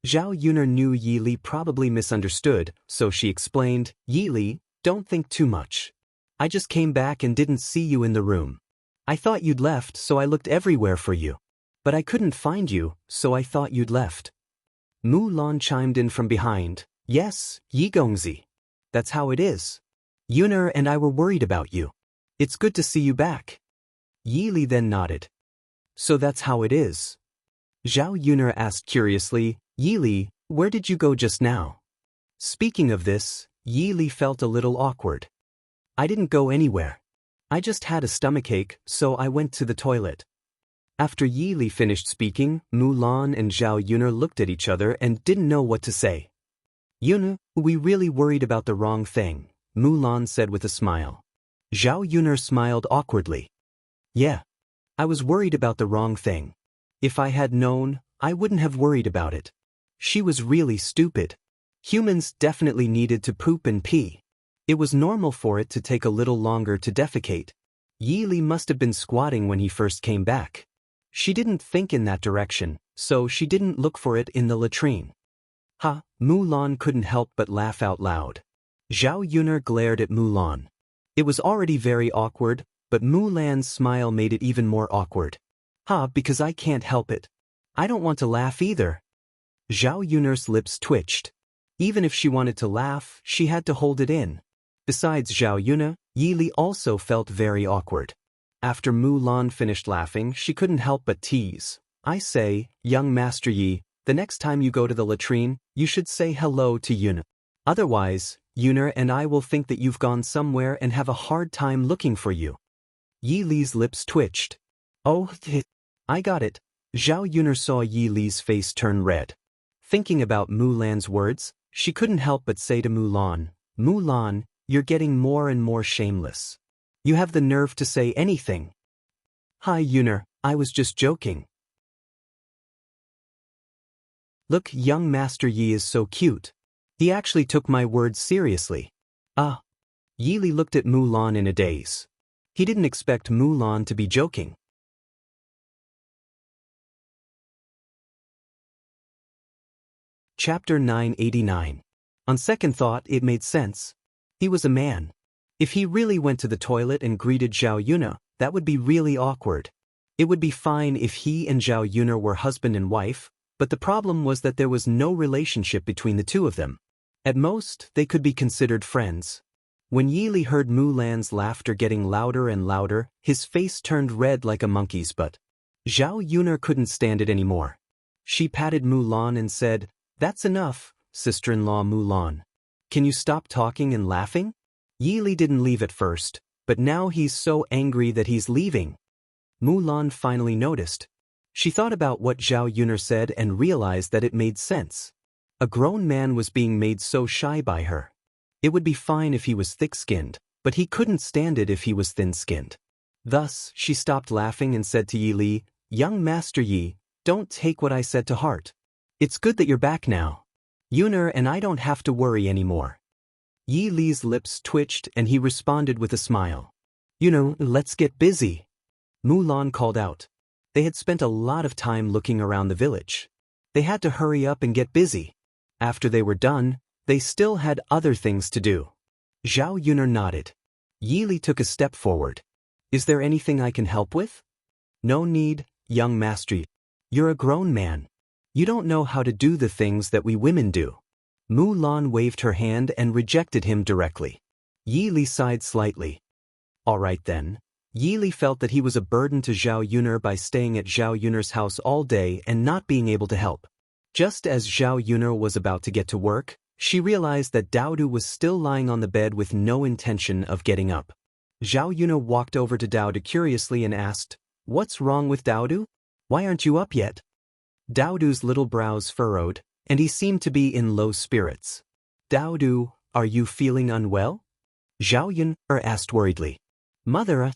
Zhao Yuner knew Yi Li probably misunderstood, so she explained, Yi Li, don't think too much. I just came back and didn't see you in the room. I thought you'd left, so I looked everywhere for you. But I couldn't find you, so I thought you'd left. Mu Lan chimed in from behind. Yes, Yi Gongzi. That's how it is. Yuner and I were worried about you. It's good to see you back. Yi Li then nodded. So that's how it is. Zhao Yuner asked curiously, Yi Li, where did you go just now? Speaking of this, Yi Li felt a little awkward. I didn't go anywhere. I just had a stomachache, so I went to the toilet. After Yi Li finished speaking, Mu Lan and Zhao Yuner looked at each other and didn't know what to say. Yuner, we really worried about the wrong thing, Mu Lan said with a smile. Zhao Yuner smiled awkwardly. Yeah. I was worried about the wrong thing. If I had known, I wouldn't have worried about it. She was really stupid. Humans definitely needed to poop and pee. It was normal for it to take a little longer to defecate. Yi Li must have been squatting when he first came back. She didn't think in that direction, so she didn't look for it in the latrine. Ha, Mu Lan couldn't help but laugh out loud. Zhao Yuner glared at Mu Lan. It was already very awkward, but Mu Lan's smile made it even more awkward. Ha, because I can't help it. I don't want to laugh either. Zhao Yuner's lips twitched. Even if she wanted to laugh, she had to hold it in. Besides Zhao Yuner, Yi Li also felt very awkward. After Mu Lan finished laughing, she couldn't help but tease. I say, young Master Yi, the next time you go to the latrine, you should say hello to Yuner. Otherwise, Yuner and I will think that you've gone somewhere and have a hard time looking for you. Yi Li's lips twitched. Oh, I got it. Zhao Yuner saw Yi Li's face turn red. Thinking about Mu Lan's words, she couldn't help but say to Mu Lan, you're getting more and more shameless. You have the nerve to say anything. Hi Yuner, I was just joking. Look, young Master Yi is so cute. He actually took my words seriously. Ah. Yi Li looked at Mu Lan in a daze. He didn't expect Mu Lan to be joking. Chapter 989. On second thought, it made sense. He was a man. If he really went to the toilet and greeted Zhao Yuner, that would be really awkward. It would be fine if he and Zhao Yuner were husband and wife, but the problem was that there was no relationship between the two of them. At most, they could be considered friends. When Yi Li heard Mu Lan's laughter getting louder and louder, his face turned red like a monkey's butt. Zhao Yuner couldn't stand it anymore. She patted Mu Lan and said, That's enough, sister-in-law Mu Lan. Can you stop talking and laughing? Yi Li didn't leave at first, but now he's so angry that he's leaving. Mu Lan finally noticed. She thought about what Zhao Yuner said and realized that it made sense. A grown man was being made so shy by her. It would be fine if he was thick-skinned, but he couldn't stand it if he was thin-skinned. Thus, she stopped laughing and said to Yi Li, Young Master Yi, don't take what I said to heart. It's good that you're back now. Yuner and I don't have to worry anymore. Yi Li's lips twitched and he responded with a smile. Let's get busy. Mu Lan called out. They had spent a lot of time looking around the village. They had to hurry up and get busy. After they were done, they still had other things to do. Zhao Yuner nodded. Yi Li took a step forward. Is there anything I can help with? No need, young master. You're a grown man. You don't know how to do the things that we women do. Mu Lan waved her hand and rejected him directly. Yi Li sighed slightly. All right then. Yi Li felt that he was a burden to Zhao Yuner by staying at Zhao Yuner's house all day and not being able to help. Just as Zhao Yuner was about to get to work, she realized that Daodu was still lying on the bed with no intention of getting up. Zhao Yuner walked over to Daodu curiously and asked, What's wrong with Daodu? Why aren't you up yet? Daodu's little brows furrowed, and he seemed to be in low spirits. Daodu, are you feeling unwell? Zhao Yun asked worriedly. Mother,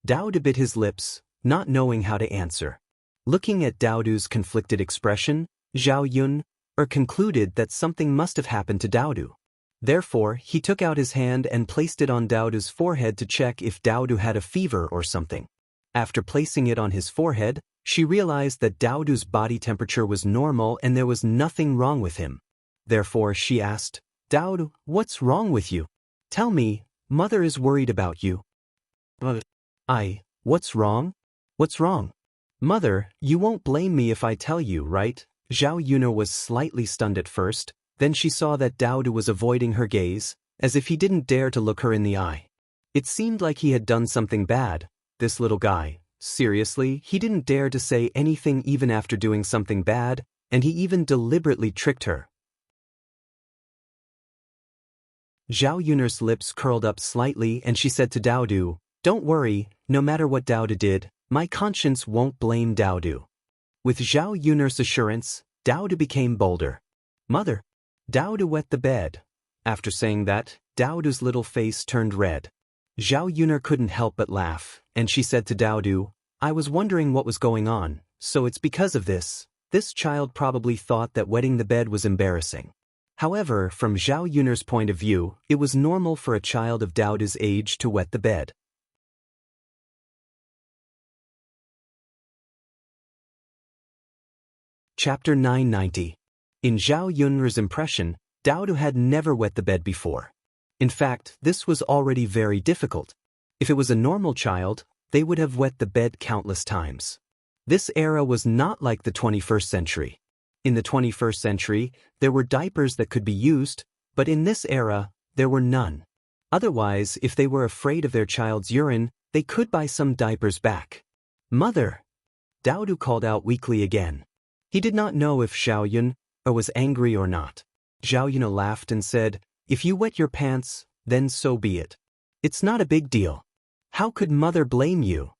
Daodu bit his lips, not knowing how to answer. Looking at Daodu's conflicted expression, Zhao Yun concluded that something must have happened to Daodu. Therefore, he took out his hand and placed it on Daodu's forehead to check if Daodu had a fever or something. After placing it on his forehead, she realized that Daodu's body temperature was normal and there was nothing wrong with him. Therefore, she asked, Daodu, what's wrong with you? Tell me, Mother is worried about you. What's wrong? What's wrong? Mother, you won't blame me if I tell you, right? Zhao Yun was slightly stunned at first, then she saw that Daodu was avoiding her gaze, as if he didn't dare to look her in the eye. It seemed like he had done something bad, this little guy. Seriously, he didn't dare to say anything even after doing something bad, and he even deliberately tricked her. Zhao Yun's lips curled up slightly and she said to Daodu, Don't worry, no matter what Daodu did, my conscience won't blame Daodu. With Zhao Yun's assurance, Daodu became bolder. Mother. Daodu wet the bed. After saying that, Daodu's little face turned red. Zhao Yun couldn't help but laugh, and she said to Daodu, I was wondering what was going on, so it's because of this. This child probably thought that wetting the bed was embarrassing. However, from Zhao Yun's point of view, it was normal for a child of Daodu's age to wet the bed. Chapter 990. In Zhao Yun's impression, Daodu had never wet the bed before. In fact, this was already very difficult. If it was a normal child, they would have wet the bed countless times. This era was not like the 21st century. In the 21st century, there were diapers that could be used, but in this era, there were none. Otherwise, if they were afraid of their child's urine, they could buy some diapers back. Mother! Daodu called out weakly again. He did not know if Zhao Yun was angry or not. Zhao Yun laughed and said, If you wet your pants, then so be it. It's not a big deal. How could Mother blame you?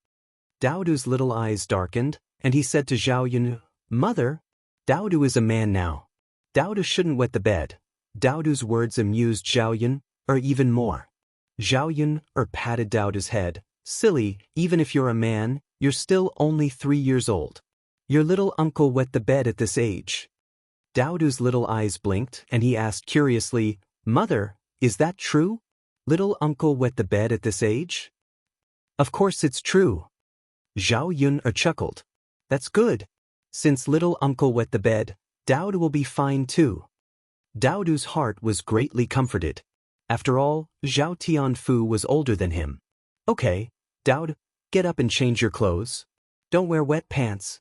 Daodu's little eyes darkened, and he said to Zhao Yun, Mother, Daodu is a man now. Daodu shouldn't wet the bed. Daodu's words amused Zhao Yun, even more. Zhao Yun patted Daodu's head. Silly, even if you're a man, you're still only 3 years old. Your little uncle wet the bed at this age. Daodu's little eyes blinked, and he asked curiously, Mother, is that true? Little uncle wet the bed at this age? Of course it's true. Zhao Yun chuckled. That's good. Since little uncle wet the bed, Daodu will be fine too. Daodu's heart was greatly comforted. After all, Zhao Tianfu was older than him. Okay, Daodu, get up and change your clothes. Don't wear wet pants.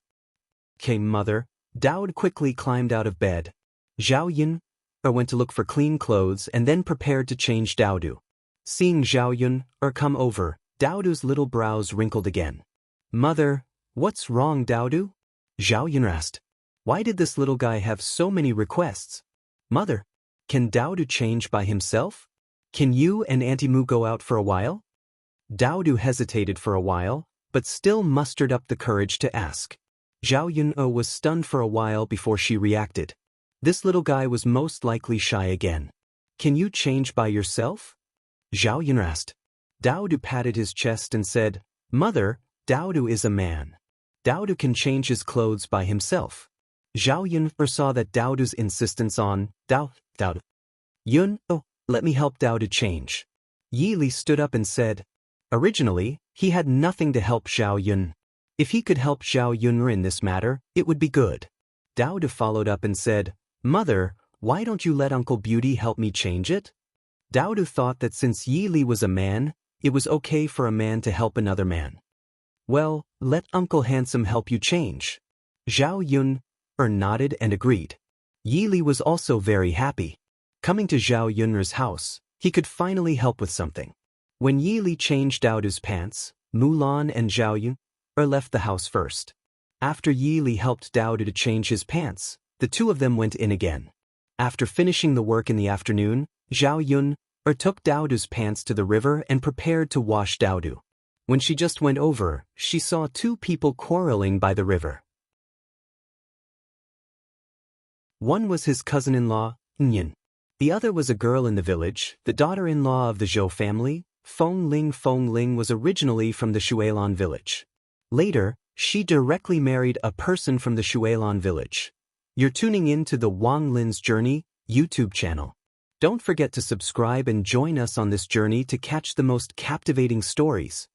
Came Mother. Daodu quickly climbed out of bed. Zhao Yun went to look for clean clothes and then prepared to change Daodu. Seeing Zhao Yun come over, Daodu's little brows wrinkled again. Mother, what's wrong, Daodu? Zhao Yun asked. Why did this little guy have so many requests? Mother, can Daodu change by himself? Can you and Auntie Mu go out for a while? Daodu hesitated for a while, but still mustered up the courage to ask. Zhao Yun was stunned for a while before she reacted. This little guy was most likely shy again. Can you change by yourself? Zhao Yun asked. Daodu patted his chest and said, Mother, Daodu is a man. Daodu can change his clothes by himself. Zhao Yun saw that Daodu's insistence on, Daodu. Yun, let me help Daodu change. Yi Li stood up and said, Originally, he had nothing to help Zhao Yun. If he could help Zhao Yun in this matter, it would be good. Daodu followed up and said, Mother, why don't you let Uncle Beauty help me change it? Daodu thought that since Yi Li was a man, it was okay for a man to help another man. Well, let Uncle Handsome help you change. Zhao Yun nodded and agreed. Yi Li was also very happy. Coming to Zhao Yun's house, he could finally help with something. When Yi Li changed Daodu's pants, Mulan and Zhao Yun left the house first. After Yi Li helped Daodu to change his pants, the two of them went in again. After finishing the work in the afternoon, Zhao Yun took Daodu's pants to the river and prepared to wash Daodu. When she just went over, she saw two people quarreling by the river. One was his cousin-in-law, Nyan. The other was a girl in the village, the daughter-in-law of the Zhou family. Feng Ling. Feng Ling was originally from the Shuilan village. Later, she directly married a person from the Shuilan village. You're tuning in to the Wang Lin's Journey YouTube channel. Don't forget to subscribe and join us on this journey to catch the most captivating stories.